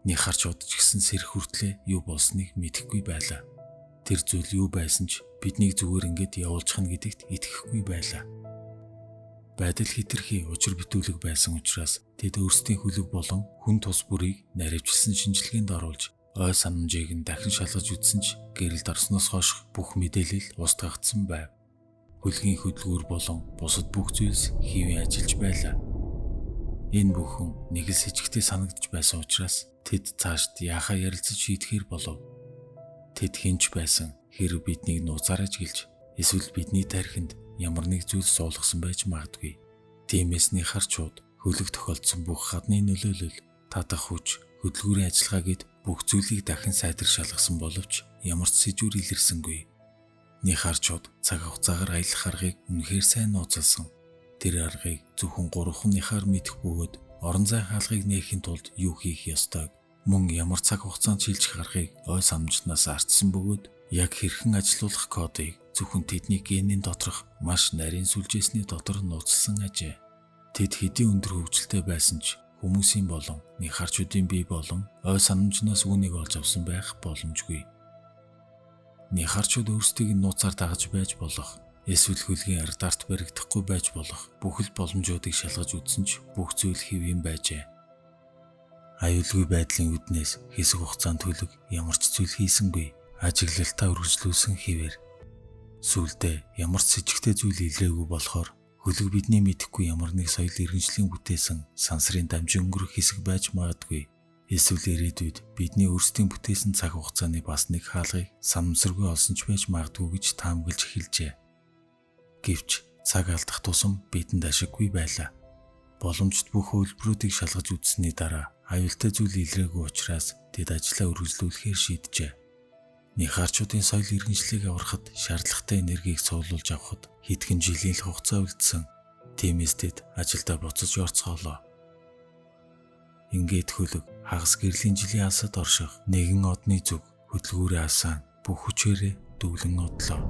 Нихарчууд ч гэсэн сэрх хүртлээ юу болсныг мэдэхгүй байлаа. Тэр зүйл юу байсан ч биднийг зүгээр ингээд явуулчих нь гэдэгт итгэхгүй байлаа. Байдал хэтэрхий учир битүүлэг байсан учраас тэд өөрсдийн хөлөг болон хүн тус бүрийг наривчилсан шинжилгээнд оруулж ой санамжийг нь дахин шалгаж үзсэн ч гэрэлд орсноос хойш бүх мэдээлэл устгагдсан байв. Хөлгийн хөдөлгүүр болон бусад бүх зүйлс хэвэн ажиллаж байлаа. Энэ бүхэн нэг л сэжигтэй санагдж байсан учраас тэд цаашд яахаа ярилцаж шийдэхэр болов. Тэд хинч байсан хэрэг биднийг нууцаар ажиглаж эсвэл бидний тархинд ямар нэг зүйл суулгасан байж магадгүй. Тиймээс Нихарчууд хөлөг тохиолдсон бүх гадны нөлөөлөл, татах хүч, хөдөлгүүрийн ажиллагаа гэд бүх зүйлийг дахин сайдар шалгасан боловч ямар ч сэжүүр илэрсэнгүй. Нихарчууд цаг хугацаагаар аялах аргыг үнэхээр сайн нууцлсан. Тэр аргыг зөвхөн 3 нихаар мэдэх бөгөөд орон зай хаалгыг нээхийн тулд юу хийх ёстойг, мөн ямар цаг хугацаанд шилжих аргыг ой санамжнаас артсан бөгөөд яг хэрхэн ажилуулах кодыг зөвхөн тэдний генийн доторх маш нарийн сүлжээсний дотор нууцлсан ажээ. Тэд хэдийн өндөр хөгжилтэй байсан ч хүмүүсийн болон нихарчуудын бие болон ой санамжнаас үүнийг олж авсан байх боломжгүй. Нихарчууд өөрсдийг нь нууцаар дагаж байж болох, эсвэл хөлгийн ардарт баригдахгүй байж болох бүхэл боломжуудыг шалгаж үзсэн ч бүх зүйл хэвийн байжээ. Аюулгүй байдлын үднээс хэсэг хугацаанд хөлөг ямар ч зүйл хийсэнгүй, ажиглалтаа үргэлжлүүлсэн хэвээр. Сүүлдээ ямар ч сэжигтэй зүйл илрээгүй болохоор хөлөг бидний мэдэхгүй ямар нэг соёл иргэншлийн бүтээсэн сансрын дамжин өнгөрөх хэсэг байж магадгүй. Эсвэл ирээдүйд бидний өөрсдийн бүтээсэн цаг хугацааны бас нэг хаалгыг санамсаргүй олсон ч байж магадгүй гэж таамаглаж эхэлжээ. Гэвч цаг алдах тусам бидэнд ашиггүй байлаа. Боломжит бүх хөлбөрүүдийг шалгаж үзсэний дараа аюултай зүйл илрээгүй учраас тэд ажлаа үргэлжлүүлэхээр шийджээ. Нихарчуудын соёл иргэншлийг аврахад шаардлагатай энергийг цуглуулж авахд хэдхэн жилийн хугацаа үлдсэн. Тиймээс тэд ажилдаа буцаж орцгоолоо. Ингээд хөлөг хагас гэрлийн жилийн асад орших нэгэн одны зүг хөдөлгүүрээ асаан бүх хүчээрээ дүүлэн одлоо.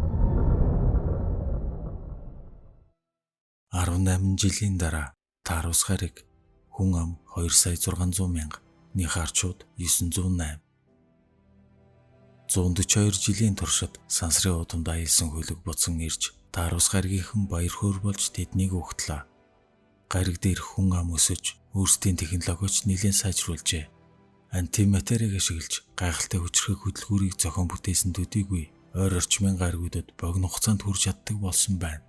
18 жилийн дараа Тарус гариг хүн ам 2,600,000, нихарчууд 908. 142 жилийн туршид сансрын удамд аялсан хөлөг буцан ирж Тарус гаригийнхан баяр хөөр болж тэднийг угтлаа. Гариг дээр хүн ам өсөж өөрсдийн технологич нэлээд сайжруулжээ. Антиматерийг ашиглаж гайхалтай хүчрхэг хөдөлгүүрийг зохион бүтээсэн төдийгүй ойр орчмын гаригуудад богино хугацаанд хүрч чаддаг болсон байна.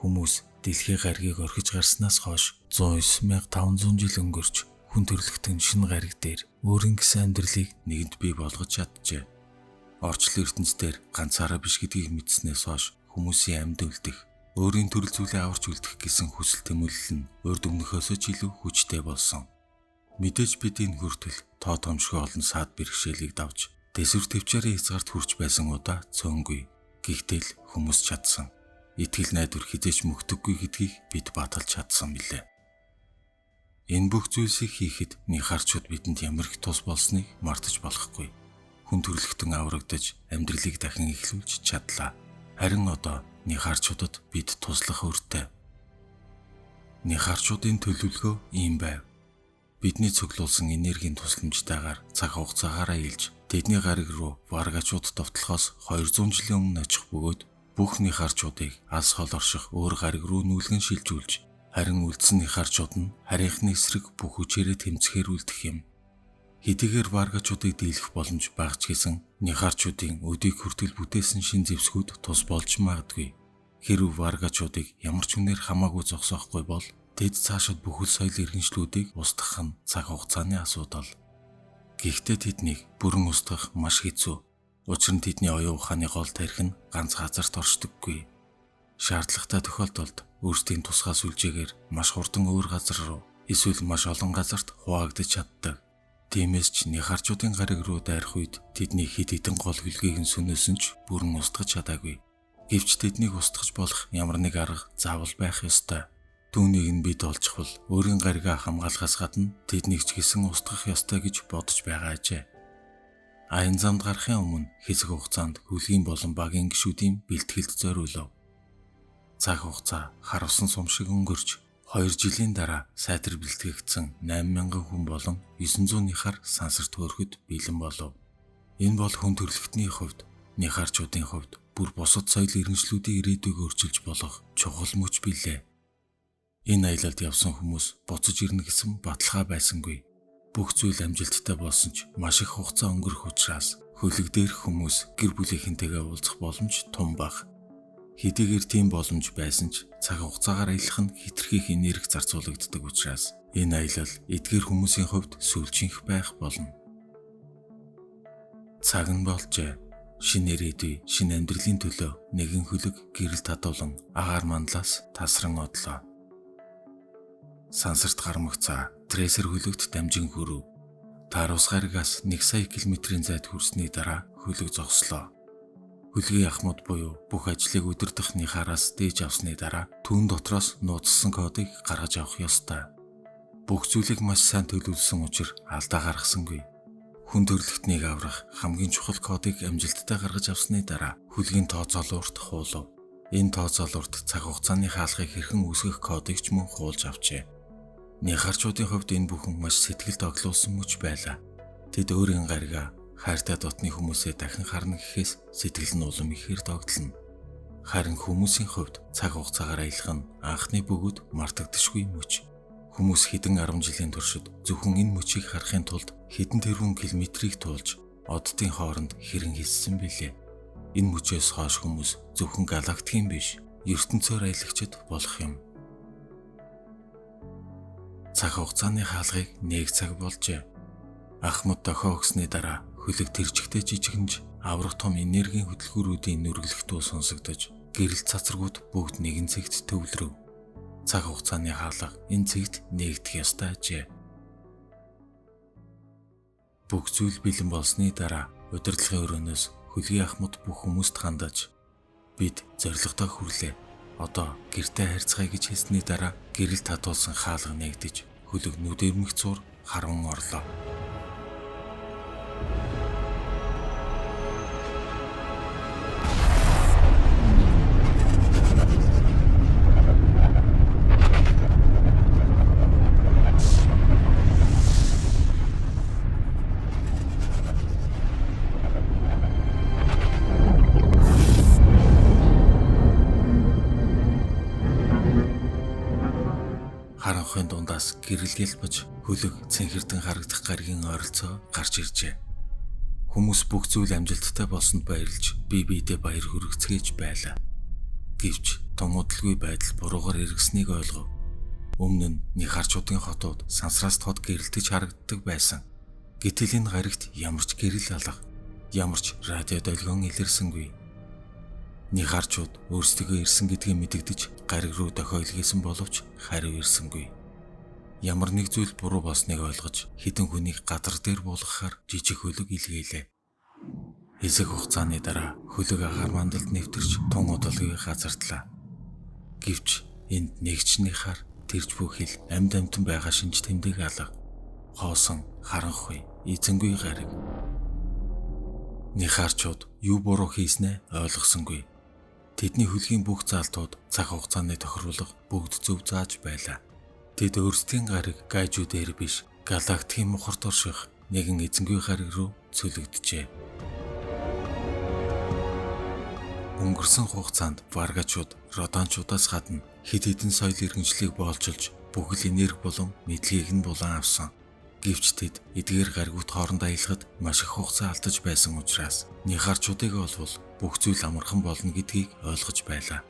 Хүмүүс дэлхийн гаригийг орхиж гарснаас хойш 109,500 жил өнгөрч хүн төрлөختөн шинэ гариг дээр өөрийн гэсэн амьдралыг нэгэнд бий болгож чаджээ. Орчлон ертөнцийн ганцаараа биш гэдгийг мэдснээс хойш хүмүүсийн амьд үлдэх, өөрийн төрөл зүйлээ аварч үлдэх гэсэн хүсэл тэмүүлэл нь урд өмнөхөөсөө ч илүү хүчтэй болсон. Мэдээж бид энэ хүртэл тоотомшгүй олон саад бэрхшээлийг давж дэсвэр төвчээрийн хязгаарт хүрч байсан удаа цөөнгүй. Гэхдээ л хүмүүс чадсан. Итгэл найдвар хизээч мөхдөггүй гэдгийг бид баталж чадсан билээ. Энэ бүх зүйлсийг хийхэд нихарчууд бидэнд ямар их тус болсныг мартаж болохгүй. Хүн төрлөختөн аврагдаж амьдралыг дахин эхлүүлж чадлаа. Харин одоо нихарчуудад бид туслах өртөө. Нихарчуудын төлөвлөгөө ийм байв. Бидний цуглуулсан энергийн тусламжтайгаар цаг хугацаагаараа илж тэдний гариг руу варгачууд довтлохоос 200 жилийн өмнө очих бөгөөд бүх нихарчуудыг алс хол орших өөр гариг руу нүүлгэн шилжүүлж, харин үлдсэн нихарчууд нь харийнхны эсрэг бүх хүчээрээ тэмцэхээр үлдэх юм. Хэдийгээр варгачуудыг дийлэх боломж багч гэсэн нихарчуудын өдийг хүртэл бүтээсэн шин зэвсгүүд тус болж магадгүй. Хэрв варгачуудыг ямар ч үнээр хамаагүй зогсоохгүй бол тэд цаашид бүхэл соёл иргэншлүүдийг устгах нь цаг хугацааны асуудал. Гэхдээ тэднийг бүрэн устгах маш хэцүү. Учир нь тэдний оюун ухааны гол тарих нь ганц газарт оршдоггүй. Шаардлагатай тохиолдолд өөрсдийн тусгай сүлжээгээр маш хурдан өөр газар руу эсвэл маш олон газарт хуваагдаж чаддаг. Тиймээс ч нихарчуудын гариг руу дайрах үед тэдний хэд хэдэн гол хөлгийг нь сүнөөсөн ч бүрэн устгаж чадаагүй. Гэвч тэднийг устгаж болох ямар нэг арга заавал байх ёстой. Түүнийг нь бид олжихвол өөрийн гаригаа хамгаалахаас гадна тэднийг ч гэсэн устгах ёстой гэж бодож байгаа ажээ. Аян замд гарахын өмнө хэсэг хугацаанд хөлгийн болон багийн гишүүдийн бэлтгэлд зориулав. Цаг хугацаа хар усан сум шиг өнгөрч 2 жилийн дараа сайтар бэлтгэгдсэн 8,000 хүн болон 900 нихар сансарт хөөрөхөд бэлэн болов. Энэ бол хүн төрлөختний хувьд, нихарчуудын хувьд бүр бусад соёл иргэншлүүдийн ирээдүйг өөрчилж болох чухал мөч билээ. Энэ аялалд явсан хүмүүс буцаж ирнэ гэсэн баталгаа байсангүй. Бүх зүйл амжилттай болсон ч маш их хугацаа өнгөрөх учраас хөлөг дээрх хүмүүс гэр бүлийнхэнтэйгээ уулзах боломж тун баг. Хэдийгээр тийм боломж байсан ч цаг хугацаагаар аялах нь хэтэрхий энерги зарцуулагддаг учраас энэ аялал эдгээр хүмүүсийн хувьд сүүлчийнх байх болно. Цаг нь болжээ. Шинэ ирээдүй, шинэ амьдралын төлөө нэгэн хөлөг гэрэл татуулан агаар мандлаас тасран одлоо. Сансарт гармагцаа трейсер хөлөгт дамжин хүрв. Тарус гаригаас 1 сая км-ийн зайд хүрсний дараа хөлөг зогслоо. Хөлгийн ахмад буюу бүх ажлыг өдөр дахныхаараас дээж авсны дараа түүн дотроос нууцсан кодыг гаргаж авах ёстой. Бүх зүйлийг маш сайн төлөвлөсөн учраас алдаа гаргасангүй. Хүн төрлөختнийг аврах хамгийн чухал кодыг амжилттай гаргаж авсны дараа хөлгийн тооцоолуурт хуулав. Энэ тооцоолуурт цаг хугацааны хаалгыг хэрхэн үүсгэх кодыг ч мөн хуулж авчээ. Нихарчуудын хувьд энэ бүхэн маш сэтгэл доглуулсан мөч байлаа. Тэд өөрийн гаригаа хайртай дотны хүмүүсээ дахин харна гэхээс сэтгэл нь улам ихээр догтлоно. Харин хүмүүсийн хувьд цаг хугацаагаар аялах нь анхны бөгөөд мартагдашгүй мөч. Хүмүүс хэдэн 10 жилийн туршид зөвхөн энэ мөчийг харахын тулд хэдэн тэрбум километрийг туулж оддын хооронд хэрэн хийссэн билээ. Энэ мөчөөс хойш хүмүүс зөвхөн галактикийн биш, ертөнцөөр аялагчид болох юм. Цаг хугацааны хаалгыг 1 цаг болжээ. Ахмад дохио өгсөний дараа хөлөг тэрчигтэй жижигнж аврах том энергийн хөдөлгөөрүүдийн нүргэлэхтүү сонсогдож гэрэл цацрагууд бүгд нэгэн цэгт төвлөрөв. Цаг хугацааны хаалга энэ цэгт нээгдэх ёстой ажээ. Бүх зүйл бэлэн болсны дараа удирдлагын өрөөнөөс хөлгийн ахмад бүх хүмүүст хандаж бид зорилгодоо хүрлээ. Одоо гэртээ харьцгаая гэж хэлсний дараа гэрэл татуулсан хаалга нээгдэж хөлөг нүдэрмэх зур харван орлоо. Харанхуйн дундаас гэрэлгэл бож хөлөг цэнхэрдэн харагдах гаригийн ойролцоо гарч иржээ. Хүмүүс бүх зүйл амжилттай болсонд баярлж бие биедээ баяр хүргэцгээж байлаа. Гэвч томуудалгүй байдал буруугаар эргэснийг ойлгов. Өмнө нь нихарчуудын хотууд сансраас тод гэрэлтэж харагддаг байсан. Гэтэл энэ гаригт ямар ч гэрэл алга, ямар ч радио долгион илэрсэнгүй. Нихарчууд өөрсдөө ирсэн гэдгийг мэдэгдэж гариг руу дохио илгээсэн боловч хариу ирсэнгүй. Ямар нэг зүйл буруу болсныг ойлгож хэдэн хүнийг газар дээр буулгахаар жижиг хөлөг илгээлээ. Хэсэг хугацааны дараа хөлөг агаар мандалд нэвтэрч тун удалгүй газартлаа. Гэвч энд нэгчнийхаар тэрж бүхэл амьд амтан байгаа шинж тэмдэг алга. Хоосон харанхуй эзэнгүй гариг. Нихарчууд юу буруу хийснээ ойлгосонгүй. Тэдний хөлгийн бүх заалтууд цаг хугацааны тохируулга бүгд зөв зааж байлаа. Тэд өөрсдийн гариг гайжуудээр биш, галактикийн мухарт орших нэгэн эзэнгүй гариг руу цөлөгдөжээ. Өнгөрсөн хугацаанд варгачууд родончуудаас гадна хэд хэдэн соёл иргэншлийг боолчилж бүхэл энерги болон мэдлэгийг нь булан авсан. Гэвч тэд эдгээр гаригууд хооронд аялахад маш их хугацаа алдаж байсан учраас нихарчуудыг олвол бүх зүйл амархан болно гэдгийг ойлгож байлаа.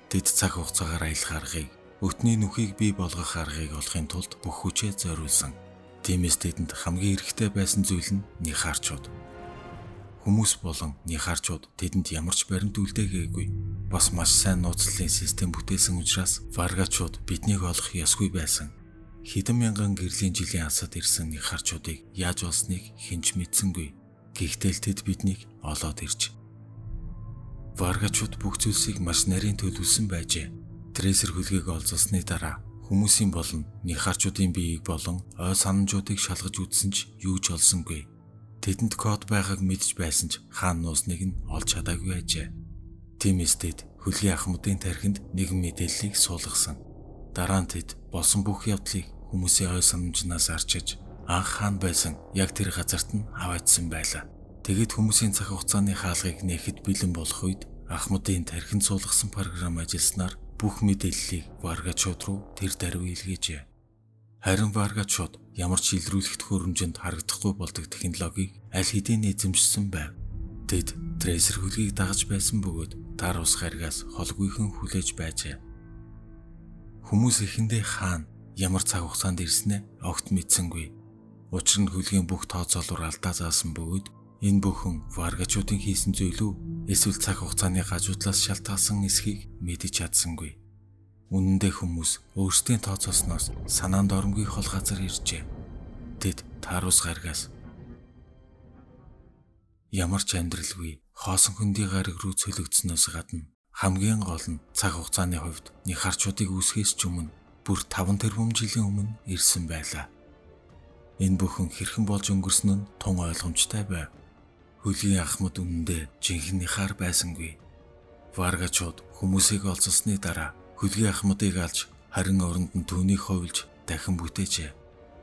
Тэд цаг хугацаагаар аялах аргыг, өтний нүхийг бий болгох аргыг олохын тулд бүх хүчээ зориулсан. Тиймээс тэдэнд хамгийн хэрэгтэй байсан зүйл нь нихарчууд. Хүмүүс болон нихарчууд тэдэнд ямар ч баримт үлдээгээгүй. Бас маш сайн нууцлалын систем бүтээсэн учраас варгачууд биднийг олох ёсгүй байсан. Хэдэн мянган гэрлийн жилийн асад ирсэн нихарчуудыг яаж олсныг хэн ч мэдсэнгүй. Гэхдээ л тэд биднийг олоод ирж. Варгачууд бүх зүйлсийг маш нарийн төлөвлөсөн байжээ. Трейсер хөлгийг олзсны дараа хүмүүсийн болон нихарчуудын биеийг болон ой санамжуудыг шалгаж үзсэн ч юу ч олсонгүй. Тэдэнд код байгааг мэдж байсан ч хаан нуусныг нь олж чадаагүй ажээ. Тиймээс тэд хөлгийн ахмадын тархинд нэгэн мэдээллийг суулгасан. Дараа нь тэд болсон бүх явдлыг хүмүүсийн ой санамжнаас арчиж анх хаан байсан яг тэр газарт нь хаваадсан байлаа. Тэгэд хүмүүсийн цаг хугацааны хаалгыг нээхэд бэлэн болох үед ахмадын тархинд суулгасан програм ажилласнаар бүх мэдээллийг варгачууд руу тэр даруй илгээжээ. Харин варгачууд ямар ч илрүүлэх төхөөрөмжөнд харагдахгүй болдог технологиг аль хэдийн эзэмшсэн байв. Тэд трейсер хөлгийг дагаж байсан бөгөөд тар ус гаригаас холгүйхэн хүлээж байжээ. Хүмүүс эхэндээ хаан ямар цаг хугацаанд ирснээ огт мэдсэнгүй. Учир нь хөлгийн бүх тооцоолоор алдаа заасан бөгөөд энэ бүхэн варгачуудын хийсэн зүйл үү эсвэл цаг хугацааны гажуудлаас шалтгаалсан эсхийг мэдэж чадсангүй. Үнэн дээр хүмүүс өөрсдийн тооцоосноос санаанд оромгүй хол газар иржээ. Тэд таарус гаргаас ямар ч амьдралгүй хоосон хөндий гариг руу цөлөгдснөөс гадна хамгийн гол нь цаг хугацааны хувьд нихарчуудыг үүсгэхээс ч өмнө бүр 5 тэрбум жилийн өмнө ирсэн байлаа. Энэ бүхэн хэрхэн болж өнгөрсөн нь тун ойлгомжтой байв. Хөлгийн ахмад үнэндээ жинхэнэ нихар байсангүй. Варгачууд хүмүүсийг олзсны дараа хөлгийн ахмадыг алж харин оронд нь түүнийг ховлж дахин бүтээжээ.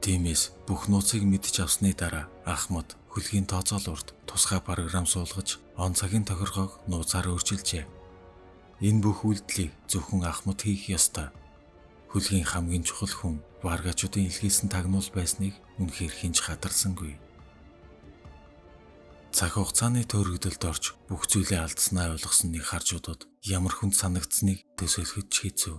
Тиймээс бүх нууцыг мэдж авсны дараа ахмад хөлгийн тооцоол урд тусгай програм суулгаж он цагийн тохиргоог нууцаар өөрчилжээ. Энэ бүх үйлдэлийг зөвхөн ахмад хийх ёстой. Хөлгийн хамгийн чухал хүн варгачуудын илгээсэн тагнуул байсныг үнэхээр хинж хатарсангүй. Цаг хугацааны төөрөгдөлд орж бүх зүйлээ алдснаа ойлгосон нихарчуудад ямар хүнд санагдсныг төсөөлөхөд ч хэцүү.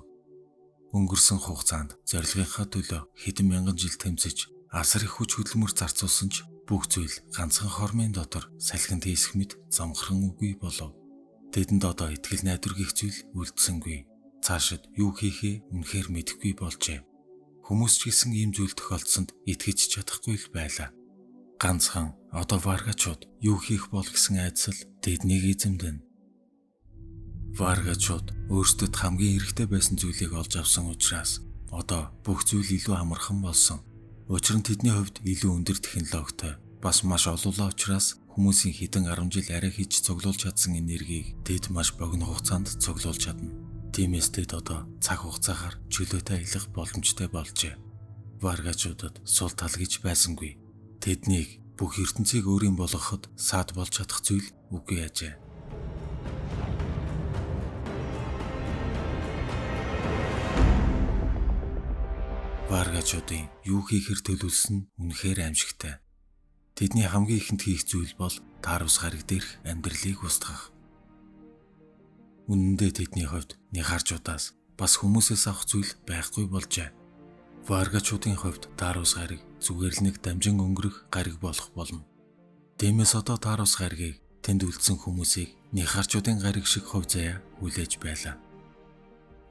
Өнгөрсөн хугацаанд зорилгынхаа төлөө хэдэн мянган жил тэмцэж асар их хүч хөдөлмөр зарцуулсан ч бүх зүйл ганцхан хормын дотор салхинд хийсэх мэт замхран үгүй болов. Тэдэнд одоо итгэл найдвар гэх зүйл үлдсэнгүй. Цаашид юу хийхээ үнэхээр мэдэхгүй болжээ. Хүмүүс ч гэсэн ийм зүйл тохиолдсонд итгэж чадахгүй л байлаа. Ганцхан одоо варгачууд юу хийх бол гэсэн айдас л тэднийг эзэмдэнэ. Варгачууд өөрсдөд хамгийн хэрэгтэй байсан зүйлийг олж авсан учраас одоо бүх зүйл илүү амархан болсон. Учир нь тэдний хувьд илүү өндөр технологитой бас маш олоолаа учраас хүмүүсийн хэдэн 10 жил арай хийж цуглуулж чадсан энергийг тэд маш богино хугацаанд цуглуулж чадна. Тиймээс тэд одоо цаг хугацаагаар чөлөөтэй аялах боломжтой болжээ. Варгачуудад сул тал гэж байсангүй. Тэднийг бүх ертөнцийг өөрийн болгоход саад болж чадах зүйл үгүй ажээ. Варгачуудын юу хийхэр төлөвлөсөн нь үнэхээр аимшигтай. Тэдний хамгийн ихэнд хийх зүйл бол таарус гариг дээрх амьдралыг устгах. Үнэндээ тэдний хувьд нихарчуудаас бас хүмүүсээс авах зүйл байхгүй болжээ. Варгачуудын хувьд таарус гариг зүгээр л нэг дамжин өнгөрөх гариг болох болно. Тиймээс одоо таарус гаригийг тэнд үлдсэн хүмүүсийг нихарчуудын гариг шиг хувь заяа хүлээж байлаа.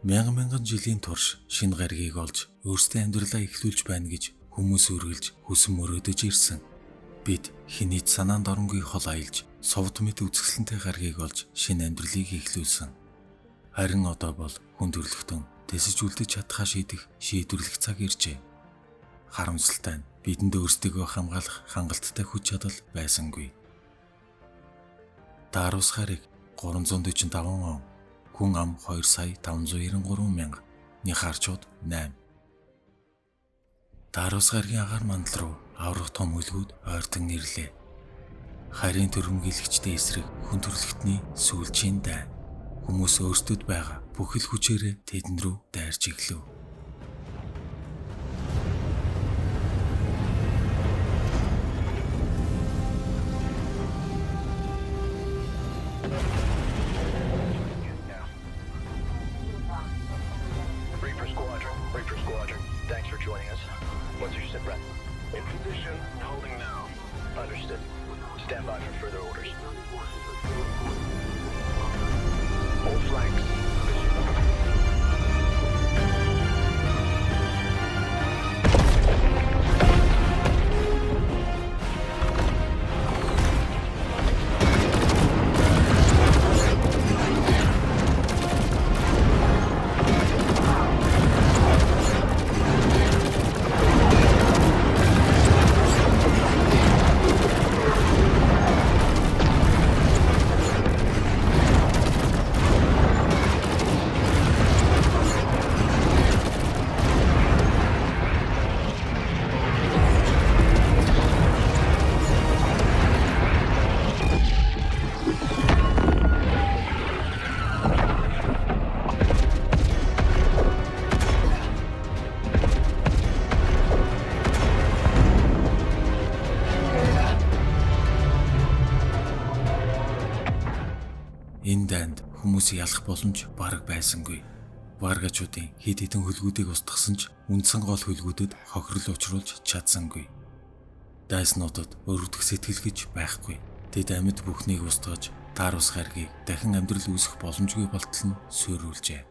Мянган жилийн турш шинэ гаригийг олж өөрсдөө амьдралаа эхлүүлж байна гэж хүмүүс үргэлж хүсэн мөрөөдөж ирсэн. Бид хэний ч санаанд оронгүй хол аялж совд мэт үзэсгэлэнтэй гаригийг олж шинэ амьдралыг эхлүүлсэн. Харин одоо бол хүн төрлөختөн тэсэж үлдэж чадхаа шийдэх шийдвэрлэх цаг иржээ. Харамсалтай нь бидэнд өөрсдийгөө хамгаалах хангалттай хүч чадал байсангүй. Таарус гариг 345 он, хүн ам 2,593,000, нихарчууд 8. Таарус гаригийн агаар мандал руу аврах том хөлгүүд ойртон ирлээ. Харийн төрөмгийлэгчдийн эсрэг хүн төрлөختний сүүлчийн дайн. Хүмүүс өөрсдөд байгаа бүхэл хүчээрээ тэдэн рүү дайрч иглэв. Reaper Squadron, thanks for joining us. What's your sit rep? In position, holding now. Understood. Stand by for further orders. All flanks. Энэ дайнд хүмүүсийг ялах боломж бараг байсангүй. Варгачуудын хэд хэдэн хөлгүүдийг устгасан ч үндсэн гол хөлгүүдэд хохирол учруулж чадсангүй. Дайснуудад өрөвдөх сэтгэл гэж байхгүй. Тэд амьд бүхнийг устгаж таарус гаригийг дахин амьдрал үүсэх боломжгүй болтол нь суурилжээ.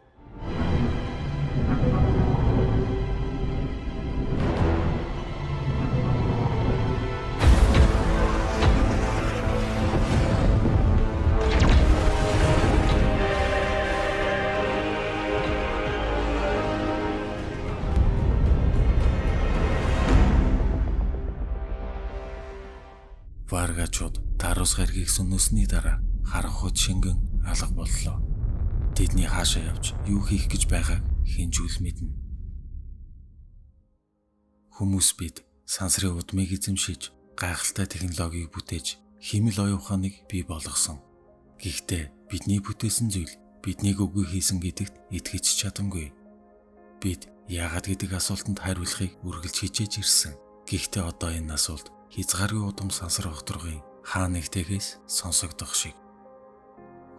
Варгачууд Тарус гаригийг сүннөсний дараа харанхуйд шингэн алга боллоо. Тэдний хаашаа явж юу хийх гэж байгааг хинжүүл мэднэ. Хүмүүс бид сансрын удмыг эзэмшиж гайхалтай технологиг бүтээж химэл оюун ухааныг бий болгосон. Гэхдээ бидний бүтээсэн зүйл биднийг үгүй хийсэн гэдэгт итгэж чадамгүй. Бид яагаад гэдэг асуултанд хариулахыг үргэлж хичээж ирсэн. Гэхдээ одоо энэ асуулт хязгааргүй удам сансар огторгын хаа нэгтэйгээс сонсогдох шиг.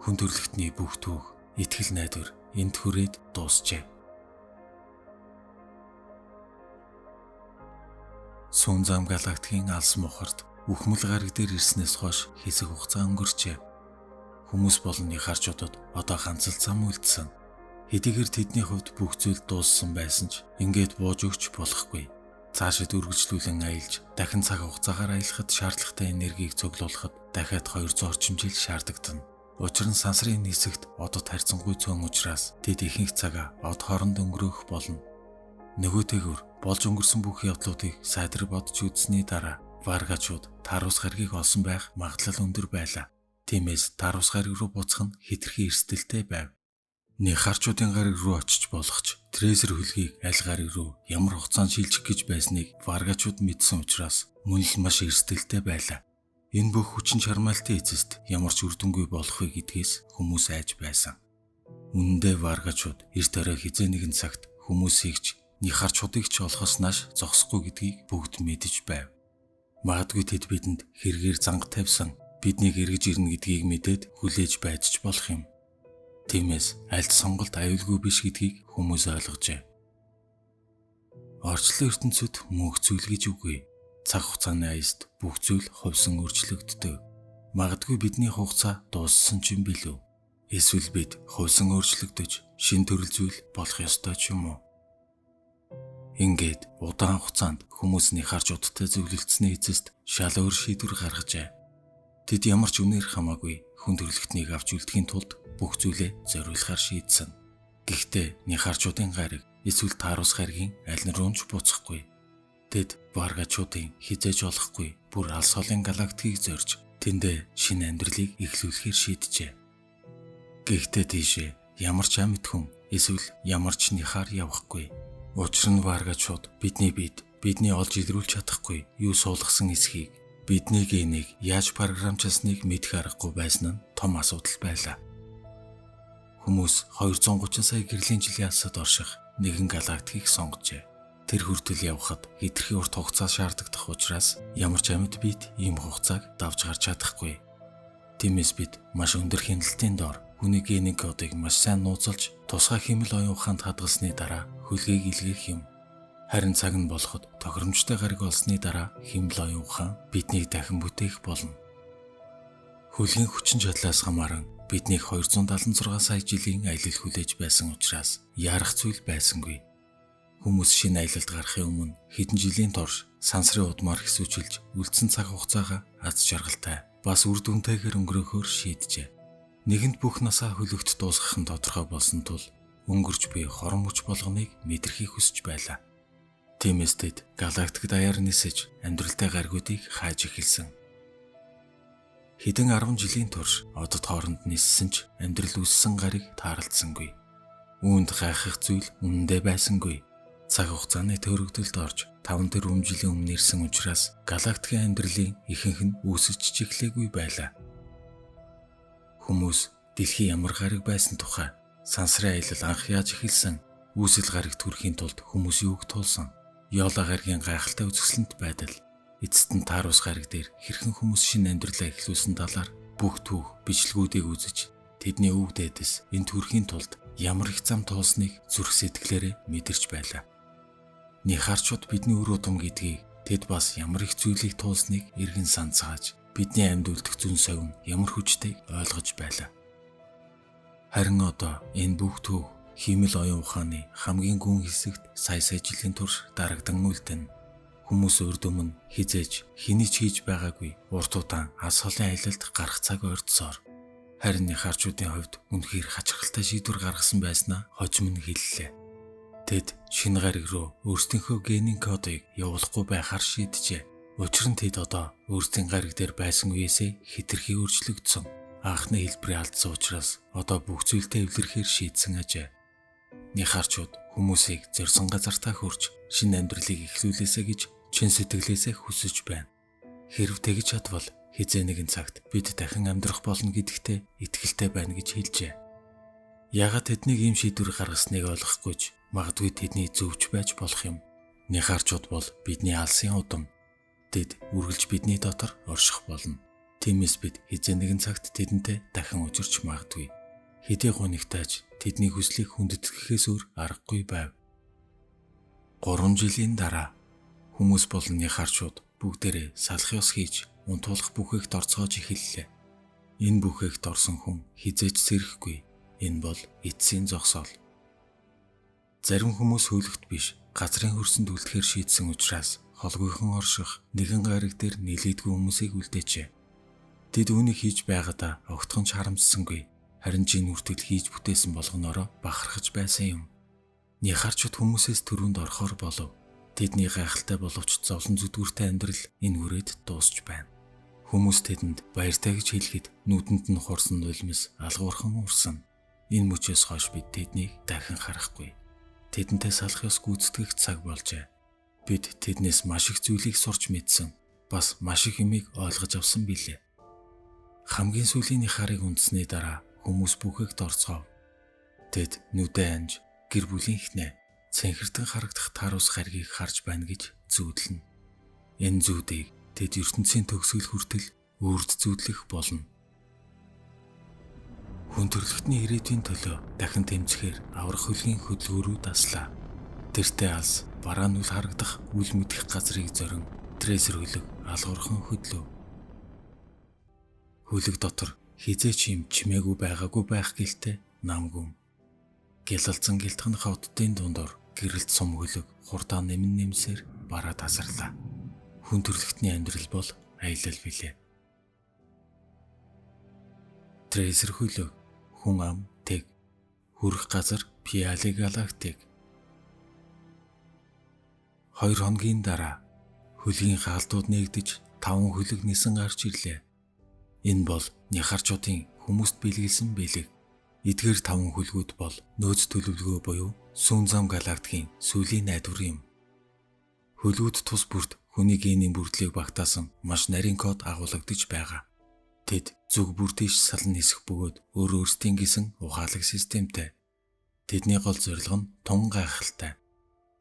Хүн төрлөختний бүх түүх, итгэл найдвар энд хүрээд дуусжээ. Сүүн зам галактикийн алс мухарт үхмэл гариг дээр ирснээс хойш хэсэг хугацаа өнгөрчээ. Хүмүүс болон нихарчуудад одоо ганц л зам үлдсэн. Хэдийгээр тэдний хувьд бүх зүйл дууссан байсан ч ингээд бууж өгч болохгүй. Цаашид үргэлжлүүлэн аялж, дахин цаг хугацаагаар аялахад шаардлагатай энергийг цуглуулахад дахиад 200 орчим жил шаардагдана. Учир нь сансрын нисэгт одод харьцангуй цөөн учраас тэд ихэнх цагаа од хооронд өнгөрөөх болно. Нөгөөтэйгүр болж өнгөрсөн бүх явдлуудыг сайдар бодж үзсний дараа Варгачууд Тарус гаригийг олсон байх магадлал өндөр байлаа. Тиймээс Тарус гариг руу буцах нь хэтэрхий эрсдэлтэй байв. Нихарчуудын гариг руу очиж болох ч Трезер хөлгийг аль гариг руу ямар хугацаанд шилжих гэж байсныг Варгачууд мэдсэн учраас мөн л маш эрсдэлтэй байлаа. Энэ бүх хүчин чармаалтын эцэст ямар ч үр дүнгүй болох вэ гэдгээс хүмүүс айж байсан. Үнэндээ Варгачууд эрт орой хизээ нэгэн цагт хүмүүсийг ч нихарчуудыг ч олохоос нааш зогсохгүй гэдгийг бүгд мэдэж байв. Магадгүй тэд бидэнд хэрэгээр занга тавьсан биднийг эргэж ирнэ гэдгийг мэдээд хүлээж байж ч болох юм. Тиймээс аль сонголт аюулгүй биш гэдгийг хүмүүс ойлгожээ. Орчлон ертөнцид мөнх зүйл гэж үгүй. Цаг хугацааны аяст бүх зүйл хувьсан өөрчлөгддөг. Магадгүй бидний хугацаа дууссан ч юм билүү. Эсвэл бид хувьсан өөрчлөгдөж шин төрөл зүйл болох ёстой ч юм уу? Ингээд удаан хугацаанд хүмүүсний харж удтай зөвлөлдсөний эцэст шал өөр шийдвэр гаргажээ. Тэд ямар ч үнээр хамаагүй хүн төрлөختнийг авч үлдэхийн тулд бүх зүйлээ зориулахаар шийдсэн. Гэхдээ нихарчуудын гариг эсвэл Тарус гаригийн аль нь руу ч буцахгүй. Тэд Варгачуудын хизээж олохгүй бүр алс холын галактикийг зорж тэндээ шинэ амьдралыг эхлүүлэхээр шийджээ. Гэхдээ тийшээ ямар ч амьд хүн эсвэл ямар ч нихар явахгүй. Учир нь Варгачууд бидний бидний олж илрүүлж чадахгүй юу суулгасан эсхийг, бидний генийг яаж програмчилсныг мэдэх аргагүй байсан нь том асуудал байлаа. Хүмүүс 230 сая гэрлийн жилийн алсад орших нэгэн галактикийг сонгожээ. Тэр хүртэл явхад хэтэрхий урт хугацаа шаардагдах учраас ямар ч амьд бид ийм хугацааг давж гарч чадахгүй. Тиймээс бид маш өндөр хяналтын дор хүний генийн кодыг маш сайн нууцлж тусгай хэмэл оюун ухаанд хадгалсны дараа хөлгийг илгээх юм. Харин цаг нь болоход тохиромжтой гариг олсны дараа хэмэл оюун ухаан биднийг дахин бүтээх болно. Хөлгийн хүчин чадлаас хамааран биднийг 276 сая жилийн аялал хүлээж байсан учраас яарах зүйл байсангүй. Хүмүүс шинэ аялалд гарахын өмнө хэдэн жилийн турш сансрын удмаар хэсүүчилж үлдсэн цаг хугацаагаа аз жаргалтай бас үр дүнтэйгээр өнгөрөөхөөр шийджээ. Нэгэнд бүх насаа хөлөгт дуусгах нь тодорхой болсон тул өнгөрч буй хорон мөч болгоныг мэдрэхийг хүсэж байлаа. Тиймээс тэд галактик даяар нисэж амьдралтай гаригуудыг хааж эхэлсэн. Хэдэн 10 жилийн турш одод хооронд ниссэн ч амьдрал үссэн гариг таарлцсангүй. Үүнд гайхах зүйл үнэндээ байсангүй. Цаг хугацааны төрөгдөлд орж 5 тэрбум жилийн өмнө ирсэн учраас галактикийн амьдралын ихэнх нь үүсэж чиглээгүй байлаа. Хүмүүс дэлхийн ямар гариг байсан тухай, сансрын аялал анх яаж эхэлсэн, үүсэл гариг төрхийн тулд хүмүүс юуг туулсан, Йола гаригийн гайхалтай үзэсгэлэнт байдал, эцэст нь Тарус гариг дээр хэрхэн хүмүүс шинэ амьдралаа эхлүүлсэн талаар бүх түүх бичлэгүүдийг үзэж тэдний өв дээдэс энэ төрхийн тулд ямар их зам туулсныг зүрх сэтгэлээрээ мэдэрч байлаа. Нихарчууд бидний үр удам гэдгийг тэд бас ямар их зүйлийг туулсныг эргэн санацгааж бидний амьд үлдэх зүн совин ямар хүчтэйг ойлгож байлаа. Харин одоо энэ бүх түүх химэл оюун ухааны хамгийн гүн хэсэгт сая жилийн турш дарагдан үлдэнэ. Хүмүүс урд өмнө хизээж хэний ч хийж байгаагүй урт удаан алс холын аялалд гарах цаг ойртсоор. Харин нихарчуудын хувьд үнэхээр хачирхалтай шийдвэр гаргасан байснаа хожим нь хэллээ. Тэд шинэ гариг руу өөрсдийнхөө генийн кодыг явуулахгүй байхаар шийджээ. Учир нь тэд одоо өөрсдийн гариг дээр байсан үеэсээ хэтэрхий өөрчлөгдсөн. Анхны хэлбэрийг алдсан учраас одоо бүх зүйлтэй эвлэрэхээр шийдсэн ажээ. Нихарчууд хүмүүсийг зорьсон газартаа хүрч шинэ амьдралыг эхлүүлээсэ гэж чин сэтгэлээсээ хүсэж байна. Хэрв тэгж чадвал хизээ нэгэн цагт бид дахин амьдрах болно гэдэгтээ итгэлтэй байна гэж хэлжээ. Яагаад тэднийг ийм шийдвэр гаргасныг ойлгохгүйч магадгүй тэдний зөвч байж болох юм. Нихарчууд бол бидний алсын удам. Тэд үргэлж бидний дотор орших болно. Тиймээс бид хизээ нэгэн цагт тэдэнтэй дахин учирч магадгүй. Хэдий гонигтайж тэдний хүслийг хүндэтгэхээс өөр аргагүй байв. 3 жилийн дараа хүмүүс болон нихарчууд бүгдээрээ салах ёс хийж унтуулах бүхээгт орцоож эхэллээ. Энэ бүхээгт орсон хүн хизээж сэрэхгүй. Энэ бол эцсийн зогсоол. Зарим хүмүүс хөөлөгт биш, газрын хөрсөнд үлдэхээр шийдсэн учраас холгойхон орших нэгэн гариг дээр нийлээдгүй хүмүүсийг үлдээжээ. Тэд үүнийг хийж байгаадаа огтхон ч харамссангүй. Харин жин үртэл хийж бүтээсэн болгоноороо бахархаж байсан юм. Нихарчууд хүмүүсээс төрөнд орохоор болов. Тэдний гайхалтай боловч зовлон зүдгүүртэй амьдрал энэ хүрээд дуусч байна. Хүмүүс тэдэнд баяртай гэж хэлэхэд нүдэнд нь хурсан нулимс алгуурхан урсан. Энэ мөчөөс хойш бид тэднийг дахин харахгүй. Тэдэнтэй салах ёс гүйцэтгэх цаг болжээ. Бид тэднээс маш их зүйлийг сурч мэдсэн. Бас маш их юмыг ойлгож авсан билээ. Хамгийн сүүлийн нихарыг унтсны дараа хүмүүс бүхээгт орцгов. Тэд нүдэ анж, гэр бүлийн эхнээ, цэнхэртэн харагдах таарус гаригийг харж байна гэж зүүдэлнэ. Энэ зүүдийг тэд ертөнцийн төгсгөл хүртэл үрд зүүдлэх болно. Хүн төрлөختний ирээдүйн төлөө дахин тэмцэхээр аврах хөлгийн хөдөлгөөрүүд таслаа. Тэртээ алс бараан үл харагдах үл мэдэх газрыг зорин трейсер хөлөг алгуурхан хөдлөв. Хөлөг дотор хизээч юм чимээгүй байгаагүй байх гэлтэй намгүм. Гялалзан гэлтгэн хавдтын дундор гэрэлт сум хөлөг хурдаа нэмсээр бараа тасарлаа. Хүн төрлөختний амьдрал бол аялал билээ. Трейсер хөлөг, хүн ам, тэг, хүрэх газар Пиали галактик. 2 хоногийн дараа хөлгийн хаалтууд нэгдэж 5 хөлөг нисэн гарч ирлээ. Энэ бол нихарчуудын хүмүүст бэлгэлсэн бэлэг. Эдгээр 5 хөлгүүд бол нөөц төлөвлөгөө буюу сүүн зам галактикийн сүүлийн найдвар юм. Хөлгүүд тус бүрт хүний генийн бүрдлийг багтаасан маш нарийн код агуулгадж байгаа. Тэд зүг бүр тийш салан нисэх бөгөөд өөр өөрсдийн гисэн ухаалаг системтэй. Тэдний гол зорилго нь тун гайхалтай.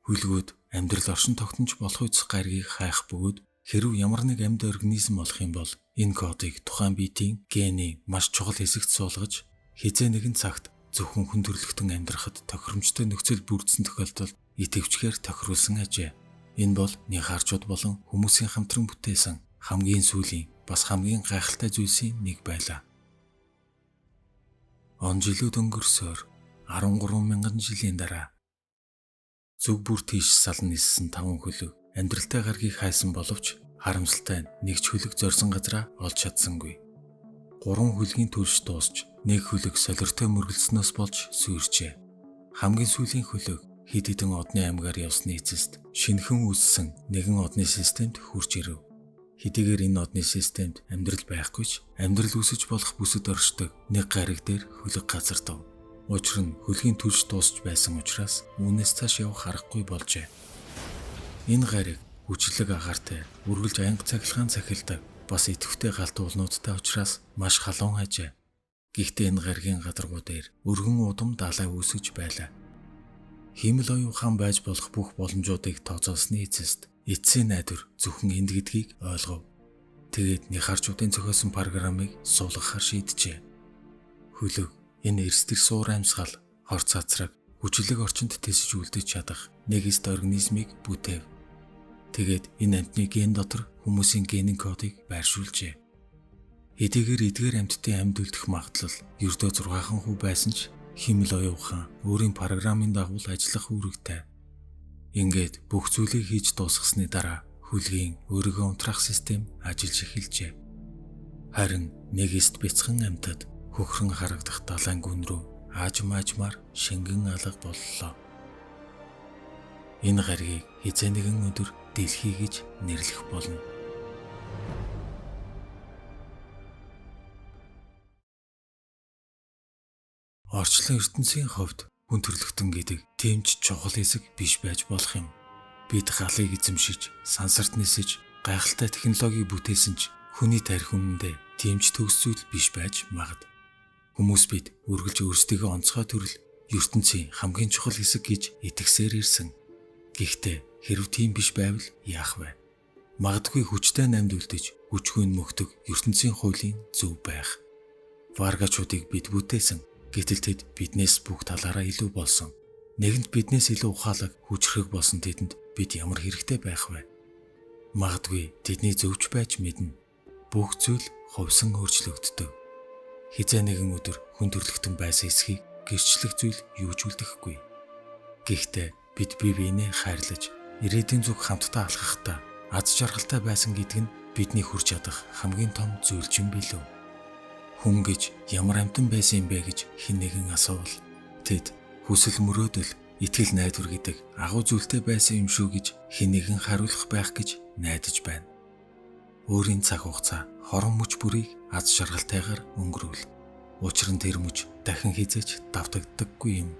Хөлгүүд амьдрал оршин тогтнож болох үсэх гаригийг хайх бөгөөд хэрв ямар нэг амьд организм болох юм бол энэ кодыг тухайн биетийн гений маш чухал хэсэгт суулгаж хизээ нэгэн цагт зөвхөн хүн төрлөختөн амьдрахад тохиромжтой нөхцөл бүрдсэн тохиолдолд итэвчгээр тохируулсан ажээ. Энэ бол нихарчууд болон хүмүүсийн хамтран бүтээсэн хамгийн сүүлийн бас хамгийн гайхалтай зүйлсийн нэг байлаа. Он жилүүд өнгөрсөөр 13,000 жилийн дараа зүг бүр тийш салан ниссэн 5 хөлөг амьдралтай гаргийг хайсан боловч харамсалтай нэг ч хөлөг зорьсон газараа олж чадсангүй. 3 хөлгийн төрш дуусч нэг хөлөг солиртой мөргөлснөөс болж сүйрчээ. Хамгийн сүүлийн хөлөг хэд хэдэн одны аймгаар явсны эцэст шинэхэн үүссэн нэгэн одны системд хурж ирэв. Хэдийгээр энэ одны системд амьдрал байхгүй ч амьдрал үүсэж болох бүсэд оршдог нэг гариг дээр хөлөг газардав. Учир нь хөлгийн төрш дуусч байсан учраас үүнээс цааш явах аргагүй болжээ. Энэ гариг хүчлэг агаартай, үргэлж аянга цахилгаан цахилдаг, бас идэвхтэй галт уулнуудтай учраас маш халуун ажээ. Гэхдээ энэ гаригийн гадаргуу дээр өргөн удам далай үүсэж байлаа. Хиймэл оюухан байж болох бүх боломжуудыг тооцоолсны эцэст эцсийн найдвар зөвхөн энд гэдгийг ойлгов. Тэгээд нихарчуудын зохиосон программыг суулгахаар шийджээ. Хөлөг энэ эрс дэх суур амьсгал, хор цацраг, хүчлэг орчинд тэсэж үлдэж чадах нэг эст организмыг бүтээв. Тэгээд энэ амьтны ген дотор хүмүүсийн генийн кодыг байршуулжээ. Хэдийгээр эдгээр амьтдын амьд үлдэх магадлал ердөө 6% байсан ч хиймэл оюухан өөрийн программын дагуу ажиллах үүрэгтэй. Ингээд бүх зүйлийг хийж дуусгасны дараа хөлгийн өөрийгөө унтраах систем ажиллаж эхэлжээ. Харин нэг эст бяцхан амьтад хөхрөн харагдах далайн гүн рүү аажмаар шингэн алга боллоо. Энэ гаригийг хизээ нэгэн өдөр дэлхий гэж нэрлэх болно. Орчлон ертөнцийн хувьд хүн төрөлхтөн гэдэг тийм ч чухал хэсэг биш байж болох юм. Бид галыг эзэмшиж, сансарт нисэж, гайхалтай технологи бүтээсэн ч хүний тарих үнэндээ тийм ч төгс зүйл биш байж магад. Хүмүүс бид үргэлж өөрсдийгөө онцгой төрөл ертөнцийн хамгийн чухал хэсэг гэж итгэсээр ирсэн. Гэхдээ хэрв тийм биш байвал яах вэ? Магадгүй хүчтэй намд үлдэж, хүчгүй мөхдөг ертөнцийн хуулийн зөв байх. Варгачуудыг бид бүтээсэн. Гэтэл тэд биднээс бүх талаараа илүү болсон. Нэгэнд биднээс илүү ухаалаг, хүчрхэг болсон тэдэнд бид ямар хэрэгтэй байх вэ? Магадгүй тэдний зөвч байж мэднэ. Бүх зүйл хувьсан өөрчлөгддөг. Хизээ нэгэн өдөр хүн төрлөختөн байсан эсхийг гэрчлэх зүйл юу ч үлдэхгүй. Гэхдээ бид бие биенээ хайрлаж, ирээдүйн зүг хамтдаа алхахдаа аз жаргалтай байсан гэдг нь бидний хүрч чадах хамгийн том зүйл юм билүү? Хүн гэж ямар амьтан байсан юм бэ гэж хэн нэгэн асуувал тэд хүсэл мөрөөдөл, итгэл найдвар гэдэг агуу зүйлтэй байсан юм шүү гэж хэн нэгэн хариулах байх гэж найдаж байна. Өөрийн цаг хугацаа, хорон мөч бүрийг аз жаргалтайгаар өнгөрүүл. Учир нь тэр мөч дахин хизээж давтагддаггүй юм.